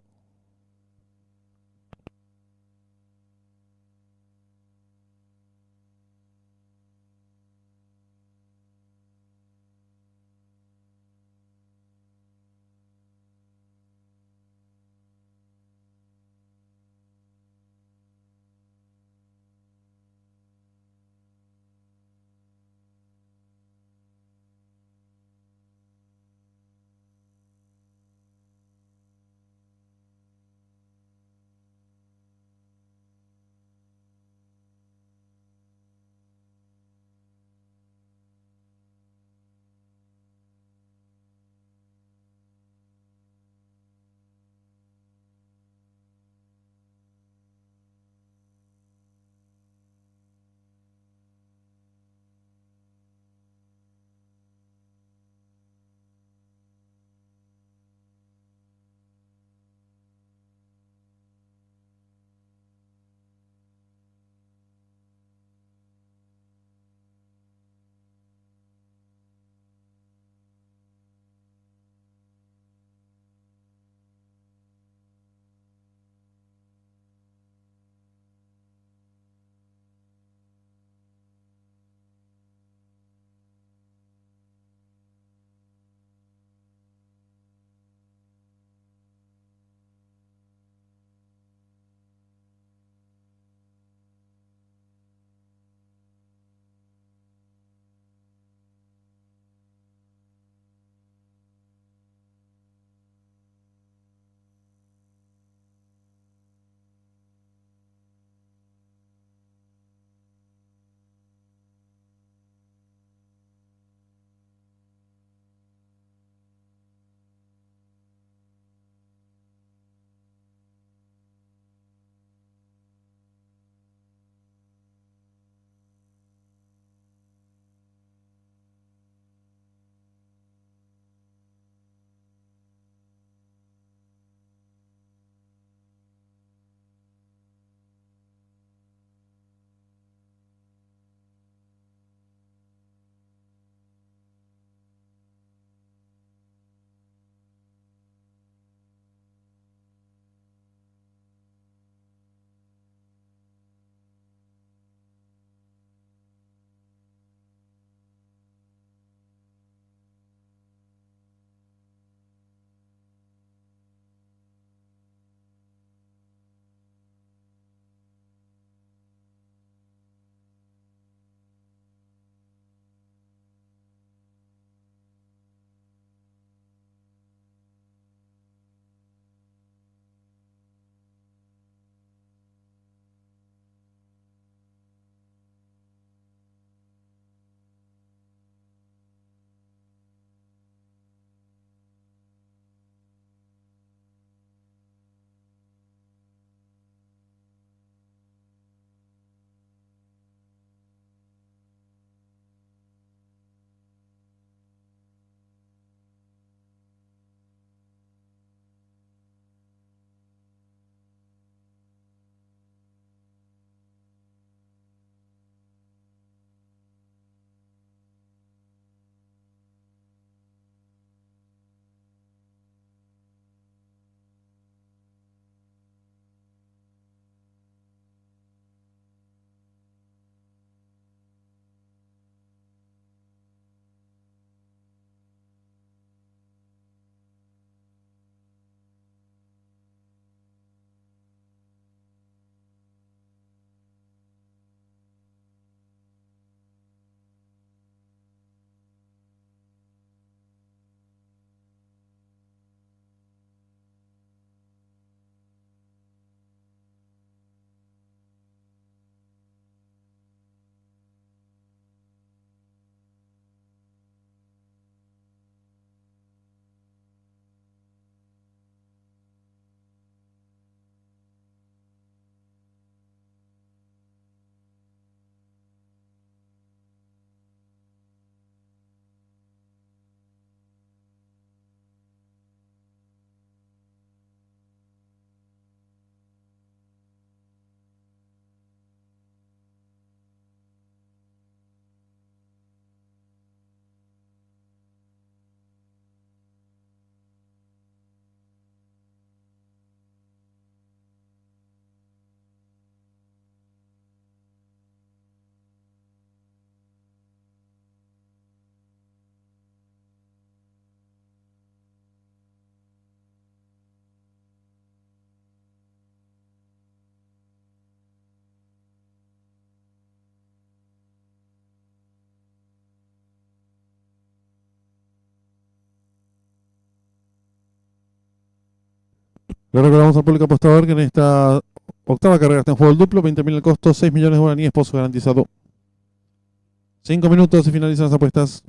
Le recordamos al público apostador que en esta octava carrera está en juego el duplo, 20.000 el costo, 6 millones de guaraníes, pozo garantizado. 5 minutos y finalizan las apuestas.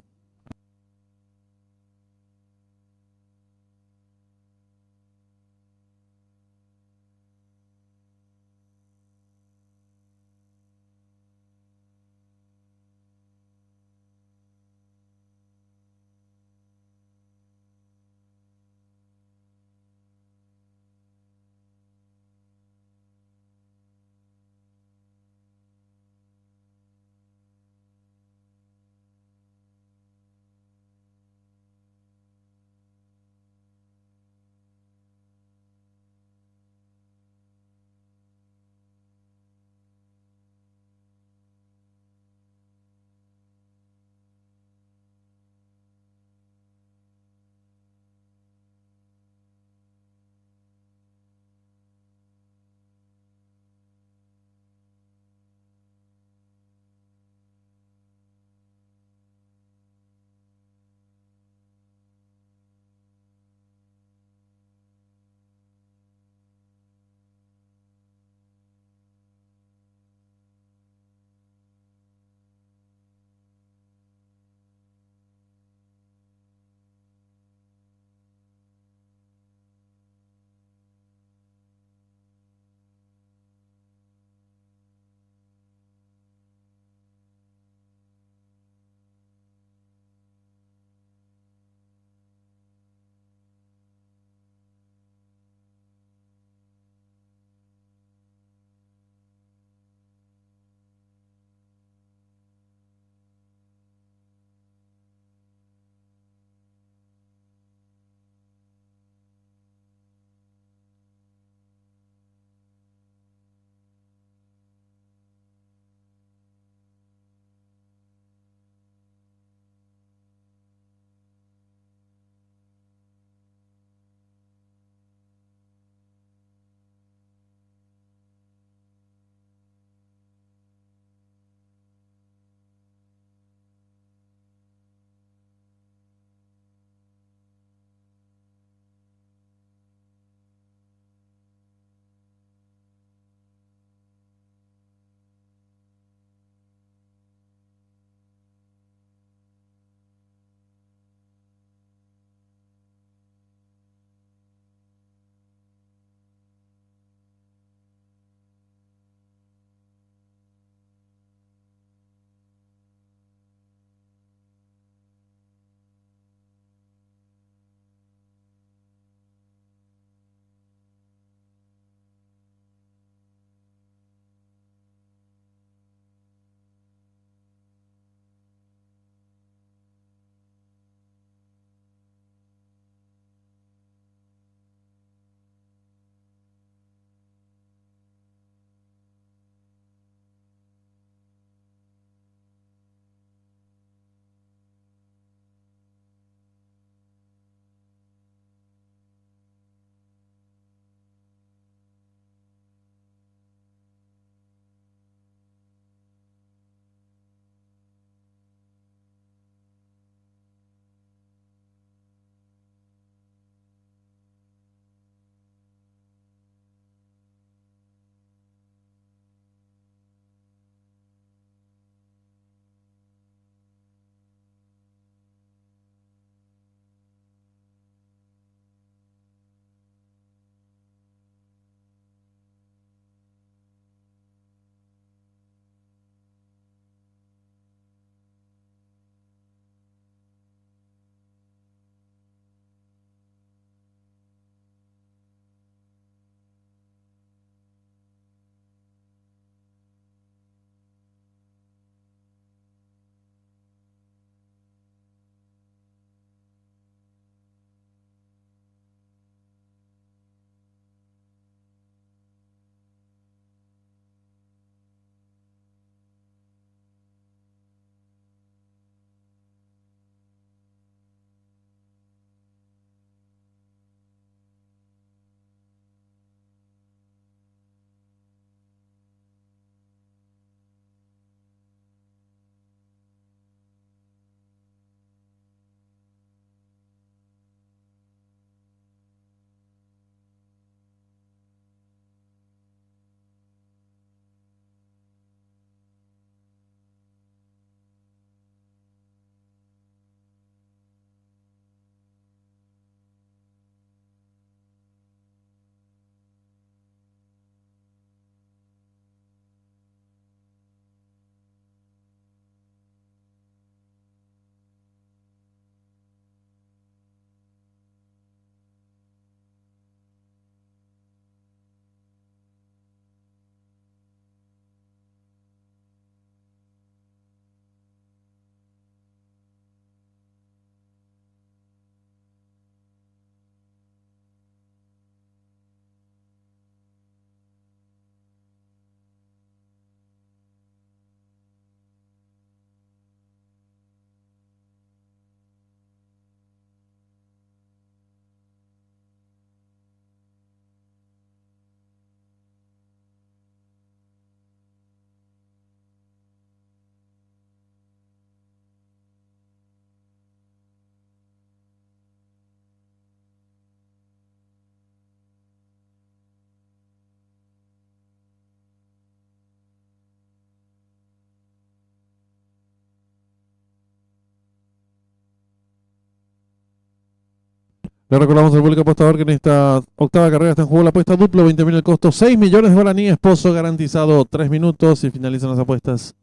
Le recordamos al público apostador que en esta octava carrera está en juego la apuesta duplo, 20.000 el costo, 6 millones de guaraníes, pozo garantizado 3 minutos y finalizan las apuestas.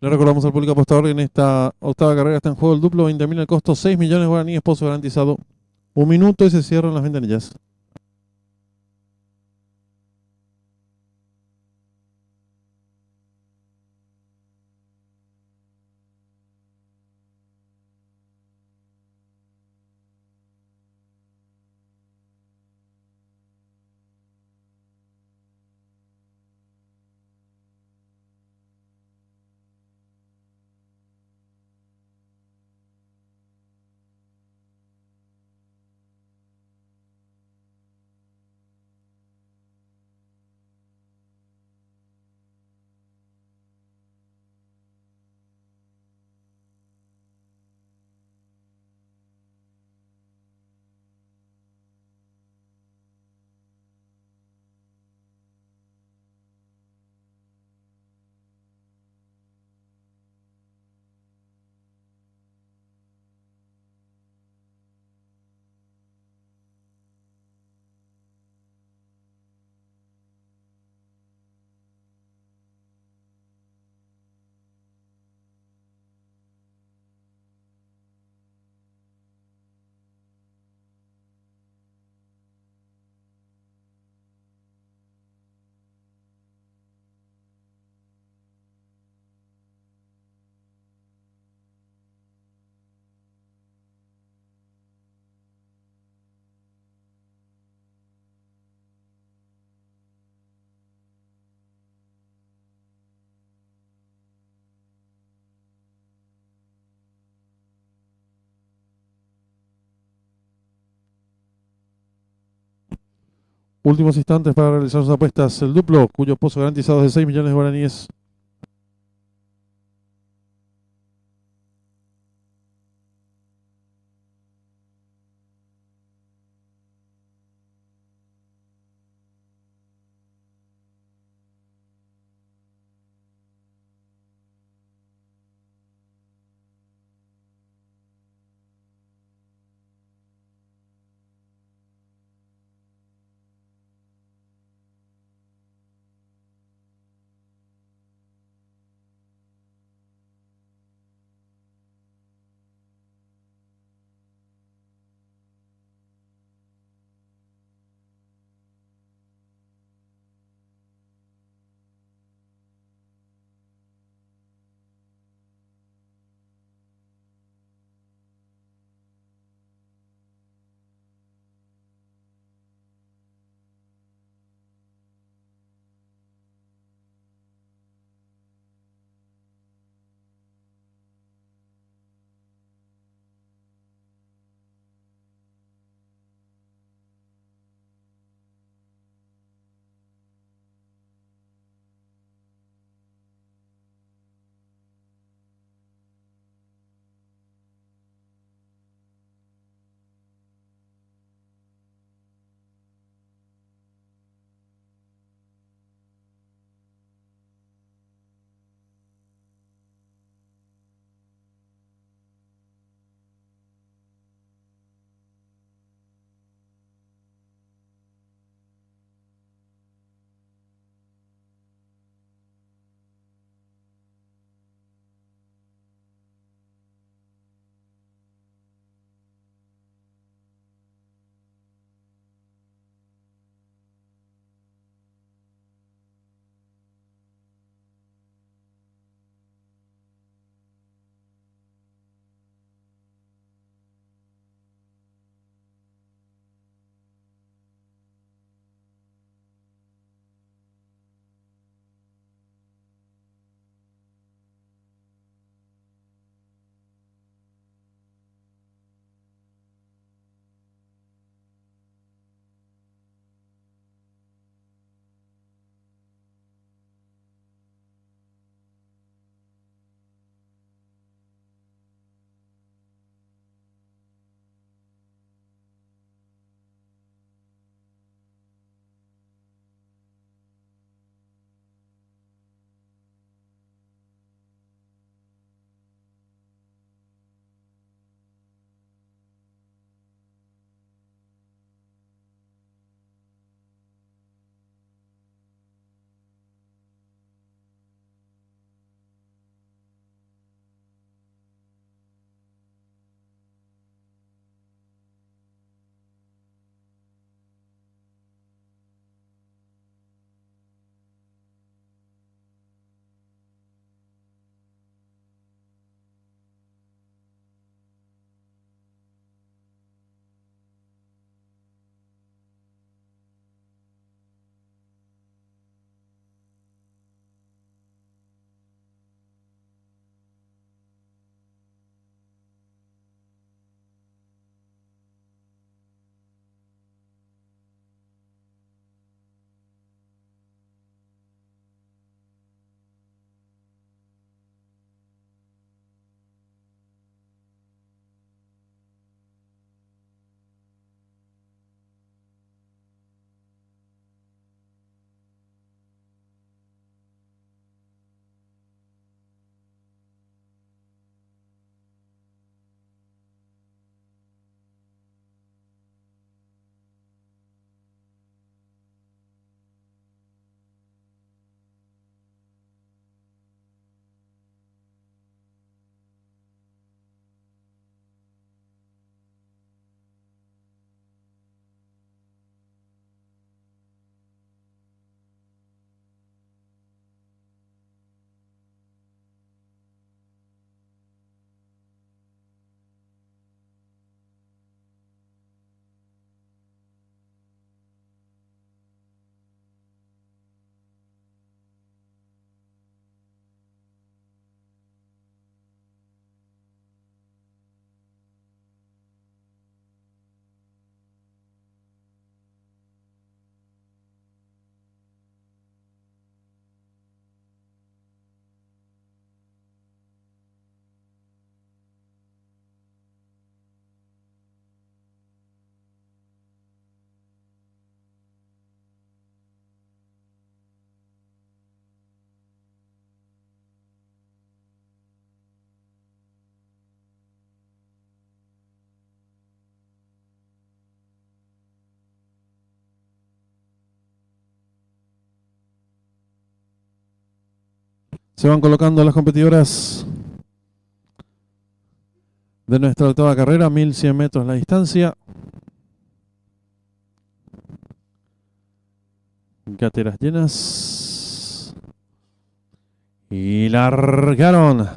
Le recordamos al público apostador que en esta octava carrera está en juego el duplo, 20.000 el costo, 6 millones de guaraníes, pozo garantizado 1 minuto y se cierran las ventanillas. Últimos instantes para realizar sus apuestas. El duplo, cuyo pozo garantizado es de 6 millones de guaraníes. Se van colocando las competidoras de nuestra octava carrera, 1100 metros la distancia. Gateras llenas. Y largaron.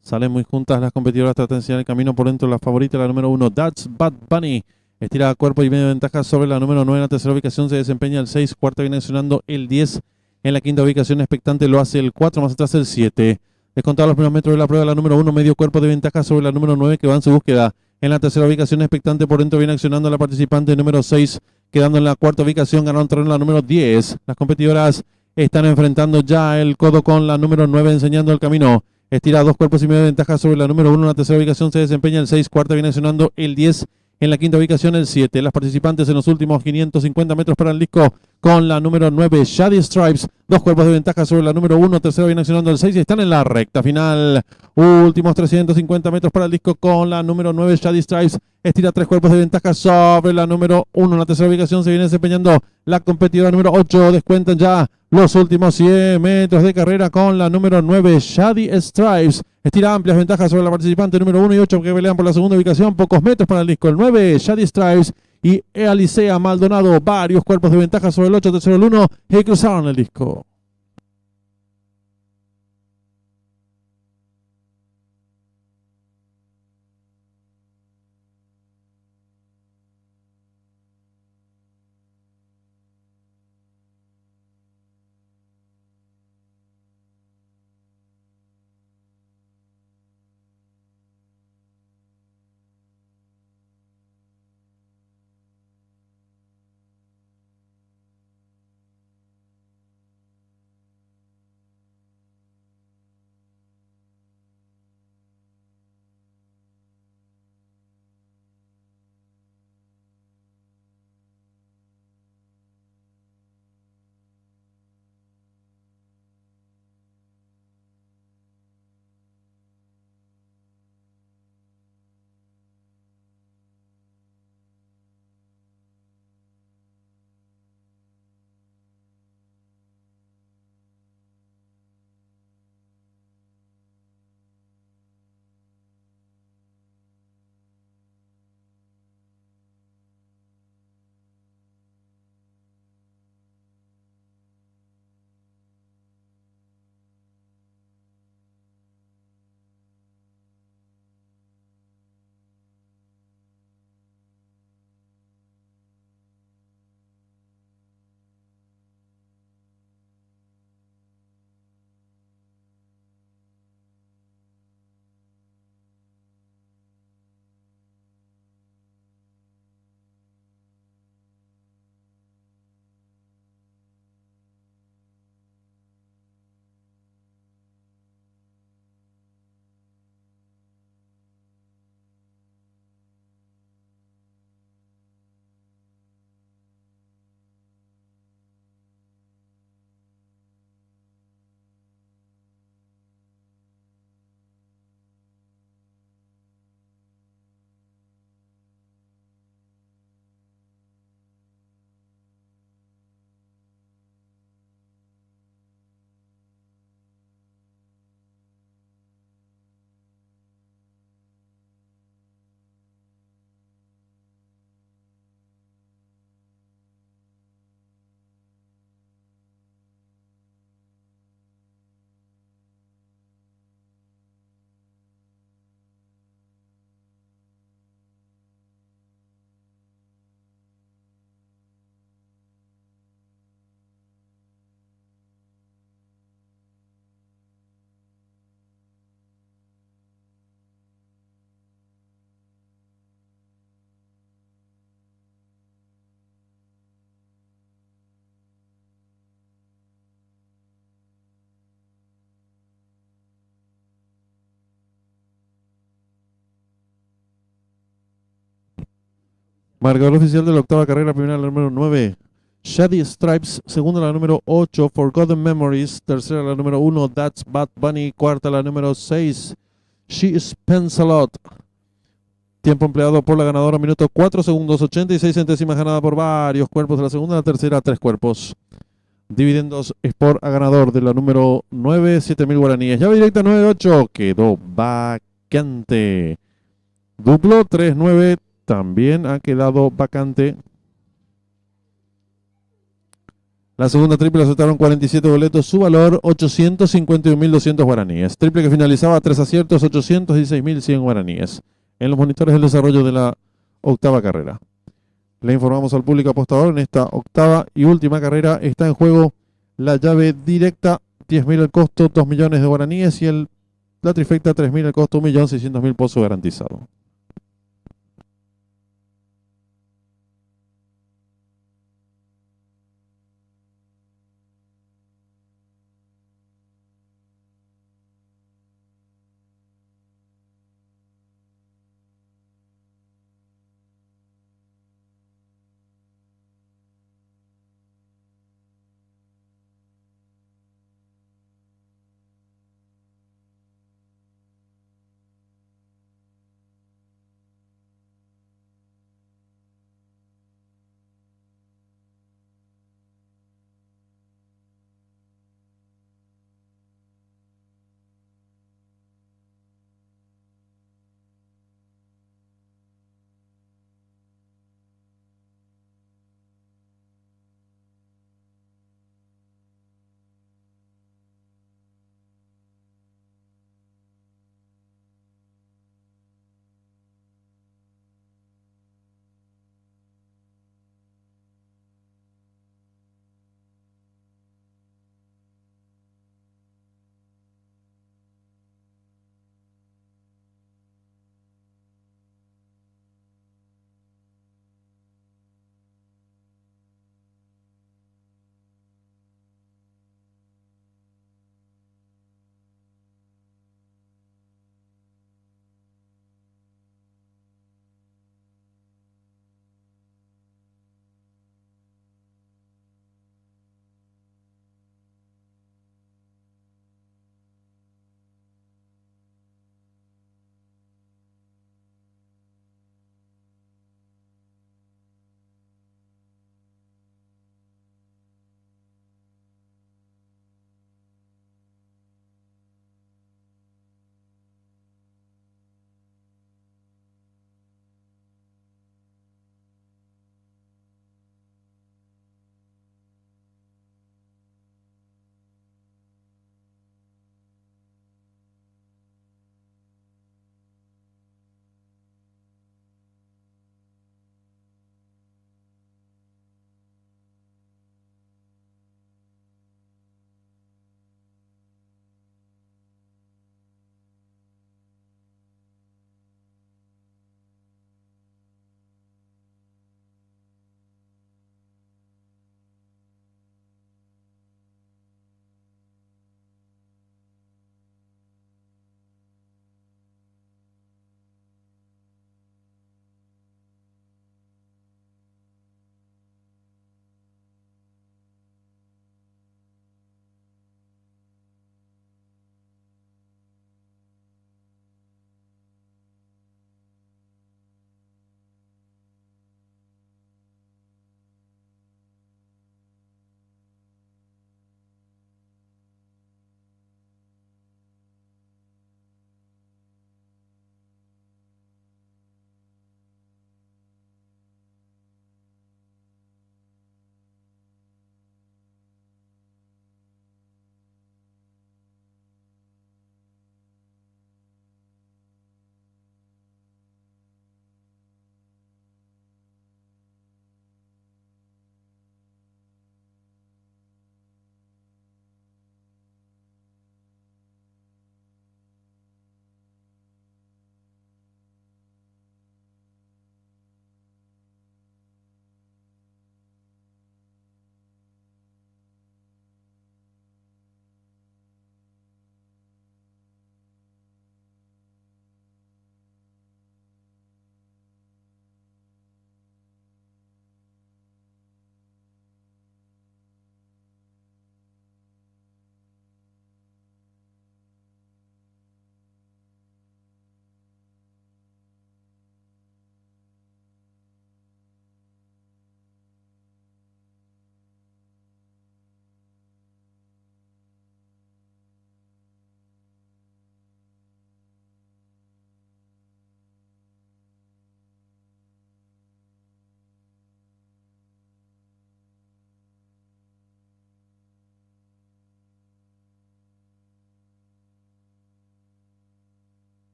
Salen muy juntas las competidoras, tratan de el camino por dentro. La favorita, la número 1, That's Bad Bunny. Estira cuerpo y medio de ventaja sobre la número 9. En la tercera ubicación se desempeña el 6. Cuarta viene sonando el 10. En la quinta ubicación expectante lo hace el 4, más atrás el 7. Descontado los primeros metros de la prueba, la número 1, medio cuerpo de ventaja sobre la número 9 que va en su búsqueda. En la tercera ubicación expectante por dentro viene accionando la participante número 6. Quedando en la cuarta ubicación, ganaron terreno la número 10. Las competidoras están enfrentando ya el codo con la número 9, enseñando el camino. Estira 2 cuerpos y medio de ventaja sobre la número 1. En la tercera ubicación se desempeña el 6. Cuarta viene accionando el 10. En la quinta ubicación el 7. Las participantes en los últimos 550 metros para el disco con la número 9, Shady Stripes. 2 cuerpos de ventaja sobre la número 1. Tercera viene accionando el 6 y están en la recta final. Últimos 350 metros para el disco con la número 9, Shady Stripes. Estira 3 cuerpos de ventaja sobre la número 1. En la tercera ubicación se viene desempeñando la competidora número 8. Descuentan ya los últimos 100 metros de carrera con la número 9, Shady Stripes. Estira amplias ventajas sobre la participante número 1 y 8 que pelean por la segunda ubicación. Pocos metros para el disco. El 9, Shady Stripes y Alicea Maldonado. Varios cuerpos de ventaja sobre el 8, tercero el 1 y cruzaron el disco. Marcador oficial de la octava carrera, primera la número 9, Shady Stripes, segunda la número 8, Forgotten Memories, tercera la número 1, That's Bad Bunny, cuarta la número 6, She Spends a Lot. Tiempo empleado por la ganadora, minuto 4 segundos, 86 centésimas ganada por varios cuerpos de la segunda, la tercera 3 cuerpos. Dividendos Sport a ganador de la número 9, 7.000 guaraníes. Llave directa 9-8, quedó vacante. Duplo 3-9, también ha quedado vacante. La segunda triple aceptaron 47 boletos, su valor 851.200 guaraníes. Triple que finalizaba 3 aciertos, 816.100 guaraníes. En los monitores del desarrollo de la octava carrera. Le informamos al público apostador, en esta octava y última carrera está en juego la llave directa, 10.000 el costo, 2 millones de guaraníes, y la trifecta, 3.000 el costo, 1.600.000 pozo garantizado.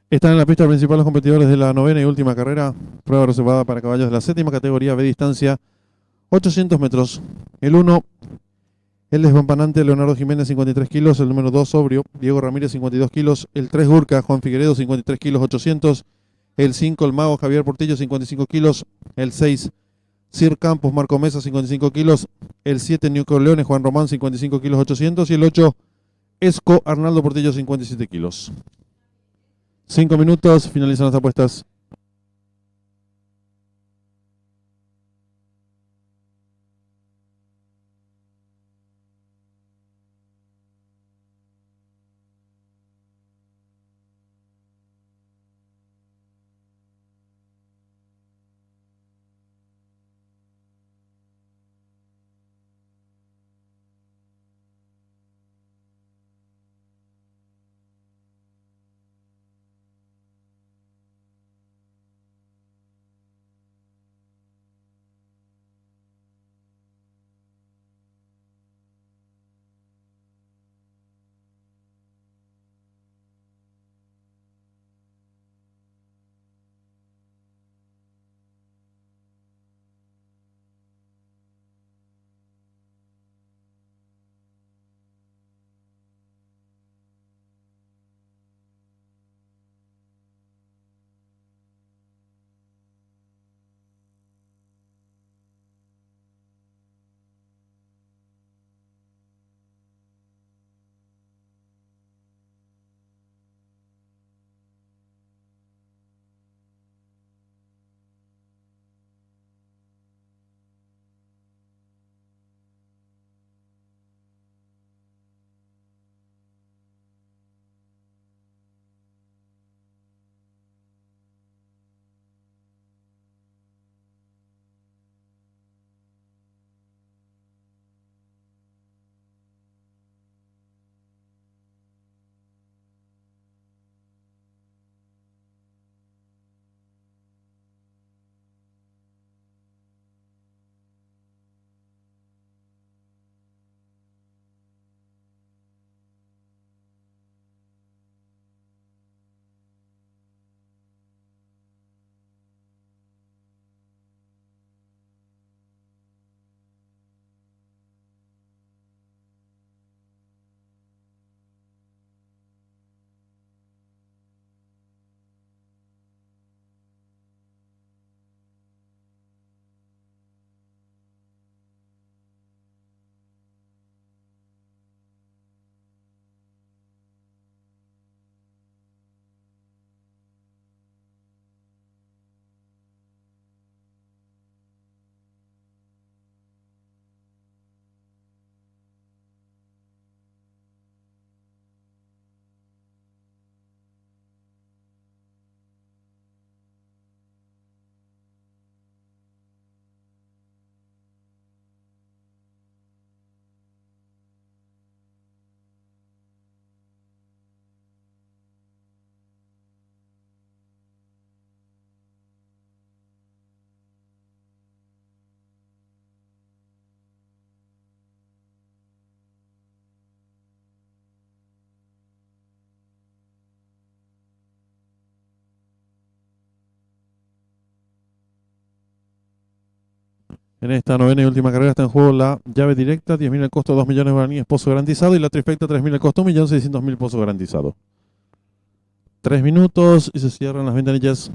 Están en la pista principal los competidores de la novena y última carrera, prueba reservada para caballos de la séptima categoría B distancia, 800 metros. El 1, el despampanante Leonardo Jiménez, 53 kilos. El número 2, sobrio, Diego Ramírez, 52 kilos. El 3, Gurka, Juan Figueredo, 53 kilos, 800. El 5, el mago Javier Portillo, 55 kilos. El 6, Sir Campos, Marco Mesa, 55 kilos. El 7, Nico Leones, Juan Román, 55 kilos, 800. Y el 8, Esco, Arnaldo Portillo, 57 kilos. 5 minutos, finalizan las apuestas. En esta novena y última carrera está en juego la llave directa, 10.000 el costo, 2 millones de guaraníes, pozo garantizado, y la trifecta, 3.000 el costo, 1.600.000 pozo garantizado. 3 minutos y se cierran las ventanillas.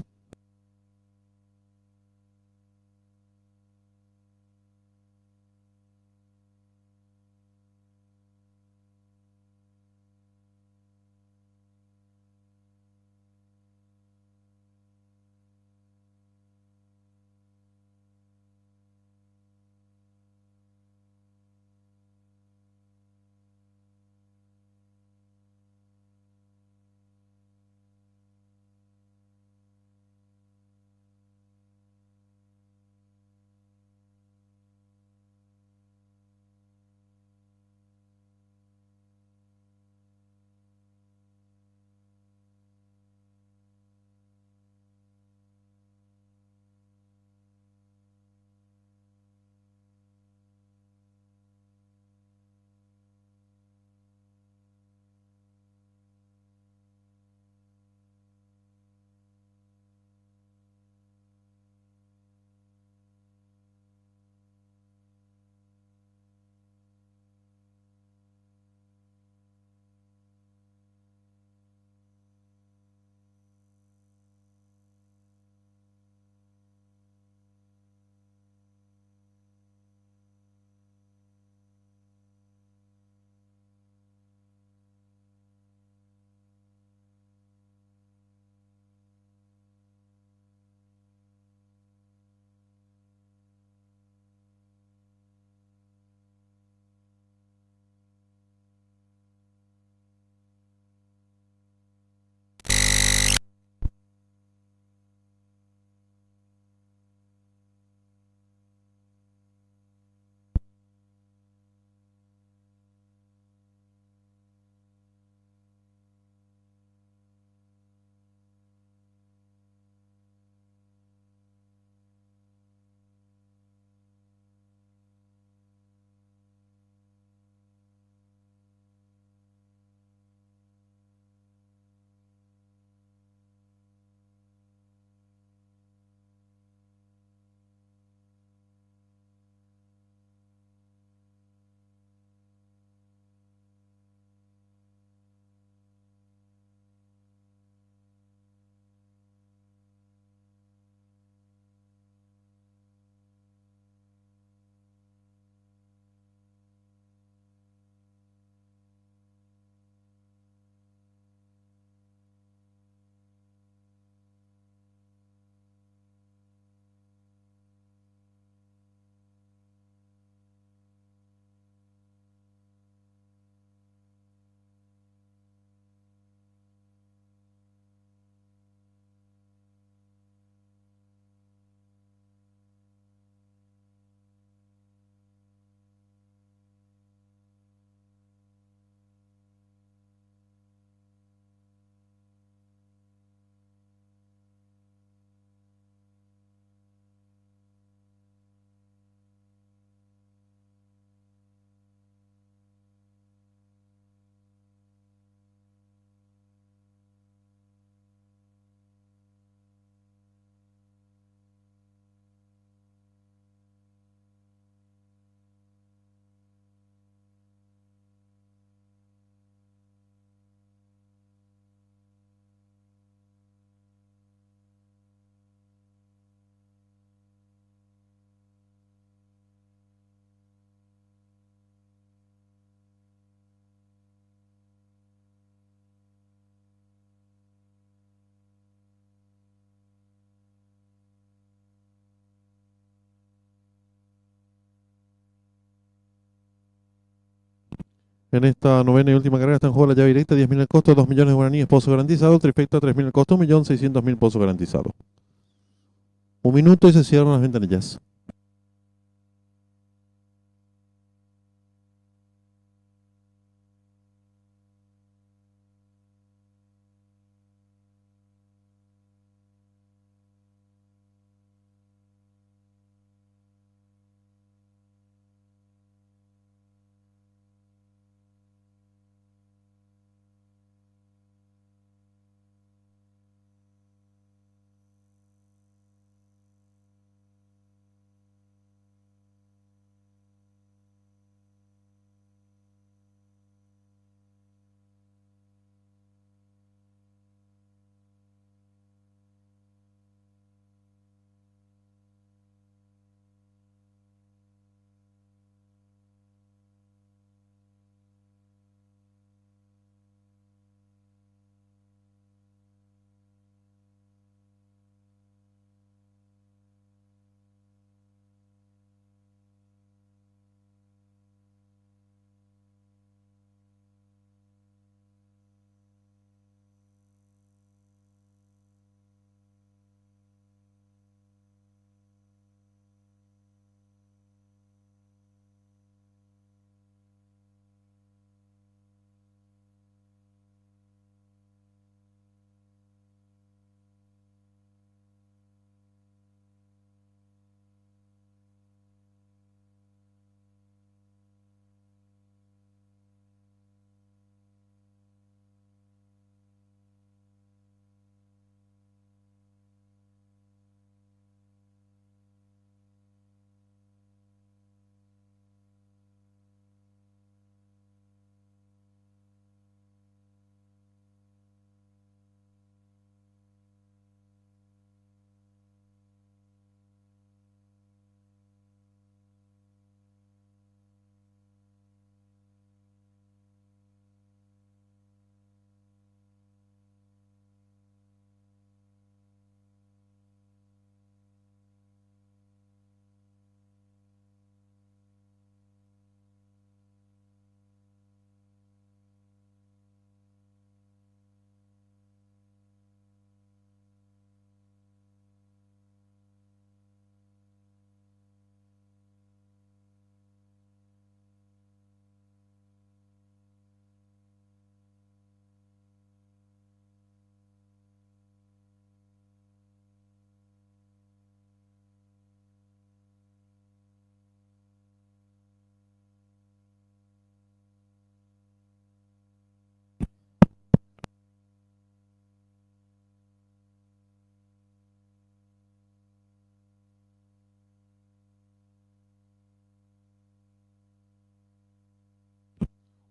En esta novena y última carrera está en juego la llave directa, 10.000 el costo, 2 millones de guaraníes, pozo garantizado, trifecta 3.000 el costo, 1.600.000 pozo garantizado. 1 minuto y se cierran las ventanillas.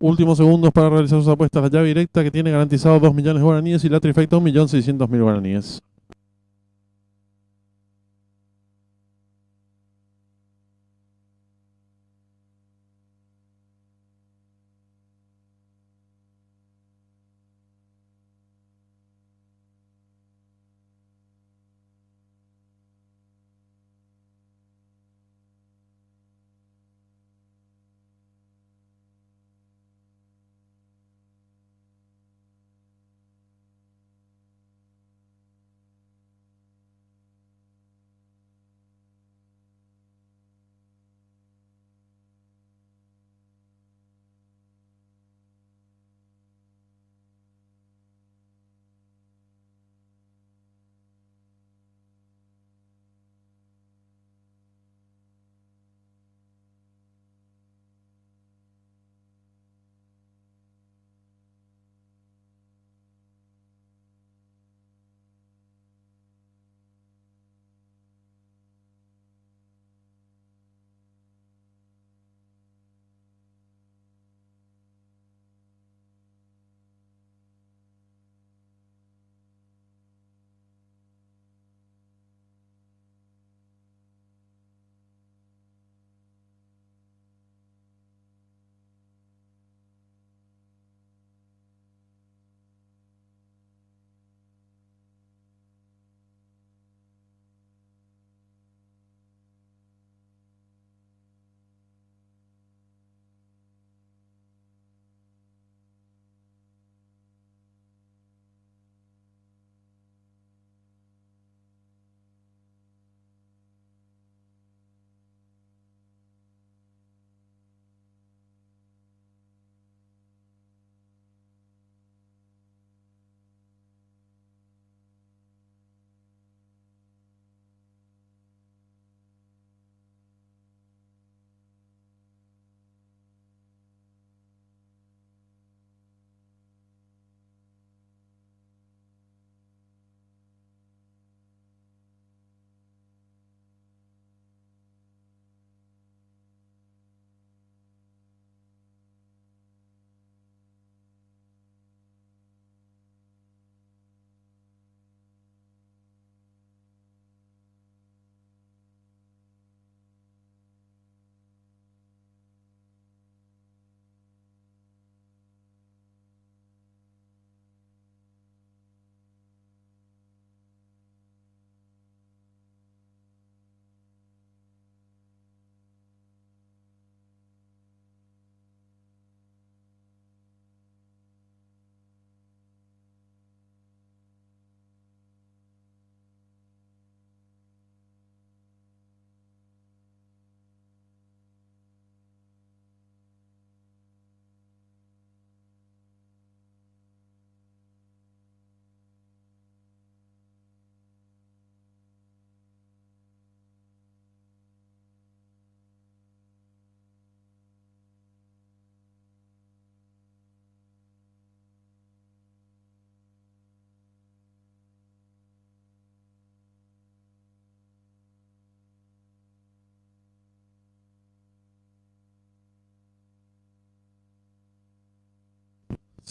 Últimos segundos para realizar sus apuestas. La llave directa que tiene garantizado 2 millones de guaraníes y la trifecta 1.600.000 guaraníes.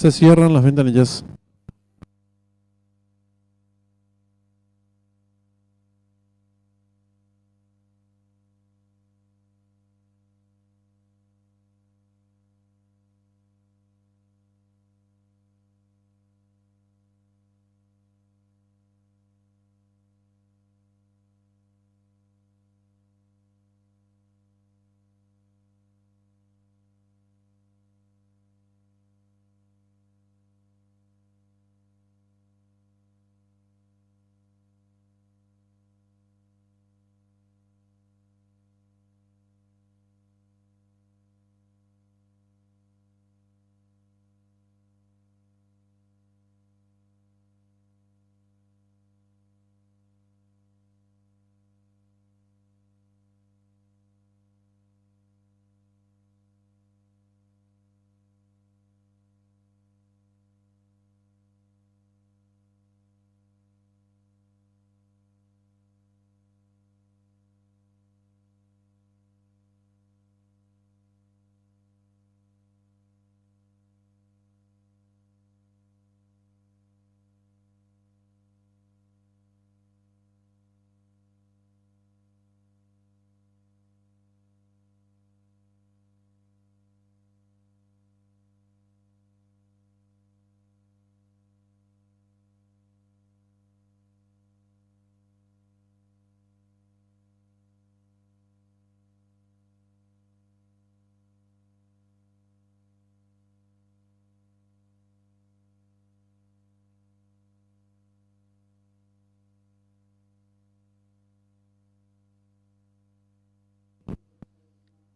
Se cierran las ventanillas.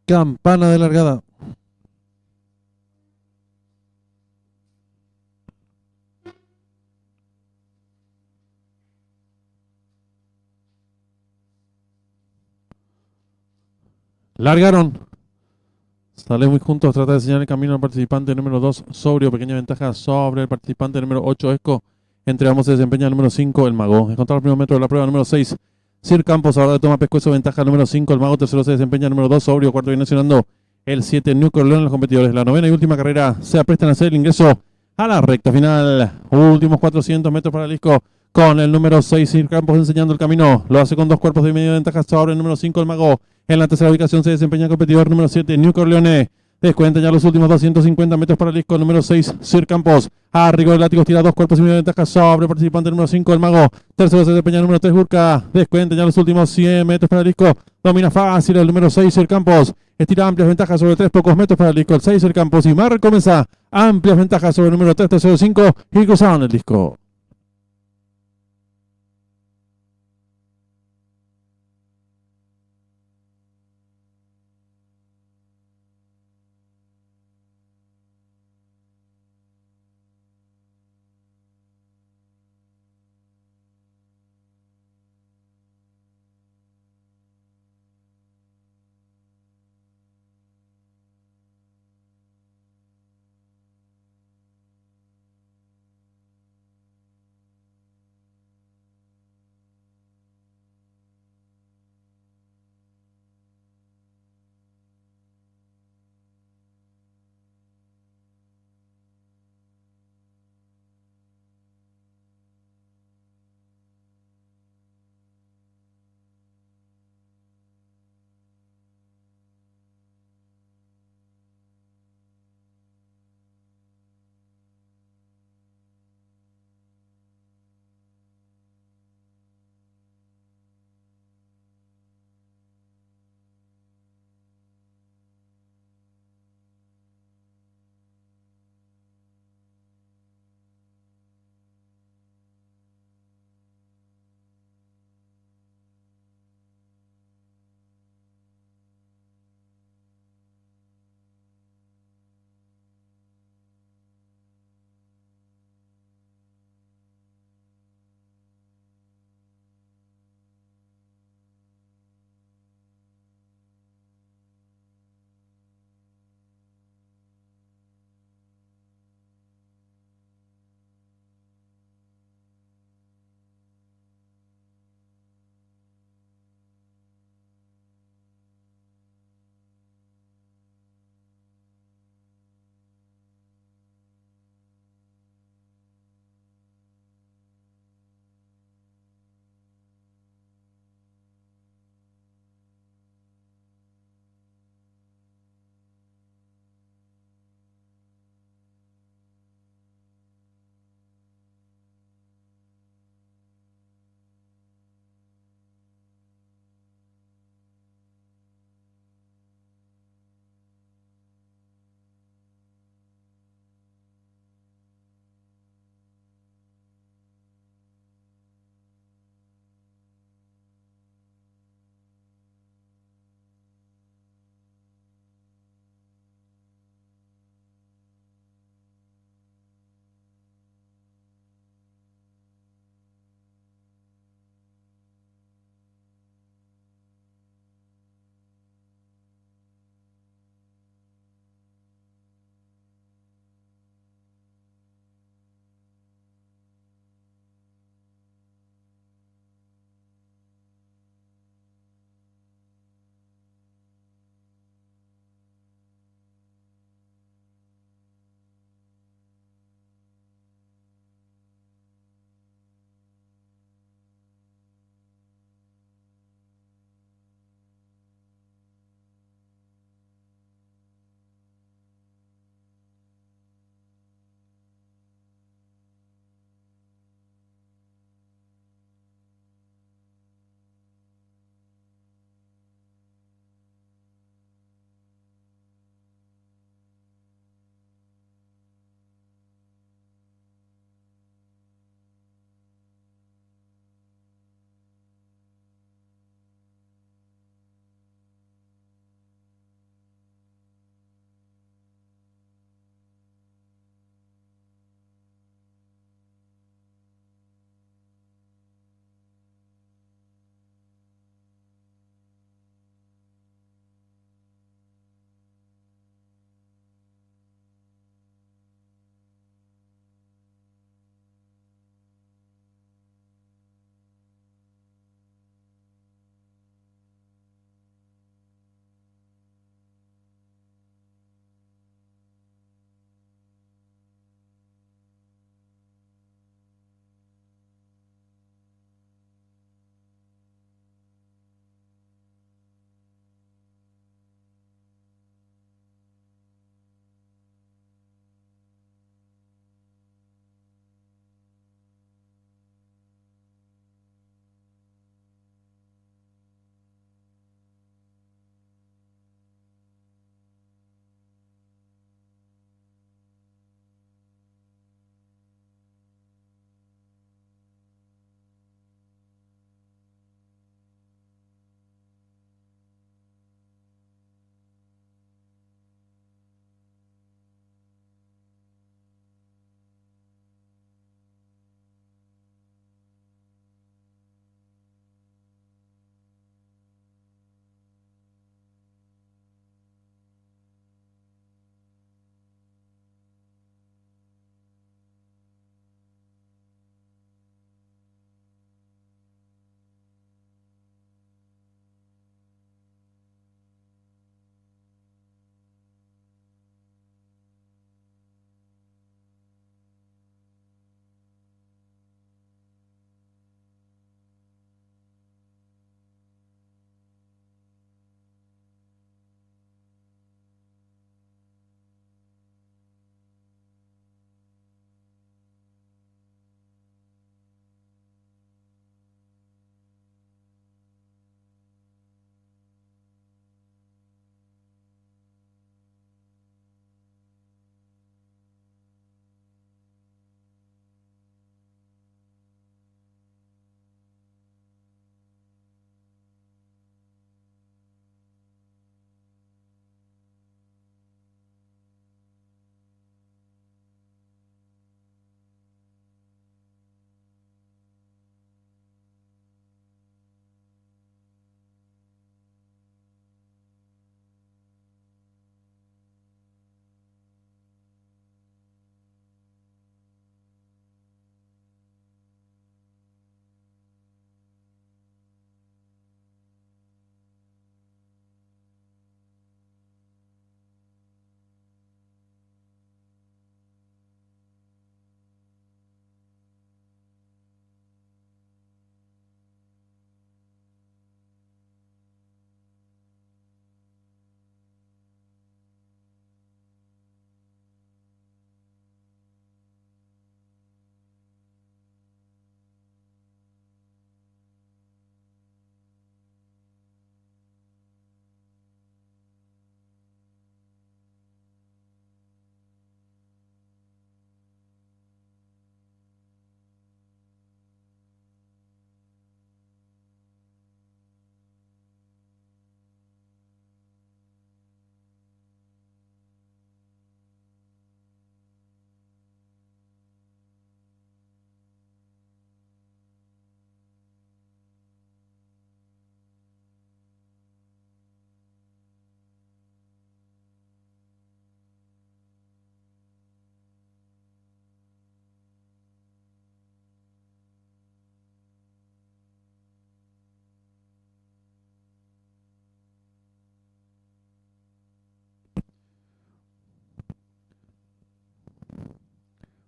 Campana de largada. Largaron. Sale muy juntos, trata de enseñar el camino al participante número 2, Sobrio, pequeña ventaja sobre el participante número 8, Esco. Entre ambos se desempeña el número 5, el Mago. En contra el primer metro de la prueba, número 6, Sir Campos, ahora toma pescuezo, ventaja el número 5, el Mago. Tercero se desempeña el número 2, Sobrio. Cuarto viene accionando el 7, New Corleone. Los competidores, la novena y última carrera, se aprestan a hacer el ingreso a la recta final. Últimos 400 metros para el disco, con el número 6, Sir Campos, enseñando el camino. Lo hace con 2 cuerpos de medio de ventaja sobre el número 5, el Mago. En la tercera ubicación se desempeña el competidor número 7, New Corleone. Descuenta ya los últimos 250 metros para el disco número 6, Sir Campos. A rigor de látigos tira 2 cuerpos y medio de ventaja sobre el participante número 5, el Mago. Tercero se desempeña el número 3, Burka. Descuenta ya los últimos 100 metros para el disco. Domina fácil el número 6, Sir Campos. Estira amplias ventajas sobre 3 pocos metros para el disco. El 6, Sir Campos. Y Mar comienza amplias ventajas sobre el número 3, tercero 5. Y cruzaron el disco.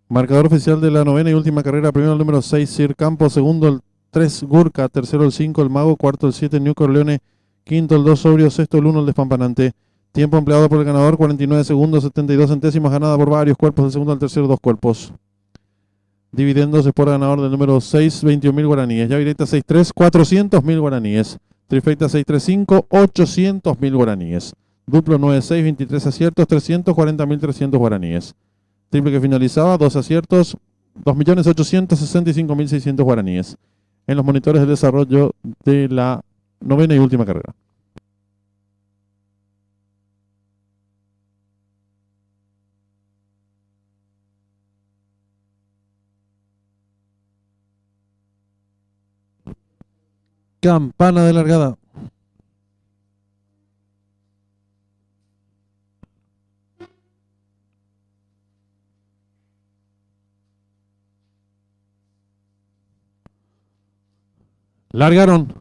Marcador oficial de la novena y última carrera. Primero el número 6, Sir Campos. Segundo el 3, Gurka. Tercero el 5, el Mago. Cuarto el 7, New Corleone. Quinto el 2, Sobrio. Sexto el 1, el Despampanante. Tiempo empleado por el ganador, 49 segundos, 72 centésimas. Ganada por varios cuerpos. El segundo al tercero, 2 cuerpos. Dividendos es por ganador del número 6, 21.000 guaraníes. Llave directa 6-3, 400.000 guaraníes. Trifecta 6-3-5, 800.000 guaraníes. Duplo 9-6, 23 aciertos, 340.300 guaraníes. Triple que finalizaba, 2 aciertos, 2.865.600 guaraníes. En los monitores de desarrollo de la novena y última carrera. Campana de largada. Largaron.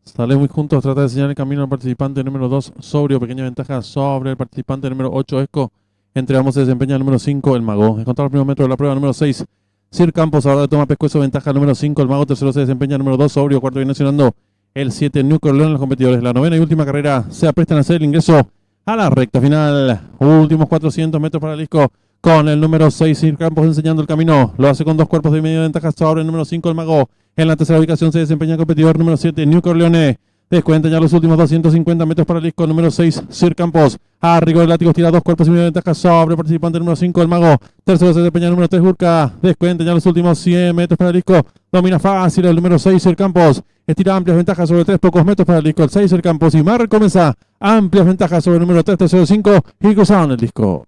Sale muy juntos, trata de enseñar el camino al participante número 2, Sobrio. Pequeña ventaja sobre el participante número 8, Esco. Entre ambos se desempeña el número 5, el Mago. Encontrar el primer metro de la prueba número 6, Sir Campos. Ahora toma Pescuezo, ventaja número 5, el Mago. Tercero se desempeña el número 2, Sobrio. Cuarto viene mencionando el 7, New Corleone. En los competidores, la novena y última carrera se aprestan a hacer el ingreso a la recta final. Últimos 400 metros para el Isco, con el número 6, Sir Campos, enseñando el camino. Lo hace con 2 cuerpos de media ventaja sobre el número 5, el Mago. En la tercera ubicación se desempeña el competidor número 7, New Corleone. Descuenta ya los últimos 250 metros para el Isco, número 6, Sir Campos. A rigor de látigos tira 2 cuerpos y media ventaja sobre el participante número 5, el Mago. Tercero se desempeña el número 3, Gurka. Descuenta ya los últimos 100 metros para el Isco. Domina fácil el número 6, Sir Campos. Estira amplias ventajas sobre 3 pocos metros para el Isco, el 6, Sir Campos. Y Mar comienza amplias ventajas sobre el número 3, tercero 5. Y cruzaron el Isco.